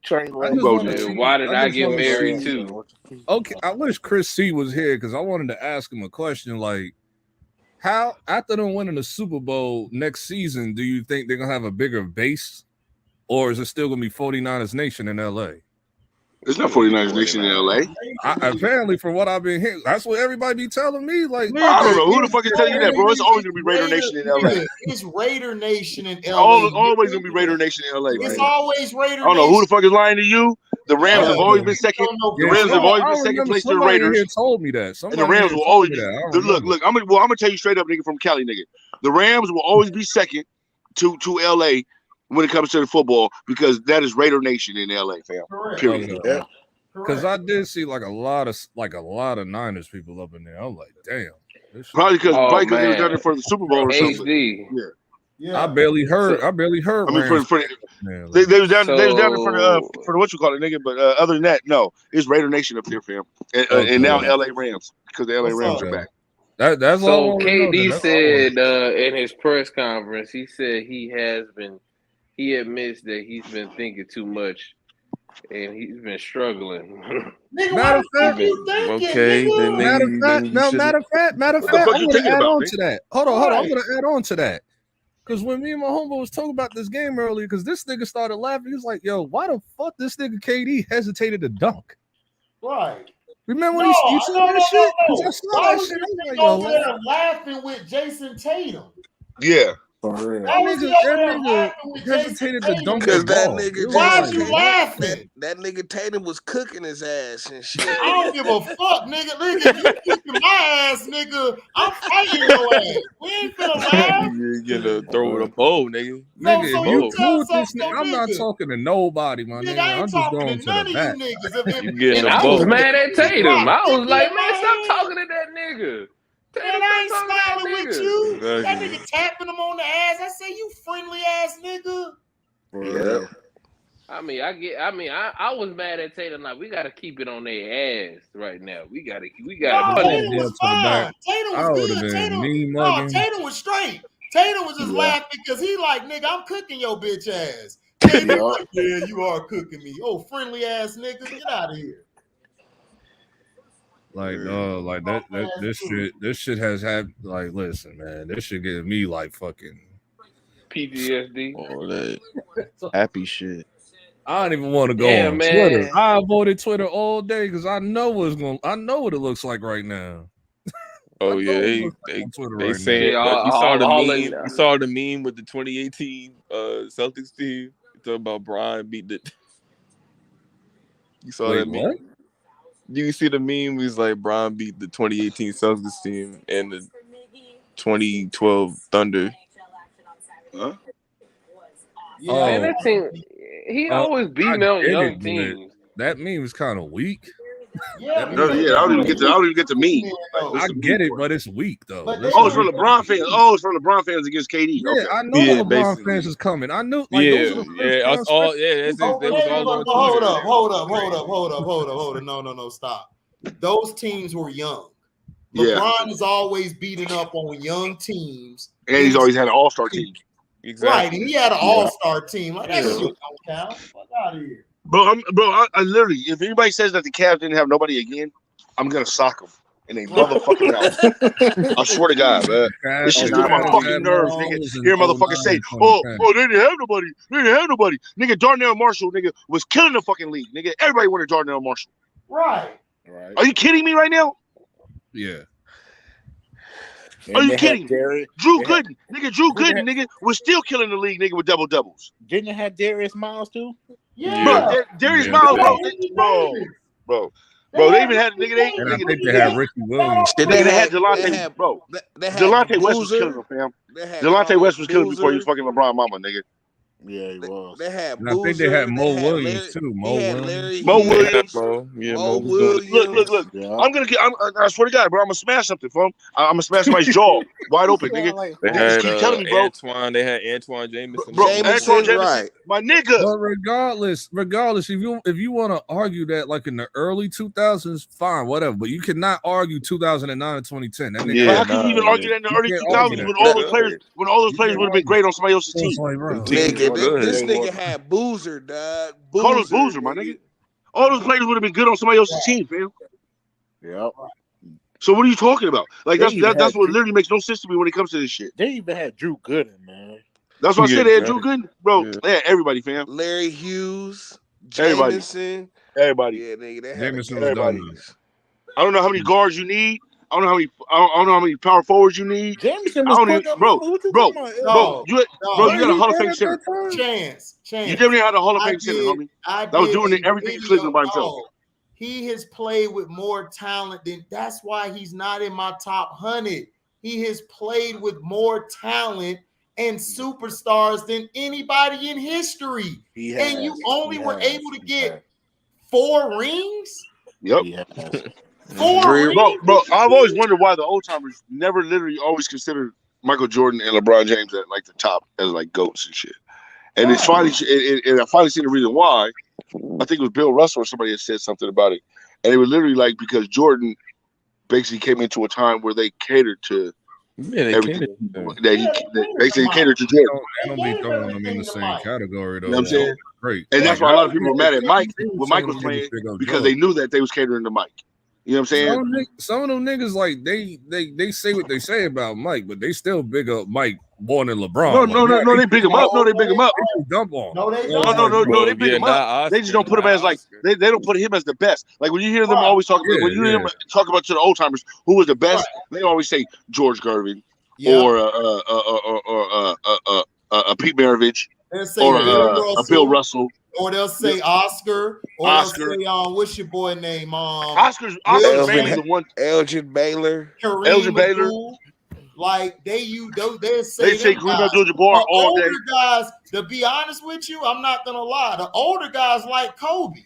nigga. Why did I get married too? Okay, I wish Chris C was here because I wanted to ask him a question like, how after them winning the Super Bowl next season, do you think they're gonna have a bigger base, or is it still gonna be 49ers Nation in LA? It's not 49ers Nation in LA. Apparently, from what I've been hearing, that's what everybody be telling me. Like, I don't know who the fuck is telling you that, bro. It's always gonna be Raider Nation in LA. It's Raider Nation in LA. Always gonna be Raider Nation in LA. It's always Raider Nation. I don't know who the fuck is lying to you. The Rams have always been second. The Rams have always been second place to the Raiders. Here told me that. And the Rams will always be. Look. I'm gonna tell you straight up, nigga, from Cali, nigga. The Rams will always be second to LA when it comes to the football because that is Raider Nation in LA, fam. Period. Yeah. Because I did see like a lot of Niners people up in there. I'm like, damn. Probably because they were done it for the Super Bowl or something. Yeah. I barely heard. I mean, they was down there for the what you call it, nigga. But other than that, no, it's Raider Nation up there, fam. And now LA Rams because the LA Rams are back. That's so all. KD said in his press conference, he said he admits that he's been thinking too much. And he's been struggling. Matter of fact, matter of fact, I'm gonna add on to that. Hold on. I'm gonna add on to that. Because when me and my homeboy was talking about this game earlier, because this nigga started laughing, he was like, "Yo, why the fuck this nigga KD hesitated to dunk?" Right. Remember when you saw that shit? I saw that shit. I was like, yo, laughing with Jason Tatum. Yeah. That nigga hesitated to dunk because that nigga. Why'd you laughing? That nigga Tatum was cooking his ass and shit. I don't give a fuck, nigga. You kicking my ass, nigga. I'm fighting your ass. We ain't finna laugh. You're gonna throw the bowl, nigga. So you cool with this nigga. I'm not talking to nobody, my nigga. I'm just going to the back. And I was mad at Tatum. I was like, man, stop talking to that nigga. Man, I ain't smiling with you. That nigga tapping him on the ass. I say, you friendly ass nigga. Yeah. I was mad at Tatum. Like, we gotta keep it on their ass right now. We gotta Tatum was fine. Tatum was good. Tatum was straight. Tatum was just laughing because he like, nigga, I'm cooking your bitch ass. Yeah, you are cooking me. Oh, friendly ass nigga, get out of here. Like, this shit has had, like, listen, man, this shit give me like fucking PTSD. All that happy shit. I don't even want to go on Twitter. I avoided Twitter all day because I know what it looks like right now. Oh yeah, they saying you saw the meme. You saw the meme with the 2018 Celtics team. Talking about Brian beat the. You saw that meme? What? You see the meme? It's like Brian beat the 2018 Celtics team and the 2012 Thunder. Huh? Yeah, that team. He always beating on young teams. That meme is kind of weak. Yeah, I don't even get the meme. I get it, but it's weak though. It's for LeBron fans. Oh, it's for LeBron fans against KD. Yeah, Okay. I know the LeBron fans is coming. I knew. Like, those are the first Hold up. No, stop. Those teams were young. LeBron is always beating up on young teams, and he's always had an all-star team. Exactly. Right, and he had an all-star team. Like that shit don't count. Fuck out of here. I literally, if anybody says that the Cavs didn't have nobody again, I'm gonna sock them in a motherfucking mouth. I swear to God, man. This shit's getting on my fucking nerves, nigga. Hear motherfuckers say, "Oh, they didn't have nobody. They didn't have nobody." Nigga, Darnell Marshall, nigga, was killing the fucking league. Nigga, everybody wanted Darnell Marshall. Right. Are you kidding me right now? Yeah. Are you kidding? Drew Gooden, nigga, was still killing the league, nigga, with double doubles. Didn't it have Darius Miles too? Yeah, Darius Miles, bro. They even had nigga. They had Ricky Williams. They had Delonte, bro. Delonte West was killing them, fam. Delonte West was killing before he was fucking LeBron mama, nigga. Yeah, he was. I think they had Mo Williams too. Mo Williams. Mo Williams. Look. Yeah. I swear to God, bro. I'm gonna smash something, fam. I'm gonna smash somebody's jaw wide open, nigga. They had keep telling me, bro. They had Antoine Jameson. Antoine Jameson, right? My nigga. But regardless, if you want to argue that like in the early 2000s, fine, whatever. But you cannot argue 2009 and 2010. How can you even argue that in the early 2000s when all those players would have been great on somebody else's team? Nigga, this nigga had Boozer, dog. Call us Boozer, my nigga. All those players would have been good on somebody else's team, fam. Yep. So what are you talking about? Like that's what literally makes no sense to me when it comes to this shit. They even had Drew Gooden, man. That's what I said. They had Drew Gooden, bro. They had everybody, fam. Larry Hughes, Jameson, everybody. Yeah, nigga, they had Jameson everybody. I don't know how many guards you need. I don't know how many power forwards you need. Jameson was bro, you got a Hall of Fame center. Chance. You definitely had a Hall of Fame center, homie. That was doing everything in Cleveland by himself. He has played with more talent than. That's why he's not in my top 100. He has played with more talent and superstars than anybody in history. And you only were able to get 4 rings. Yep. 4 rings. Bro, I've always wondered why the old timers never literally always considered Michael Jordan and LeBron James at like the top as like GOATs and shit. And it's finally, and I finally seen the reason why. I think it was Bill Russell or somebody that said something about it. And it was literally like because Jordan basically came into a time where they catered to everything. They basically catered to Jordan. I don't be throwing them in the same category though. You know what I'm saying? Great. And that's why a lot of people were mad at Mike when Mike was playing because they knew that they was catering to Mike. You know what I'm saying? Some of them niggas like they say what they say about Mike, but they still big up Mike more than LeBron. No, they big him up. No, they big him up. Dump on. No, they don't. No, they big him up. They just don't put him as like they don't put him as the best. Like when you hear them always talk when you hear them talk about to the old timers who was the best, they always say George Gervin or Pete Maravich or Bill Russell. Or they'll say Oscar, or they'll say what's your boy name? Oscar's the one. Elgin Baylor. Elgin Baylor. Like they say Kareem Abdul-Jabbar all day. Guys, to be honest with you, I'm not gonna lie. The older guys like Kobe.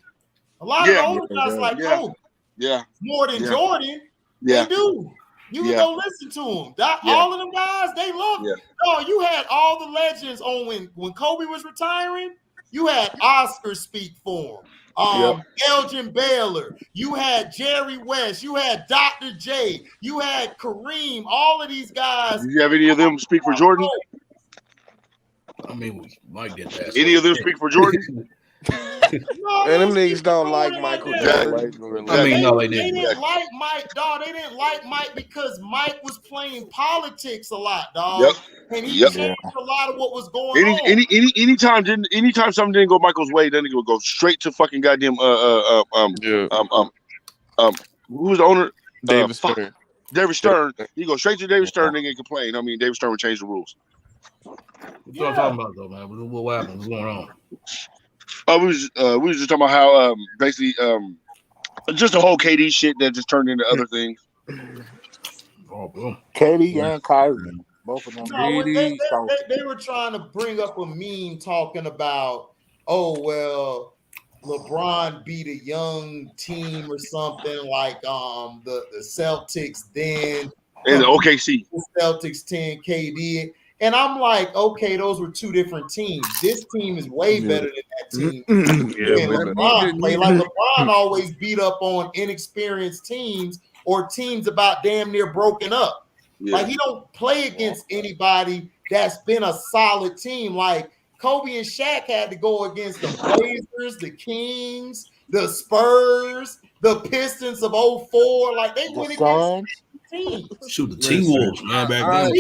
A lot of the older guys like Kobe. Yeah. More than Jordan. Yeah. They do. You can go listen to them. All of them guys, they love it. No, you had all the legends on when Kobe was retiring. You had Oscar speak for him. Elgin Baylor. You had Jerry West. You had Dr. J. You had Kareem. All of these guys. Did you have any of them speak for Jordan? I mean, we might get that. Any of them speak for Jordan? And them niggas don't like Michael Jordan. I mean, no, they They didn't. didn't like Mike, dog. They didn't like Mike because Mike was playing politics a lot, dog. And he changed a lot of what was going on. Anytime something didn't go Michael's way, then he would go straight to fucking goddamn who's the owner? David Stern. David Stern. He go straight to David Stern and complain. I mean, David Stern would change the rules. What y'all talking about though, man? What happened? What's going on? We was just talking about how basically just the whole KD shit that just turned into other things. Oh, boom. KD and Kyrie, both of them. No, they were trying to bring up a meme talking about, oh well, LeBron beat a young team or something like the Celtics then and the OKC. The Celtics 10 KD. And I'm like, okay, those were two different teams. This team is way better than that team. LeBron play. Like LeBron always beat up on inexperienced teams or teams about damn near broken up. Like he don't play against anybody that's been a solid team. Like Kobe and Shaq had to go against the Blazers, the Kings, the Spurs, the Pistons of 04. Like they went against teams. Shoot, the T-Wolves, man, back then.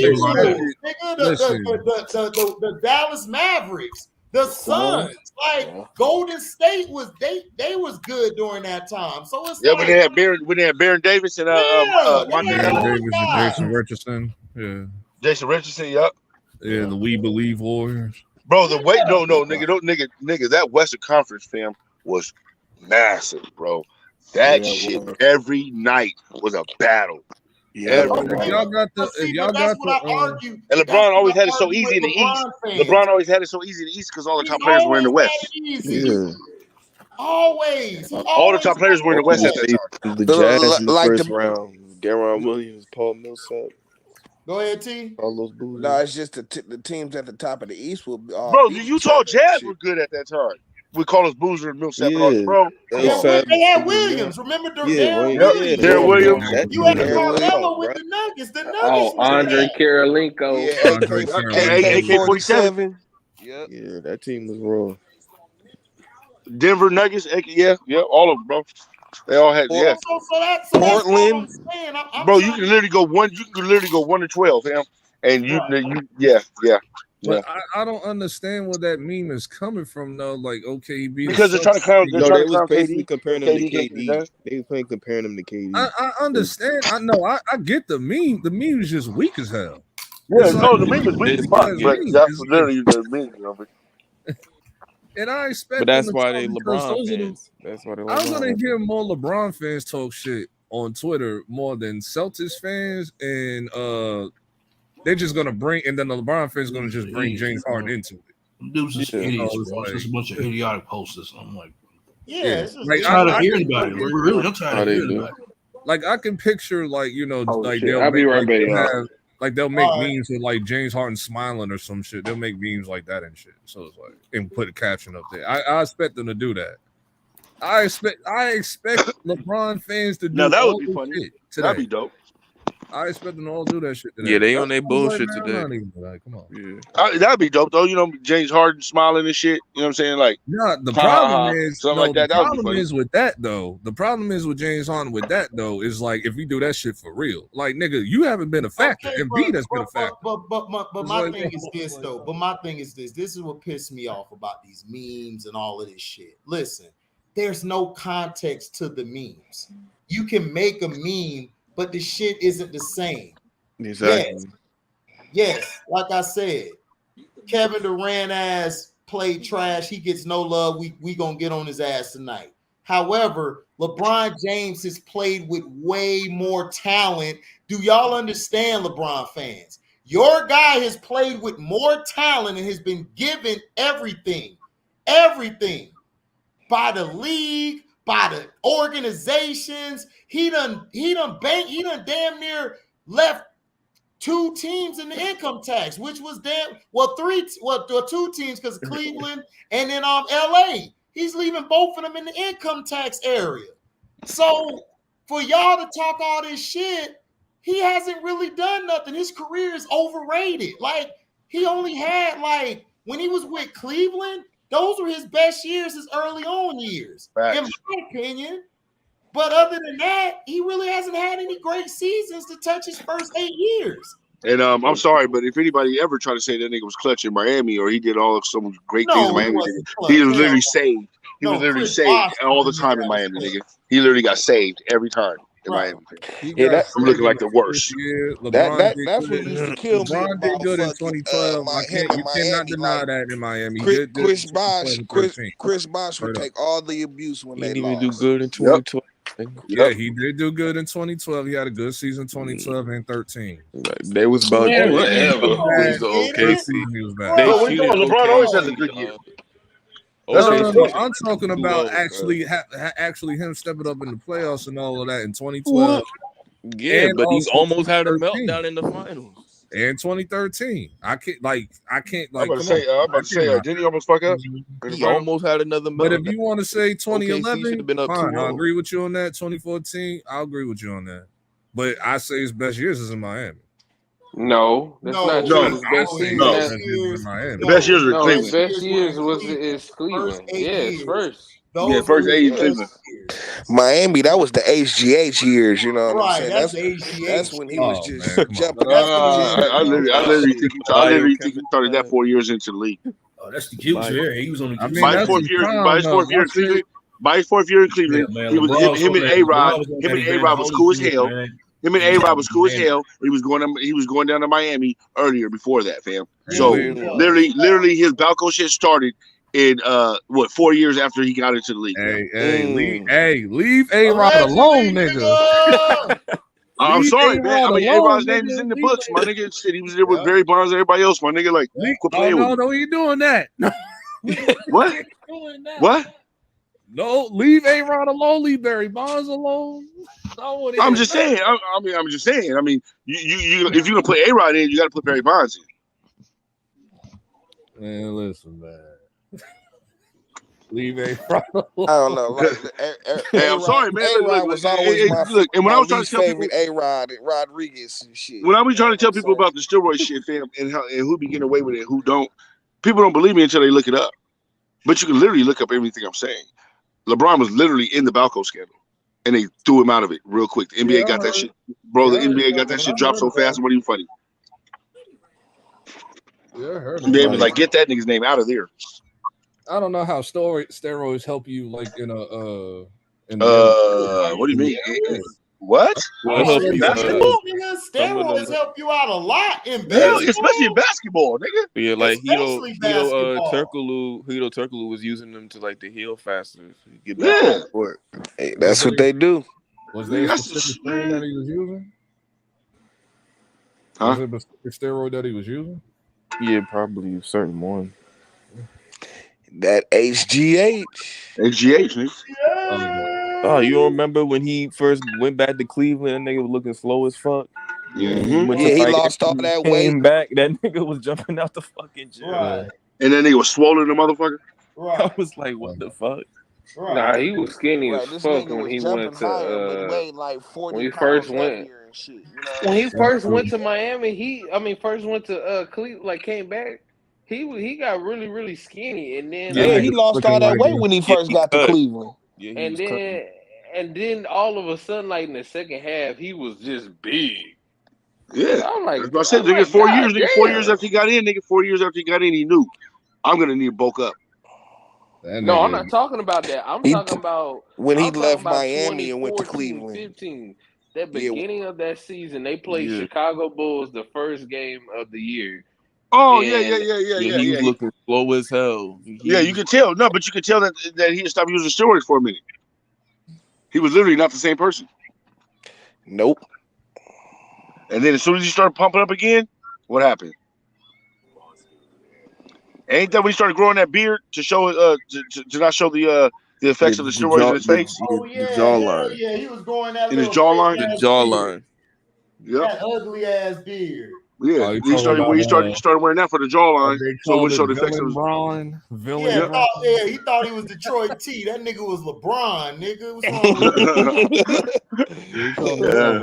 The Dallas Mavericks, the Suns, like Golden State was they was good during that time. So it's when they had Baron Davis and Davis and Jason Richardson. Yeah. Jason Richardson, yep. Yeah, the We Believe Warriors. Bro, the weight nigga, that Western Conference fam was massive, bro. That shit every night was a battle. Y'all got the. And LeBron always had it so easy in the East. LeBron always had it so easy in the East because all the top players were in the West. Yeah. Always. All the top players were in the West at that time. The Jazz in the first round. Deron Williams, Paul Millsap. Go ahead, T. All those Bulls. No, it's just the teams at the top of the East will be all. Bro, the Utah Jazz were good at that time. We call us Boozer and Millsap, bro. They had Williams. Remember Darren Williams? Darren Williams. You had Carmelo with the Nuggets. The Nuggets. Oh, Andre Karolinko. AK-47. Yeah, that team was raw. Denver Nuggets. All of them, bro. They all had Portland. Bro, you can literally go 1-12, fam. And you. But I don't understand where that meme is coming from, though. Like, okay, because they're trying to clown. They was basically comparing him to KD. They were comparing him to KD. I understand. I know. I get the meme. The meme is just weak as hell. Yeah, the meme is weak as fuck. But that's literally the meme of it. And I expect. But that's why they LeBron fans. That's why they. I was gonna hear more LeBron fans talk shit on Twitter more than Celtics fans, and they're just gonna bring, and then the LeBron fans gonna just bring James Harden into it. Dudes just idiots, bro. It's just a bunch of idiotic posters. I'm like, like I'm tired of hearing about it. We're really, I'm tired of hearing about it. Like I can picture, like I'll be right back. Like they'll make memes with like James Harden smiling or some shit. They'll make memes like that and shit. So it's like, and put a caption up there. I expect them to do that. I expect LeBron fans to do. Now that would be funny. That'd be dope. I expect them to all do that shit today. Yeah, they on their bullshit today. Like, come on. Yeah. That'd be dope though. James Harden smiling and shit. You know what I'm saying? Like, the problem is something like that. The problem is with that though. The problem is with James Harden with that though is like if we do that shit for real, like nigga, you haven't been a factor. Embiid has been a factor. But my thing is this though. But my thing is this. This is what pissed me off about these memes and all of this shit. Listen, there's no context to the memes. You can make a meme, but the shit isn't the same. Exactly. Yes, like I said, Kevin Durant ass played trash. He gets no love. We gonna get on his ass tonight. However, LeBron James has played with way more talent. Do y'all understand, LeBron fans? Your guy has played with more talent and has been given everything by the league, by the organizations. He done damn near left 2 teams in the income tax, which was two teams because Cleveland and then LA. He's leaving both of them in the income tax area. So for y'all to talk all this shit, he hasn't really done nothing. His career is overrated. Like he only had when he was with Cleveland, Those were his best years, his early on years, Facts. in my opinion. But other than that, he really hasn't had any great seasons to touch his first 8 years. And I'm sorry, but if anybody ever tried to say that nigga was clutch in Miami or he did all of some great things in Miami, he was literally saved. He was literally saved all the time in Miami, nigga. He literally got saved every time in Miami. Yeah, I'm looking like the worst. That's what used to kill me. LeBron did good in 2012. You cannot deny that in Miami. Chris Bosh would take all the abuse when they didn't lost. even do good in 2012. Yeah, he did do good in 2012. He had a good season 2012 and 13. They was about whatever. okay. LeBron always has a good year. No. I'm talking about actually him stepping up in the playoffs and all of that in 2012. Yeah, but he almost had a meltdown in the finals. And 2013. I can't I'm about to say, did he almost fuck up? He almost had another meltdown. But if you want to say 2011, fine, I'll 2-0. agree with you on that. 2014, I'll agree with you on that. But I say his best years is in Miami. No, that's not true. His best season in Miami. The best years were Cleveland. His best years is Cleveland. Yes, first. First 8 years Cleveland. Miami, that was the HGH years, you know what I'm Right, saying? That's when he was just man, jumping. I literally think he started that 4 years into the league. Oh, that's the cute here. He was on the by his fourth year in Cleveland. By his fourth year in Cleveland, he was him and A-Rod. Him and A-Rod was cool as hell. Him and A-Rod was cool as hell. He was going down to Miami earlier before that, fam. So literally his Balco shit started in 4 years after he got into the league. Leave A-Rod alone, nigga. I'm sorry, man. I mean, A-Rod's name is in the books, my nigga. Shit, he was there with Barry Bonds and everybody else, my nigga. Like, quit playing with me. No, you doing that? What? What? No, leave A-Rod alone. Leave Barry Bonds alone. I'm just saying. I'm just saying. I mean, you if you're gonna put A-Rod in, you got to put Barry Bonds in. Man, listen, man. Leave A-Rod alone. I don't know. Hey, I'm sorry, man. A-Rod was always and when I was trying to tell people, A-Rod and Rodriguez and shit. When I was trying to tell people about the steroid shit, fam, and who be getting away with it, who don't, people don't believe me until they look it up. But you can literally look up everything I'm saying. LeBron was literally in the Balco scandal, and they threw him out of it real quick. The NBA got that shit, bro. The NBA got that shit dropped so fast. What are you funny? Yeah, I heard. They was like, get that nigga's name out of there. I don't know how steroids help you, like in a. What do you mean? What? Basketball? Steroids help you out a lot in basketball, especially in basketball, nigga. Yeah, like Hito Turkoglu was using them to like to heal faster. Get back to the court. Hey, that's what they do. Was there a specific strain that he was using? Huh? Was it a specific steroid that he was using? Yeah, probably a certain one. That HGH, nigga. Oh, you don't remember when he first went back to Cleveland? That nigga was looking slow as fuck. Yeah, he lost all that weight. Came back, that nigga was jumping out the fucking gym. Right. And then nigga was swollen, the motherfucker. Right. I was like, what the fuck? Right. Nah, he was skinny as fuck when he went to like 40 when he first went. Shit, you know? When he first went to Miami, first went to Cleveland, like came back. He got really, really skinny, and then he lost all that weight when he first got to Cleveland. Yeah, and then all of a sudden, like in the second half, he was just big. Yeah, I'm like, I said, nigga, 4 years, nigga, 4 years after he got in, he knew I'm gonna need to bulk up. No, I'm not talking about that. I'm talking about when he left Miami and went to Cleveland. 15, that beginning of that season, they played Chicago Bulls the first game of the year. Oh, and He was looking slow as hell. You could tell. No, but you could tell that he had stopped using steroids for a minute. He was literally not the same person. Nope. And then as soon as he started pumping up again, what happened? Ain't that when he started growing that beard to show to not show the effects of the steroids in his face? Oh yeah, the jawline. Yeah, he was growing that in his jawline. The jawline. Yep. That ugly ass beard. Yeah, he started wearing that for the jawline, so it would show the effects of his villain. He thought he was Detroit T. That nigga was LeBron, nigga. What's wrong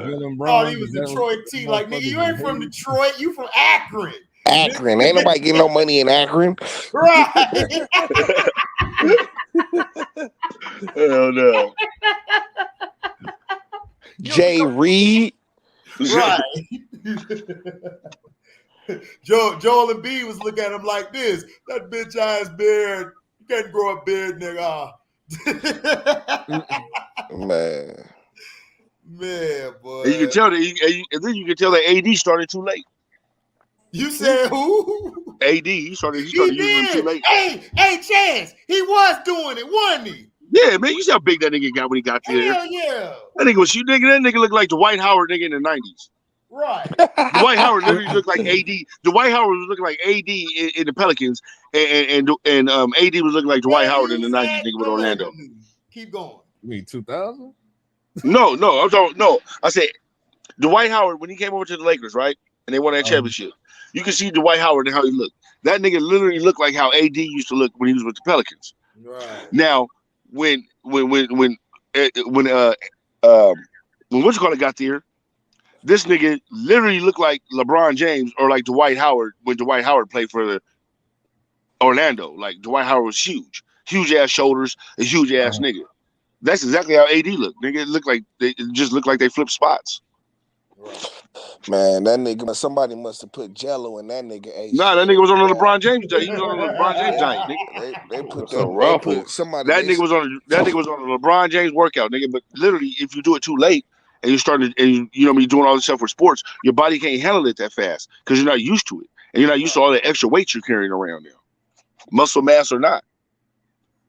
with him? Thought he was Detroit T. Like, nigga, you ain't from Detroit, you from Akron. Akron. Ain't nobody getting no money in Akron. Right. Hell no. Jay Reed. Right. Joel and B was looking at him like this. That bitch ass beard. You can't grow a beard, nigga. Man, boy. And you can tell that. And then you can tell that AD started too late. You said who? AD. He started using him too late. Hey, Chance. He was doing it, wasn't he? Yeah, man. You see how big that nigga got when he got there. Hell yeah. That nigga looked like Dwight Howard nigga in the 90s. Right. Dwight Howard literally looked like AD. Dwight Howard was looking like AD in the Pelicans, and AD was looking like Dwight Howard in the 90s, nigga, with Orlando. Keep going. You mean 2000? No. I'm talking. No, I said Dwight Howard when he came over to the Lakers, right, and they won that championship. You can see Dwight Howard and how he looked. That nigga literally looked like how AD used to look when he was with the Pelicans. Right. Now, when got there, this nigga literally looked like LeBron James or like Dwight Howard when Dwight Howard played for the Orlando. Like Dwight Howard was huge ass shoulders, a huge ass nigga. That's exactly how AD looked. Nigga, it just looked like they flipped spots. Right. Man, that nigga, somebody must have put Jello in that nigga. Nah, that nigga was on the LeBron James diet. He was on the LeBron James diet, nigga. They put somebody. That nigga was on the LeBron James workout, nigga. But literally, if you do it too late and you started and you know me doing all this stuff for sports, your body can't handle it that fast because you're not used to it, and you're not used to all the extra weight you're carrying around now, muscle mass or not.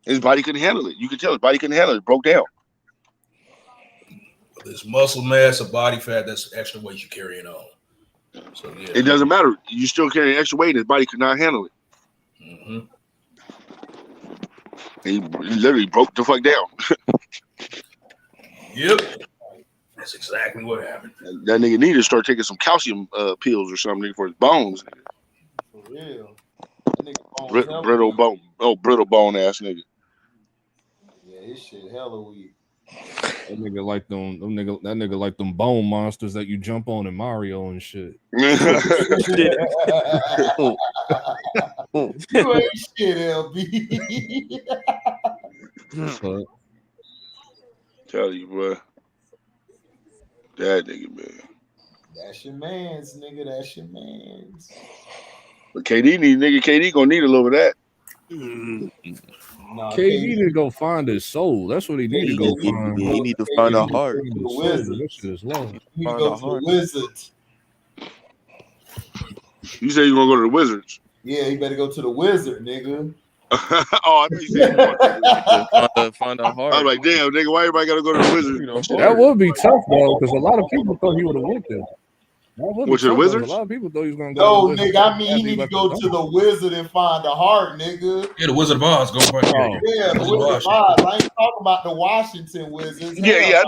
His body couldn't handle it. You could tell his body couldn't handle it. It broke down. This muscle mass or body fat, that's extra weight you're carrying on. So yeah, it doesn't matter. You still carrying extra weight, and his body could not handle it. Mm-hmm. He literally broke the fuck down. Yep, that's exactly what happened. That nigga needed to start taking some calcium pills or something for his bones. For real. Brittle bone. Oh, brittle bone ass nigga. Yeah, his shit hella weak. That nigga like them bone monsters that you jump on in Mario and shit. You ain't shit, LB. Tell you, boy. That nigga, man. That's your man's, nigga. That's your man's. But KD gonna need a little bit of that. Nah, KD need to go find his soul. That's what he need to go find. He need to find a heart. This shit is low. He go to the Wizards. You say you gonna go to the Wizards? Yeah, he better go to the Wizard, nigga. Oh, I thought you said you want to find a heart. I was like, damn, nigga, why everybody gotta go to the Wizards? That would be tough though, because a lot of people thought he would have went there. Which the Wizards? A lot of people thought he was gonna go. No, nigga, I mean he need to go to the Wizard and find the heart, nigga. Yeah, the Wizard of Oz. Go back. Yeah, the Wizard of Oz. I ain't talking about the Washington Wizards. Yeah,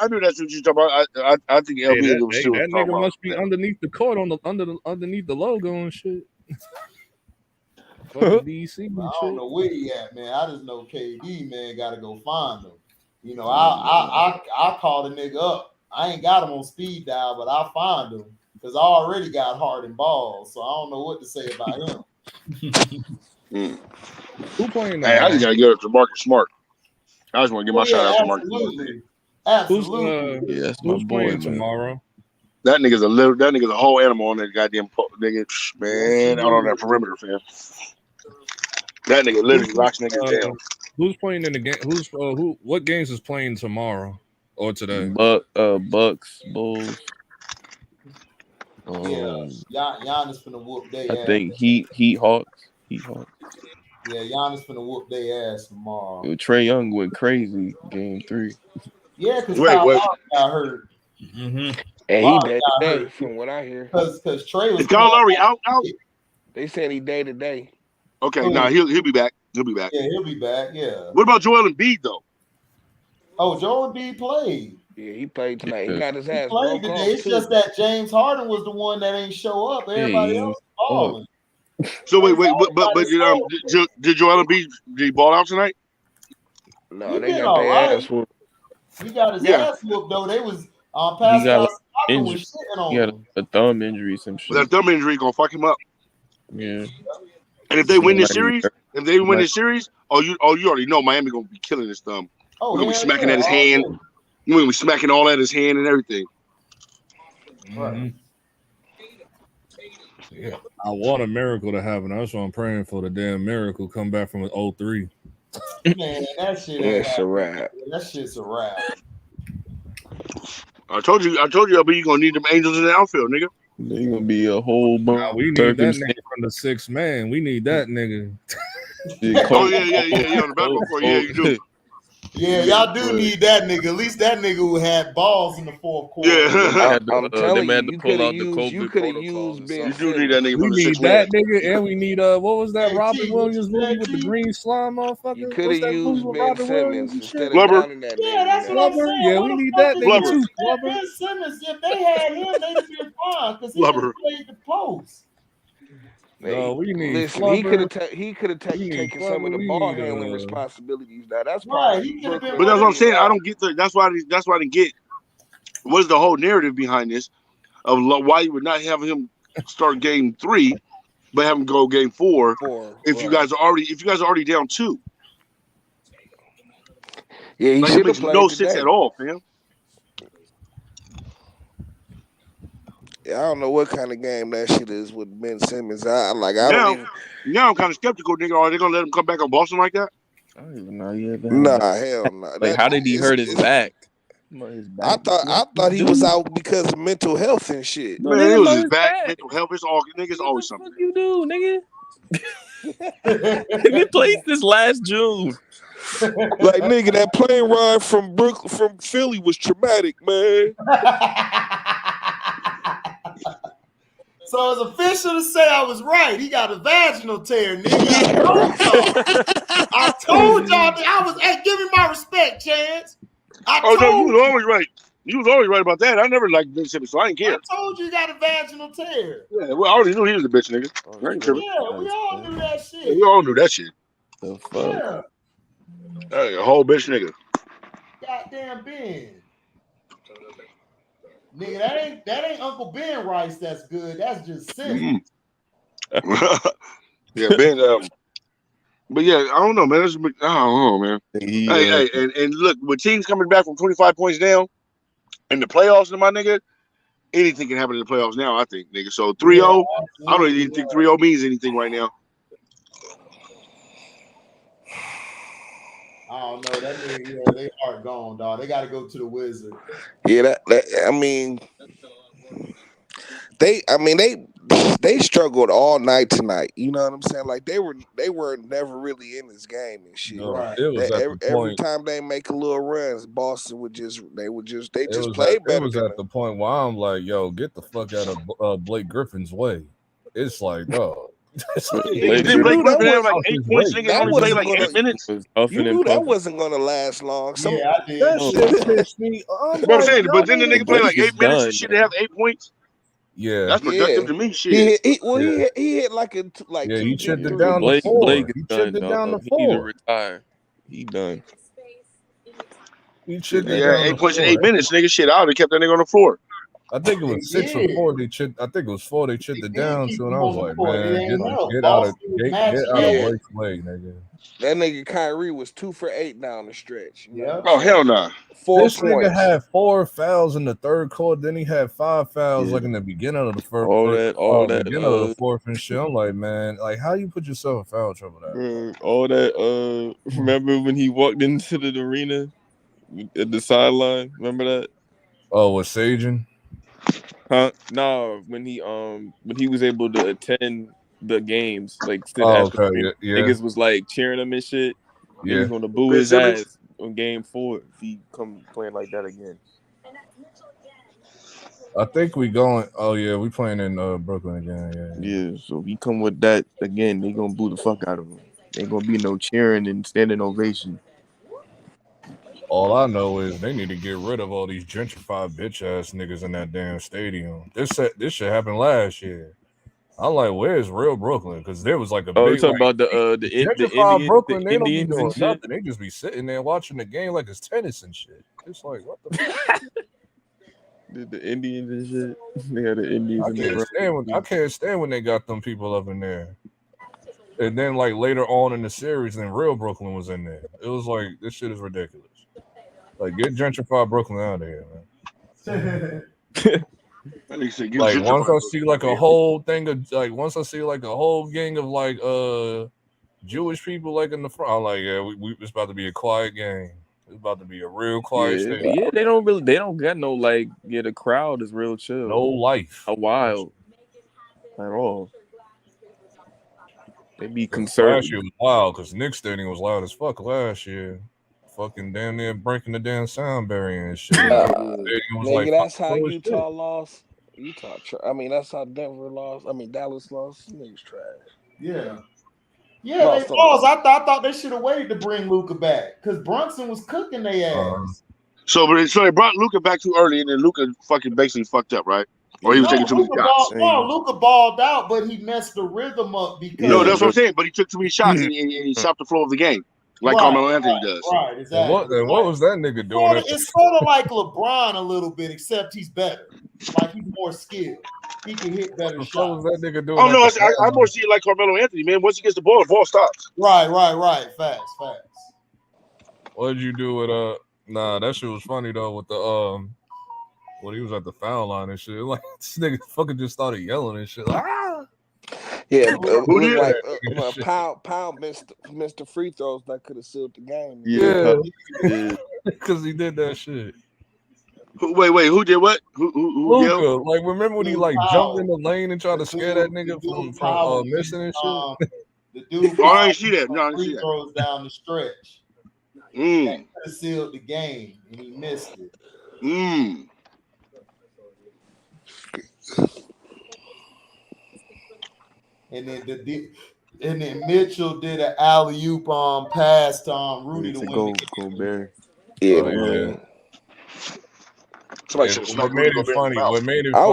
I knew that's what you're talking about. I think LB was still that nigga must be underneath the court underneath the logo and shit. DC and I don't know where he at, man. I just know KD, man, gotta go find him. You know, I call the nigga up. I ain't got him on speed dial, but I find him because I already got heart and balls, so I don't know what to say about him. Who playing? Hey, I just gotta get up to Marcus Smart. I just want to give my shout out to Marcus Smart. Absolutely. Who's playing tomorrow? That nigga's a whole animal on that goddamn nigga, man. Out on that perimeter, fam. That nigga literally locks niggas down. Who's playing in the game? What games is playing tomorrow or today? Bucks, Bulls. Giannis finna whoop their ass. I think Heat Hawks. Yeah, Giannis finna whoop their ass tomorrow. Trae Young went crazy game 3. Yeah, because Kyle Lowry got hurt. Mm-hmm. And he day to day, from what I hear. Because Trae was. Is Kyle Lowry out? They said he day to day. Okay, nah, he'll be back. He'll be back. Yeah, he'll be back. Yeah. What about Joel Embiid though? Oh, Joel Embiid played. Yeah, he played tonight. He got his ass played today. It's just that James Harden was the one that ain't show up. Everybody else balling. So wait, but did Joel Embiid ball out tonight? No, they got their ass whooped. He got his ass whooped though. They was Pascal was shitting on him. He got a thumb injury, some shit. That thumb injury gonna fuck him up. Yeah. And if they win this series, oh, you already know Miami gonna be killing his thumb. Oh, we're gonna be smacking at his hand. We're gonna be smacking all at his hand and everything. Right. Yeah. I want a miracle to happen. That's what I'm praying for. The damn miracle come back from 03. Man, that shit ain't a wrap. That shit's a wrap. I told you, but you gonna need them Angels in the outfield, nigga. They gonna be a whole bunch. We need that nigga from the 6th man. We need that nigga. Oh yeah. On the basketball court, yeah, you do. Yeah, y'all do need that nigga. At least that nigga who had balls in the 4th quarter. Yeah, I'm telling you, you could have used. You could have used Ben. You do need that nigga. We need that nigga, and we need what was that Robin Williams movie with the green slime motherfucker? You could have used Ben Simmons instead of Downing that nigga. Yeah, that's what I'm saying. Yeah, we need that nigga too. Ben Simmons, if they had him, they'd have been fine because he played the post. We need. Listen, he could have taken some of the ball handling responsibilities. Now that's right. But that's what I'm saying. I don't get that's why I didn't get. What's the whole narrative behind this of why you would not have him start game 3, but have him go game 4 if you guys are already down 2. Yeah, he should have played no sense at all, fam. I don't know what kind of game that shit is with Ben Simmons. Now I'm kind of skeptical, nigga. Are they gonna let him come back on Boston like that? I don't even know yet. Nah, hell no. Like, how did he hurt his back? I thought he was out because of mental health and shit. Man, it was his back, mental health. It's all niggas always something. What you do, nigga? He played this last June. Like nigga, that plane ride from Philly was traumatic, man. So it's official to say I was right. He got a vaginal tear, nigga. I told y'all that I was. Hey, give me my respect, Chance. No, you was always right. You was always right about that. I never liked Ben Simmons, so I didn't care. I told you he got a vaginal tear. Yeah, well, I already knew he was a bitch, nigga. Yeah, we all knew that shit. Yeah, we all knew that shit. The fuck? Yeah. Hey, a whole bitch, nigga. Goddamn Ben. Nigga, that ain't Uncle Ben Rice that's good. That's just Simmons. Yeah, Ben. But yeah, I don't know, man. I don't know, man. Hey, and look, with teams coming back from 25 points down in the playoffs, my nigga, anything can happen in the playoffs now, I think, nigga. So 3-0, I don't even think 3-0 means anything right now. I don't know. That nigga, they are gone, dog. They got to go to the Wizards. Yeah, they struggled all night tonight. You know what I'm saying? Like they were never really in this game and shit. No, right. It was every time they make a little runs, Boston would just play better. It was at the point where I'm like, yo, get the fuck out of Blake Griffin's way. It's like, dog. Blake Griffin had like 8 points. Nigga only played like 8 minutes. You knew that wasn't gonna last long. Yeah, I did. That shit pissed me. But I'm saying, but then the nigga played like 8 minutes and shit. They have 8 points. Yeah, that's productive to me. Shit. He hit like yeah. He chipped it down to 4. Blake He chipped it down to 4. He need to retire. He done. He chipped it down 8 points in 8 minutes, nigga. Shit, I would have kept that nigga on the floor. I think it was 6 or 4. I think it was 4. They chipped it down to, and I was like, man, get out of Blake's way, nigga. That nigga Kyrie was 2 for 8 down the stretch. Yeah. Oh hell no. 4 this points. Nigga had 4 fouls in the third quarter. Then he had 5 fouls like in the beginning of the first. Beginning of the fourth and shit. I'm like, man, like how you put yourself in foul trouble that? All that. Remember when he walked into the arena at the sideline? Remember that? Oh, with Sajin? Huh? No, when he was able to attend the games, like niggas was like cheering him and shit. Yeah, niggas gonna boo his ass on game 4 if he come playing like that again. I think we going. Oh yeah, we playing in Brooklyn again. Yeah. So if he come with that again, they gonna boo the fuck out of him. Ain't gonna be no cheering and standing ovation. All I know is they need to get rid of all these gentrified bitch ass niggas in that damn stadium. This shit happened last year. I'm like, where's real Brooklyn? Because there was like a big. You talking about the gentrified Brooklyn? They don't be Indians doing and nothing. shit? They just be sitting there watching the game like it's tennis and shit. It's like what the. The Indians and shit. They had the Indians in the I can't stand when they got them people up in there. And then, like, later on in the series, then real Brooklyn was in there. It was like, this shit is ridiculous. Like, get gentrified Brooklyn out of here, man. Like, once I see like a whole thing of once I see like a whole gang of like Jewish people like in the front, I'm like, yeah, it's about to be a quiet game. It's about to be a real quiet state. Yeah, they don't got no like, the crowd is real chill. No life. A wild at all. They be concerned. Last year was wild because Knicks stadium was loud as fuck last year. Fucking damn near breaking the damn sound barrier and shit. Nigga, that's how Utah lost. That's how Denver lost. Dallas lost. Niggas trash. Yeah. Yeah, they lost. I thought they should have waited to bring Luka back because Brunson was cooking their ass. So they brought Luka back too early, and then Luka fucking basically fucked up, right? Or he was taking too many shots. Luka balled out, but he messed the rhythm up because. No, that's what I'm saying. But he took too many shots and he stopped the flow of the game, like Carmelo Anthony does. Right, exactly. What was that nigga doing? It's sort of like LeBron a little bit, except he's better. Like he's more skilled. He can hit better shots. What was that nigga doing? Oh no, I more see it like Carmelo Anthony, man. Once he gets the ball stops. Right. Facts. What did you do with Nah, that shit was funny though with the when he was at the foul line and shit. Like this nigga fucking just started yelling and shit. Like, ah! Yeah, who did like Pound missed the free throws that could have sealed the game. Yeah, because he did that shit. Wait, who did what? Who Luka, like remember when he like jumped in the lane and tried to scare that nigga from missing and shit? The dude I ain't see that. No, I didn't see that. Throws down the stretch. That could have sealed the game and he missed it. And then Mitchell did an alley-oop pass to Rudy to win the game. Gobert. Yeah. What made it funny? What made it funny? I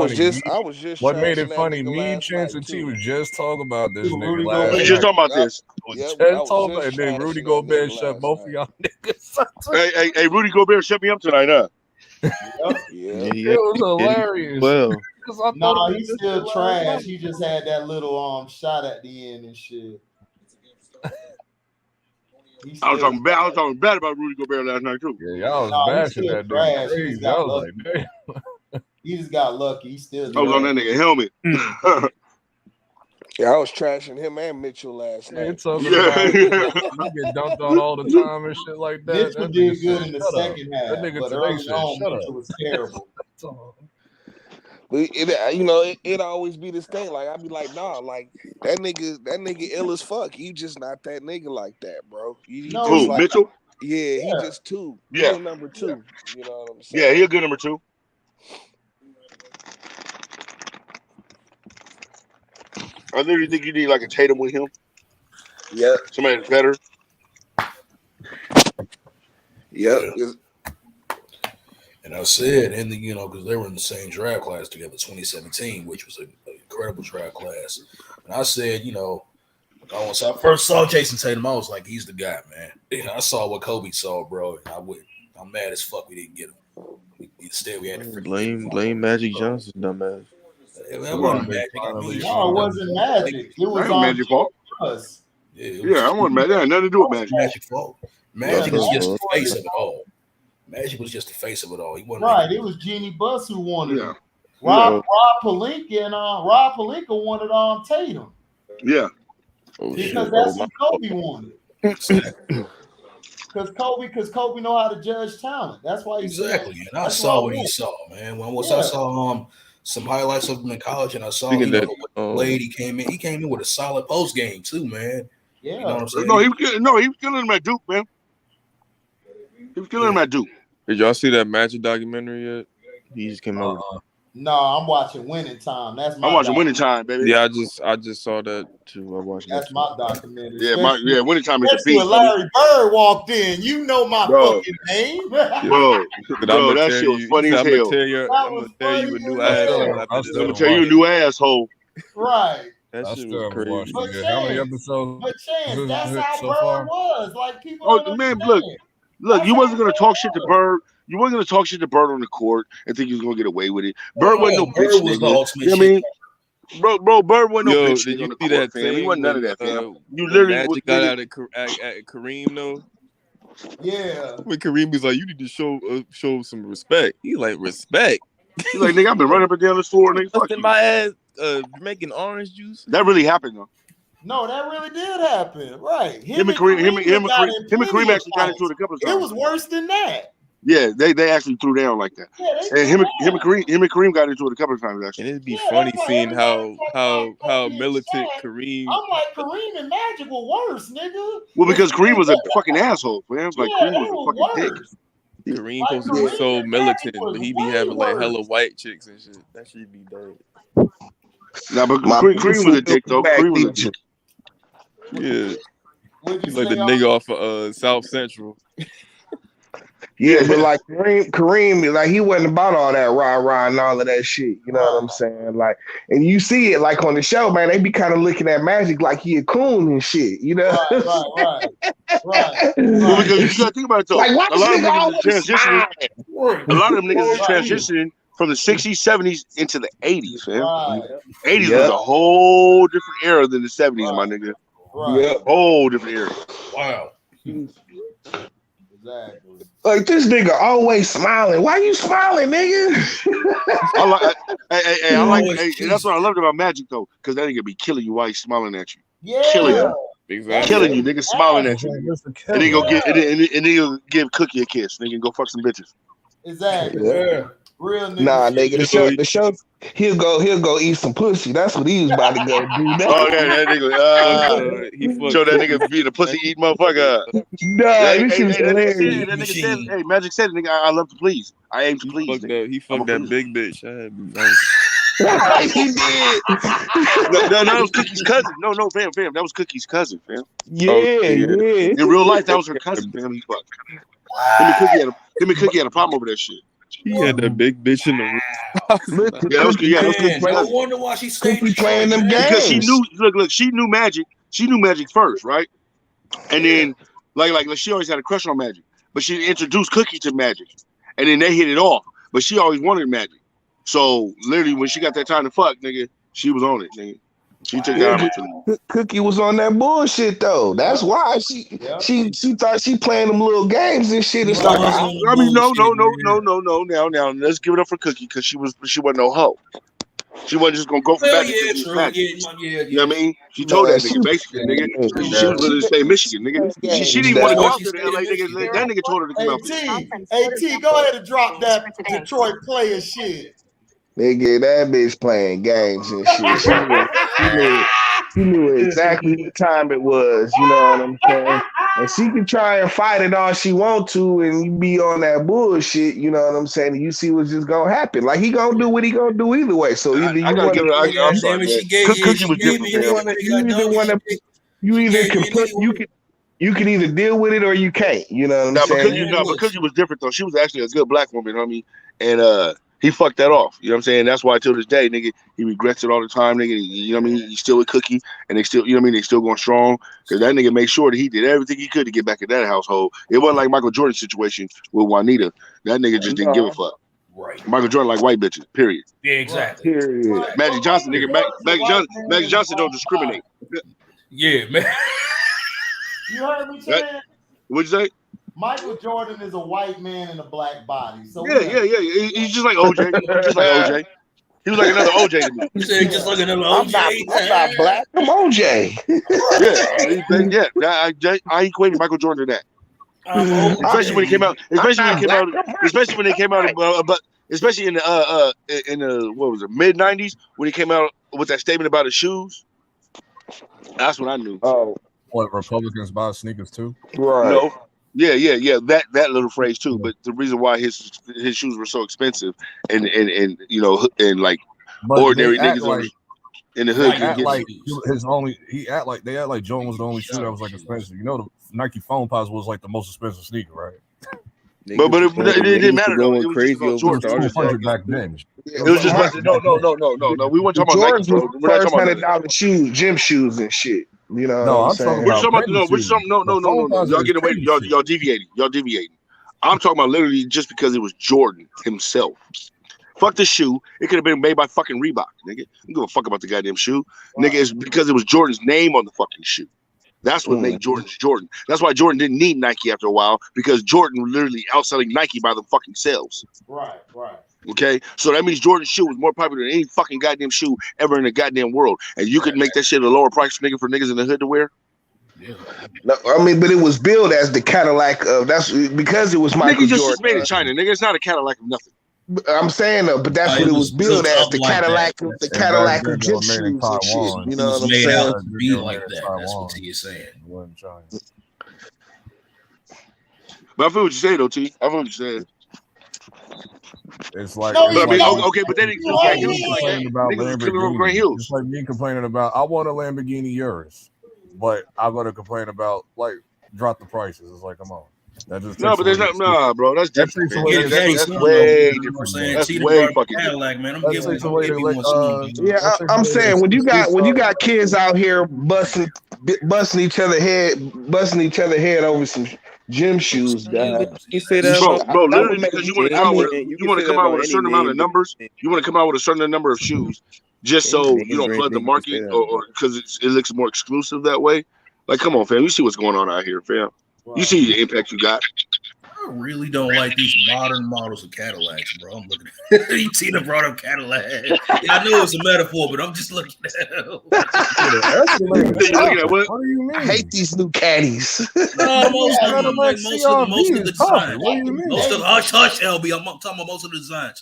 was just. What made it funny? Me and Chance and T was just talking about this nigga last. We just talking about this. And then Rudy Gobert shut both of y'all niggas. Hey, Rudy Gobert shut me up tonight, huh? It was hilarious. Well, no, he's still trash. He just had that little shot at the end and shit. I was talking bad about Rudy Gobert last night too. Yeah, y'all was bashing that dude. Crazy. I was like, damn. He just got lucky. He still. I was on that nigga helmet. Yeah, I was trashing him and Mitchell last night. It's you get dunked on all the time and shit like that. Mitchell did good in the second half. That nigga but today early on, Mitchell was terrible. But it always be this thing. Like I'd be like, nah, like that nigga ill as fuck. You just not that nigga like that, bro. Mitchell? Yeah, he just two. Yeah, he's number two. You know what I'm saying? Yeah, he a good number two. I literally think you need like a Tatum with him. Yeah, somebody that's better. Yeah. And I said, and then, because they were in the same draft class together, 2017, which was an incredible draft class. And I said, once I first saw Jason Tatum, I was like, he's the guy, man. And I saw what Kobe saw, bro. And I'm mad as fuck we didn't get him. Instead, we had to blame Magic Johnson, dumbass. It wasn't Magic. No, it wasn't Magic. It was Magic fault. Yeah, I wasn't Magic. That had nothing to do with Magic. Magic fault. Magic is just the face of it all. Magic was just the face of it all. He wasn't right. It was Jeannie Buss who wanted him. Rob Pelinka wanted Tatum. Yeah. Because that's what Kobe wanted. Because Kobe know how to judge talent. That's why he exactly. And I saw what he saw, man. I saw some highlights of him in college, and I saw he came in with a solid post game too, man. Yeah. You know what I'm saying? No, he was killing him at Duke, man. He was killing him at Duke. Did y'all see that Magic documentary yet? He just came out. No, I'm watching Winning Time. I'm watching Winning Time, baby. Yeah, I just saw that too. I watched that's my documentary. Yeah, Winning Time is a beast. When Larry Bird walked in, my fucking name. Bro, that shit was funny as hell. I'm gonna tell you a new asshole. I'm gonna tell you a new asshole. Right. That shit was crazy. How many episodes? But Chance, that's how Bird was. Like people. Oh man, look, you wasn't gonna talk shit to Bird You weren't gonna talk shit to Bird on the court and think you was gonna get away with it. Bird wasn't no Bird bitch was nigga. the ultimate You know what I mean? Bro, Bird wasn't no bitch did nigga you on the see court, that fam. He thing wasn't none of when that, fam. You when literally Magic got out at Kareem though? Yeah. When Kareem was like, "You need to show some respect." He's like, "Respect." He's like, "Nigga, I've been running up and down this floor, nigga. Fuck you." My ass making orange juice. That really happened though. No, that really did happen. Right. Him and Kareem actually got into it a couple of times. It was worse than that. Yeah, they actually threw down like that. Yeah, and him and Kareem got into it a couple of times actually. And it'd be funny seeing how militant Kareem. I'm like, Kareem and Magic were worse, nigga. Well, because Kareem was a fucking asshole, man. Like Kareem was a fucking dick. Kareem supposed to be so militant, but he be having like hella white chicks and shit. That should be dope. Nah, but Kareem was a dick though. Kareem was a dick. Yeah, he's like the nigga off of South Central. Yeah, but like Kareem, like he wasn't about all that rah and all of that shit. You know what I'm saying? Like, and you see it like on the show, man. They be kind of looking at Magic like he a coon and shit. You know? Right. Well, because you gotta think about it though. Like, a lot of them niggas is transitioning from the 60s, 70s into the 80s, man. Right. 80s was a whole different era than the 70s, my nigga. Right. Whole different era. Wow. Exactly. Like this nigga always smiling. Why you smiling, nigga? I like that's what I loved about Magic though, because that nigga be killing you while he's smiling at you. Yeah. Killing you. Exactly. Killing you, nigga, smiling at you. And then go give Cookie a kiss, nigga, and go fuck some bitches. Exactly. Yeah. Real nigga. Nah, nigga, the show. He'll go eat some pussy. That's what he was about to go do. Oh, that nigga. He show that nigga being a pussy eating motherfucker. That nigga said, hey, Magic said, nigga, I love to please. I aim to please. He fucked that big bitch. He did. No, that was Cookie's cousin. No, fam. That was Cookie's cousin, fam. Yeah. In real life, that was her cousin, fam. He fucked. Him and Cookie had a problem over that shit. He had that big bitch in the room. That was Cookie's I cousin. wonder why she stayed playing them games. Because she knew, look, she knew Magic. She knew Magic first, right? And then, like she always had a crush on Magic. But she introduced Cookie to Magic. And then they hit it off. But she always wanted Magic. So, literally, when she got that time to fuck, nigga, she was on it, nigga. She took that opportunity. Cookie was on that bullshit, though. That's why she thought she playing them little games and shit. It's like, I mean, no. Now, let's give it up for Cookie because she wasn't no hoe. She wasn't just gonna go for Magic. Yeah. You know what I mean? She told that nigga basically, nigga. She was willing to stay in Michigan, nigga. She didn't want to go out there to LA, nigga. That nigga told her to come out. T, go ahead and drop that Detroit player shit. nigga, that bitch playing games and shit. She knew exactly what time it was, you know what I'm saying? And she can try and fight it all she want to and you be on that bullshit, you know what I'm saying? And you see what's just gonna happen. Like he gonna do what he gonna do either way. So either you want to you can either deal with it or you can't, you know what I'm saying? But Cookie was different though. She was actually a good black woman, homie. And he fucked that off. You know what I'm saying? That's why till this day, nigga, he regrets it all the time, nigga. You know what I mean? He's still with Cookie, and they still, you know what I mean? They still going strong because that nigga made sure that he did everything he could to get back in that household. It wasn't like Michael Jordan's situation with Juanita. That nigga just didn't give a fuck. Right. Michael Jordan like white bitches. Period. Yeah, exactly. Period. Magic Johnson, nigga. Magic Johnson don't discriminate. Yeah, man. You heard me saying? What'd you say? Michael Jordan is a white man in a black body. So yeah. He's just like OJ. Just like OJ. He was like another OJ to me. You said just like another OJ. I'm not black. I'm OJ. I equated Michael Jordan to that. Especially when he came out. Especially in the what was it, mid-90s when he came out with that statement about his shoes. That's what I knew. Oh, what, Republicans buy sneakers too? Right. No. Yeah. That little phrase too. But the reason why his shoes were so expensive and you know and like but ordinary niggas like, in the hood they act like Jordan was the only shoe that was like expensive. You know, the Nike Foam Pods was like the most expensive sneaker, right? But it didn't matter though. It was crazy over $200 back then. It was just no. We weren't talking about Nike. We're not talking about $100 shoes, gym shoes and shit. You know, I'm talking about no. Y'all getting away. Y'all deviating. I'm talking about literally just because it was Jordan himself. Fuck the shoe. It could have been made by fucking Reebok, nigga. I don't give a fuck about the goddamn shoe. Wow. Nigga, it's because it was Jordan's name on the fucking shoe. That's what made Jordan Jordan. That's why Jordan didn't need Nike after a while, because Jordan was literally outselling Nike by the fucking sales. Right. Okay? So that means Jordan's shoe was more popular than any fucking goddamn shoe ever in the goddamn world. And you could make that shit a lower price nigga for niggas in the hood to wear? Yeah. No, I mean, but it was billed as the Cadillac of that's because it was Michael Jordan. Nigga just made in China, nigga. It's not a Cadillac of nothing. I'm saying though, but that's what it was billed as, the Cadillac, the Cadillac of gym shoes and shit. You know what I'm saying? Be like that. That's what T is saying. But I feel what you say though, T. I feel what you said. It's like, okay, but then it's like complaining about Lamborghini. It's like me complaining about I want a Lamborghini Urus, but I'm gonna complain about like drop the prices. It's like, come on. No, but there's not, bro. That's different. That's way different. That's way fucking Cadillac, man. I'm saying when you got kids out here busting each other head over some gym shoes, you say that, bro. Literally, because you want to come out with a certain amount of numbers. You want to come out with a certain number of shoes, just so you don't flood the market, or because it looks more exclusive that way. Like, come on, fam. You see what's going on out here, fam. Wow. You see the impact you got. I really don't like these modern models of Cadillacs, bro. I'm looking at Tina brought up Cadillac. Yeah, I know it's a metaphor, but I'm just looking at it. What do you mean? I hate these new caddies. No, most of the designs. What do you mean? Most of hush, LB. I'm talking about most of the designs.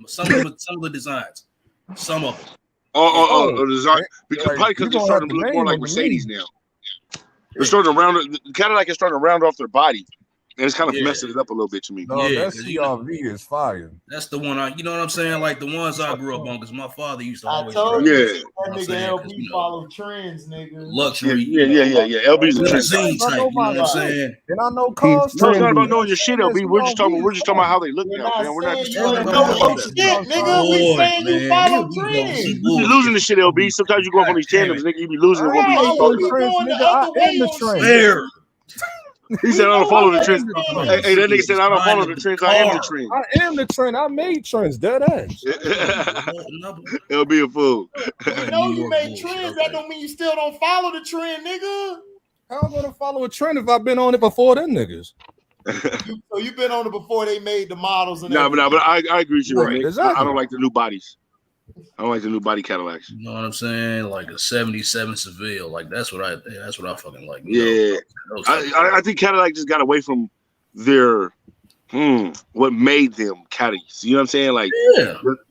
Some of the designs. Some of them. Design. Probably because they're starting to look more like Mercedes now. They're starting to round. Cadillac is starting to round off their body, and it's kind of messing it up a little bit to me. No, that CRV is fire. That's the one. You know what I'm saying? Like the ones I grew up on, because my father used to always. I told you, that nigga LB follow trends, nigga. Luxury. Yeah. LB's a trend type. You know what I'm saying? And I know cars. No, it's not about knowing your shit, LB. We're just talking about how they look now, man. We're not just talking about shit, nigga. We saying you follow trends. You're losing the shit, LB. Sometimes you go up on these tandems, nigga. You be losing what we talking about. Fair. He said, I don't follow the trends. Hey, that nigga said, I don't follow the trends. I am the trend. I am the trend. I made trends. Dead ass. It'll be a fool. You know you made trends. That don't mean you still don't follow the trend, nigga. How am I gonna follow a trend if I've been on it before them niggas? So you've been on it before they made the models. And but I agree with you, right? Exactly. I don't like the new bodies. I don't like the new body Cadillacs. You know what I'm saying? Like a 77 Seville. Like that's what I fucking like. Yeah. I think Cadillac just got away from their what made them caddies. You know what I'm saying? Like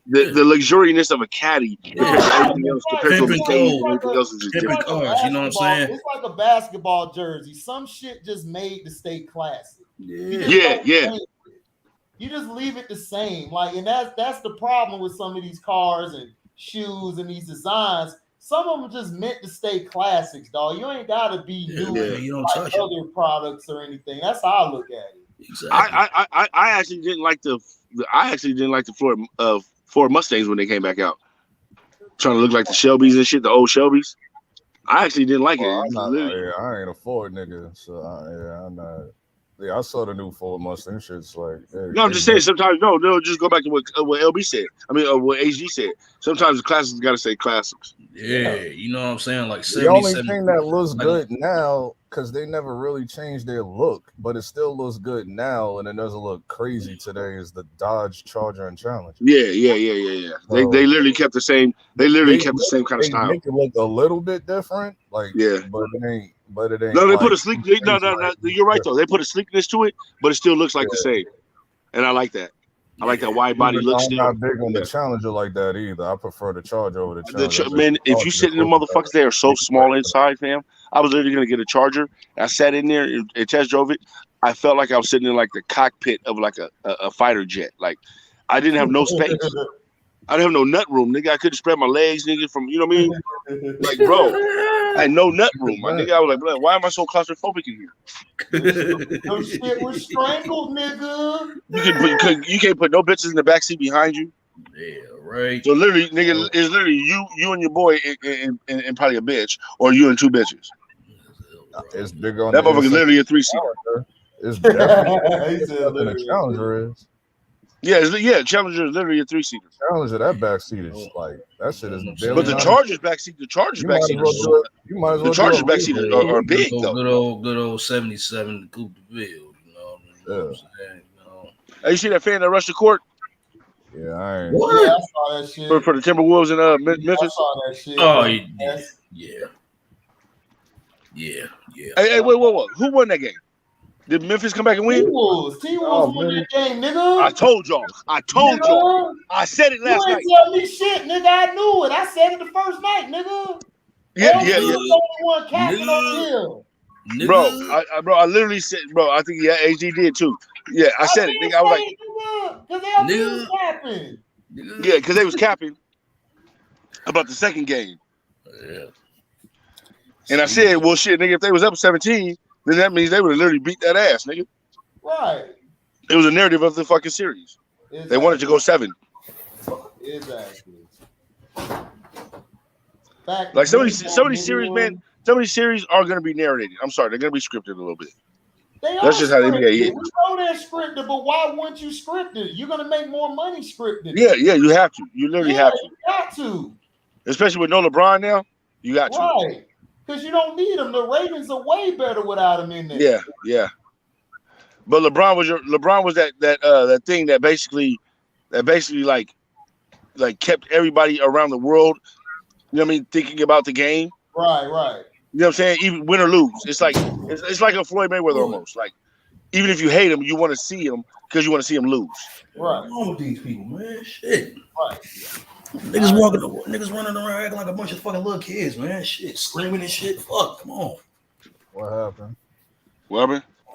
the luxuriousness of a caddy compared to everything else, compared to everything else is just different. Cars, you know what I'm saying? It's like a basketball jersey. Some shit just made to stay classy. Yeah. You just leave it the same. Like, and that's the problem with some of these cars and shoes and these designs. Some of them just meant to stay classics, dog. You ain't gotta be new you don't like other products or anything. That's how I look at it. Exactly. I actually didn't like the Ford Mustangs when they came back out. Trying to look like the Shelbys and shit, the old Shelbys. I actually didn't like it. I ain't a Ford nigga, so I'm not. Yeah, I saw the new Ford Mustang. Shit's like. No, I'm just saying. Sometimes they'll just go back to what LB said. I mean, what AG said. Sometimes the classics got to say classics. Yeah, you know what I'm saying. Like the only thing that looks good now, because they never really changed their look, but it still looks good now, and it doesn't look crazy today. Is the Dodge Charger and Challenger? Yeah. So, they literally kept the same. They literally kept the same kind of style. They make it look a little bit different, like but it ain't. No, they put a sleek. No. You're right though. They put a sleekness to it, but it still looks like the same, and I like that. I like that wide body look. I'm not big on the Challenger like that either. I prefer the Charger over the Challenger. Man, if you sit in the motherfuckers, they are so small inside, fam. I was literally gonna get a Charger. I sat in there and test drove it. I felt like I was sitting in like the cockpit of like a fighter jet. Like I didn't have no space. I didn't have no nut room, nigga. I couldn't spread my legs, nigga. From you know what I mean? Like, bro, I had no nut room, my nigga. I was like, why am I so claustrophobic in here? No shit was strangled, nigga. You can't put no bitches in the backseat behind you. Yeah, right. So literally, nigga, it's literally you and your boy and probably a bitch, or you and two bitches. It's big on that motherfucker. Literally a 3-seater. It's definitely than a Challenger is. Yeah, Challenger is literally a 3-seater. Challenger, that backseat is like that shit is. But the Chargers backseat, the Chargers backseat, the Chargers backseat are big though. Good old 77 Coupe de Ville. You know what I'm saying? Hey, you see that fan that rushed the court? Yeah, I ain't. What? Yeah, I saw that shit. For the Timberwolves in Memphis. I saw that shit. Oh, yeah. Hey, wait. Who won that game? Did Memphis come back and win? T-Wolves won that game, nigga. I told y'all. I said it last night. You ain't tell me shit, nigga. I knew it. I said it the first night, nigga. Yeah. Only one captain on the hill. Bro, I literally said, bro, I think AG did too. Yeah, I said it, nigga. I was like, because they was capping. Yeah, because they was capping about the second game. Yeah. And I said, well, shit, nigga, if they was up 17, then that means they would have literally beat that ass, nigga. Right. It was a narrative of the fucking series. Exactly. They wanted to go 7. Exactly. Like some of these series, man, some of these series are going to be narrated. I'm sorry, they're going to be scripted a little bit. That's just how the NBA is. We know they're scripted, but why wouldn't you script it? You're going to make more money scripted. Yeah, you have to. You literally have to. You got to. Especially with no LeBron now, you got to. Right. Because you don't need him. The ratings are way better without him in there. Yeah. But LeBron was that thing that basically like kept everybody around the world, you know what I mean, thinking about the game. Right. You know what I'm saying? Even win or lose. It's like a Floyd Mayweather almost. Like even if you hate him, you want to see him because you want to see him lose. Right. What's wrong with these people, man? Shit. Right. Niggas running around acting like a bunch of fucking little kids, man. Shit, screaming and shit. Fuck, come on. What happened?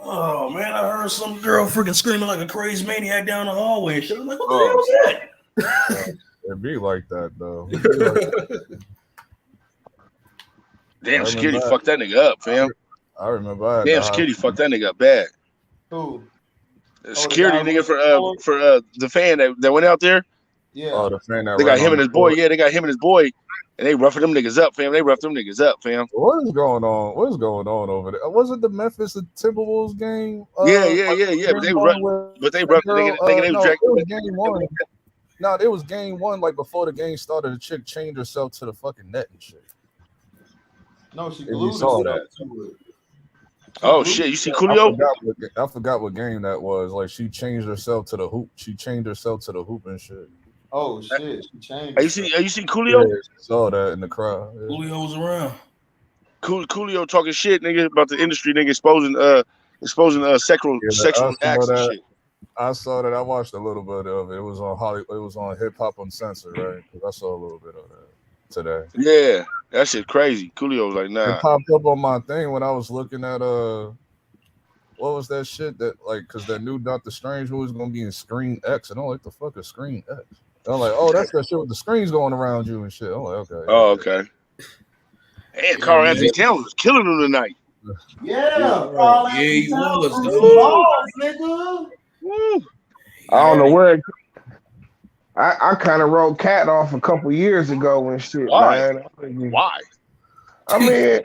Oh man, I heard some girl freaking screaming like a crazy maniac down the hallway and shit. I'm like, what the hell was that? It be like that though. Damn, security fucked that nigga up, fam. I remember. Damn, security fucked that nigga up bad. Who? Security nigga for the fan that went out there. Yeah. Oh, the fan that they got him and his boy. Yeah, they got him and his boy, and they roughing them niggas up, fam. What is going on? What is going on over there? Was it the Memphis Timberwolves game? Yeah. But they roughed nigga. They was it was game 1. No, it was game 1. Like before the game started, the chick changed herself to the fucking net and shit. No, she glued saw herself that. to it. Oh shit! You see Coolio? I forgot what game that was. Like she changed herself to the hoop. She changed herself to the hoop and shit. Oh shit! She changed. You see Coolio? Yeah, saw that in the crowd. Yeah. Coolio was around. Coolio talking shit, nigga, about the industry, nigga, exposing sexual acts and shit. I saw that. I watched a little bit of it. It was on Hollywood. It was on Hip Hop Uncensored, right? I saw a little bit of that today. Yeah, that shit crazy. Coolio was like, nah. It popped up on my thing when I was looking at what was that shit that like because that new Doctor Strange movie was gonna be in Screen X, and I'm like, the fuck is Screen X? I'm like, oh, that's that shit with the screens going around you and shit. I'm like, okay. Oh, okay. And Carl Anthony Towns was killing him tonight. Yeah, he was. Nigga. I don't know where. I kind of wrote Cat off a couple years ago and shit. Why? Man. Why? I mean,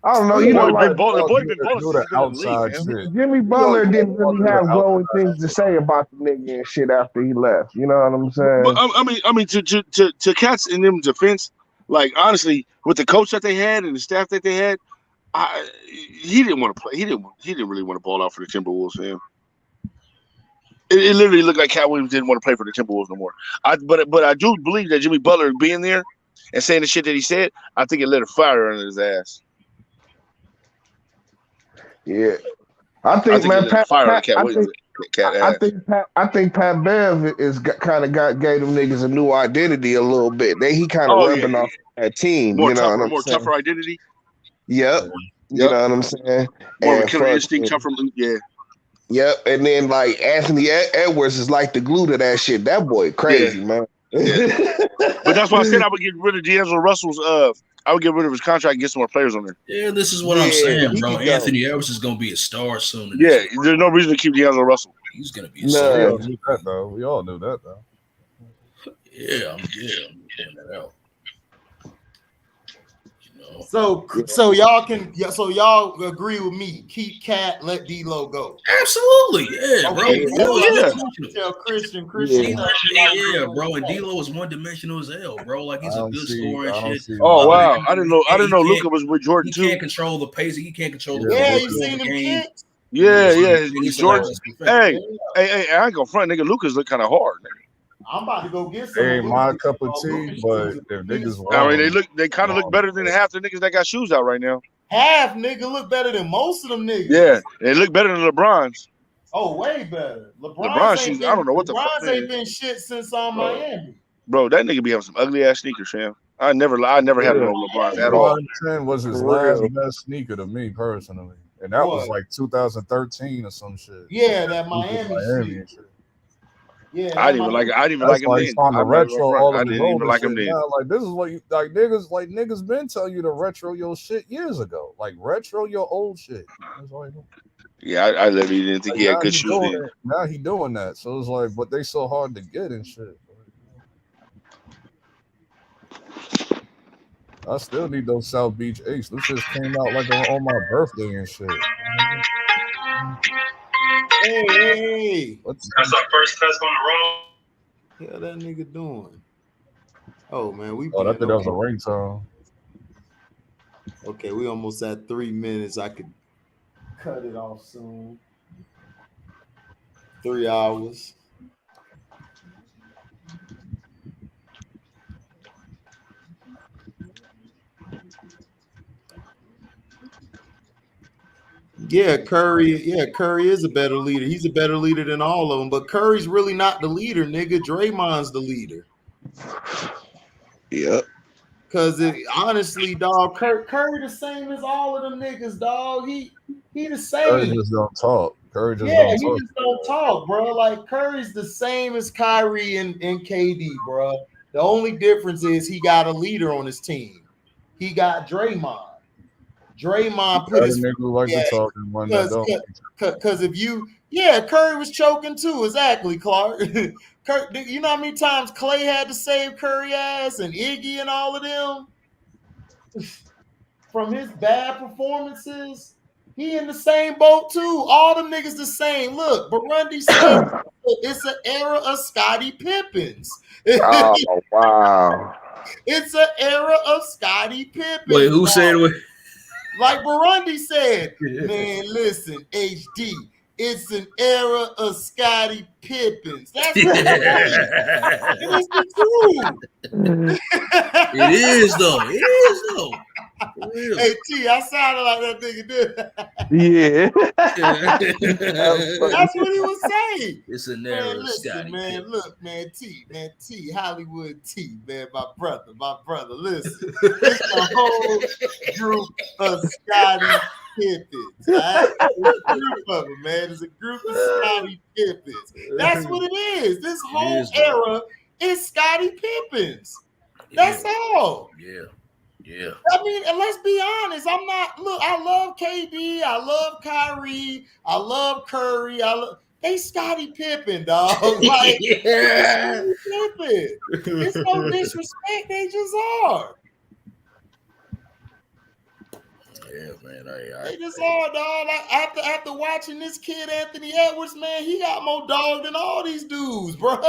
I don't know. You know, like outside shit. Jimmy Butler didn't really have glowing things to say about the nigga and shit after he left. You know what I'm saying? But I mean, to Cat's in them defense, like honestly, with the coach that they had and the staff that they had, he didn't want to play. He didn't really want to ball out for the Timberwolves, man. It literally looked like Cat Williams didn't want to play for the Timberwolves no more. But I do believe that Jimmy Butler being there and saying the shit that he said, I think it lit a fire under his ass. Yeah, I think man, Pat Bev is kind of gave them niggas a new identity a little bit. He kind of rubbing off that team. More you know tougher, what I'm more saying? tougher identity. Yep. You know what I'm saying? More of a killer instinct, tougher. Yeah. Yep, and then like Anthony Edwards is like the glue to that shit. That boy crazy, man. Yeah. But that's why I said I would get rid of D'Angelo Russell's. I would get rid of his contract and get some more players on there. Yeah, this is what I'm saying, bro. Anthony Edwards is gonna be a star soon. Yeah, there's no reason to keep D'Angelo Russell. He's gonna be a star. We all knew that though. Yeah, I'm getting that out. You know, So y'all agree with me? Keep Cat, let D-Lo go. Absolutely, yeah, bro. Okay, Tell Christian, yeah, bro. And D-Lo is one-dimensional as hell, bro. Like he's a good scorer and shit. Oh wow, I didn't know Luka was with Jordan too. He can't control the pace. He can't control the you seen him game. kicks? Yeah, Jordan. Hey, I ain't gonna front, nigga. Lucas look kind of hard, nigga. I'm about to go get some. Ain't my cup of tea, but if niggas I mean, they kind of look better than half the niggas that got shoes out right now. Half nigga look better than most of them niggas. Yeah, they look better than LeBron's. Oh, way better. LeBron's shoes. I don't know what the fuck. LeBron's ain't been shit since Miami. Bro, that nigga be having some ugly ass sneakers, fam. I never had no LeBron's at all. 10 was his last best sneaker to me personally, and that was like 2013 or some shit. Yeah, that Miami shit. Yeah, I didn't even like him then. On the retro, all I didn't even like him then. Like this is what you like, niggas been telling you to retro your shit years ago. Like retro your old shit. Yeah, I literally didn't think he had good shoes then. Now he doing that, so it's like, but they so hard to get and shit. I still need those South Beach Ace. This just came out like on my birthday and shit. Hey. That's our first test on the road. Yeah, that nigga doing. Oh man, I think that was a ringtone. Okay, we almost at 3 minutes. I could cut it off soon. 3 hours. Yeah, Curry is a better leader. He's a better leader than all of them, but Curry's really not the leader, nigga. Draymond's the leader. Yep. Cause honestly, dog, Curry the same as all of them niggas, dog. He the same. Curry just don't talk. He just don't talk, bro. Like Curry's the same as Kyrie and KD, bro. The only difference is he got a leader on his team. He got Draymond. Draymond put his nigga like to talk and one that don't. Because if Curry was choking too, exactly, Clark. You know how many times Clay had to save Curry ass and Iggy and all of them from his bad performances? He in the same boat too. All them niggas the same. Look, Burundi said it's an era of Scottie Pippins. Oh wow! It's an era of Scottie Pippins. Wait, who said what? Like Burundi said, man, listen, HD, it's an era of Scottie Pippins. That's what it's the truth. It is though. Hey T, I sounded like that nigga did. Yeah. That's what he was saying. It's an era of Scottie. Man, look, man, T, Hollywood T, man, my brother. Listen, it's a whole group of Scottie Pippins. Right? It's a group of them, man. It's a group of Scottie Pippins. That's what it is. This whole era is Scottie Pippins. That's all. Yeah. I mean, and let's be honest. I love KD. I love Kyrie. I love Curry. They Scottie Pippen, dog. Like, Pippen. It's no disrespect. They just are. Yeah, man. They just are, dog. Like, after watching this kid, Anthony Edwards, man, he got more dog than all these dudes, bro.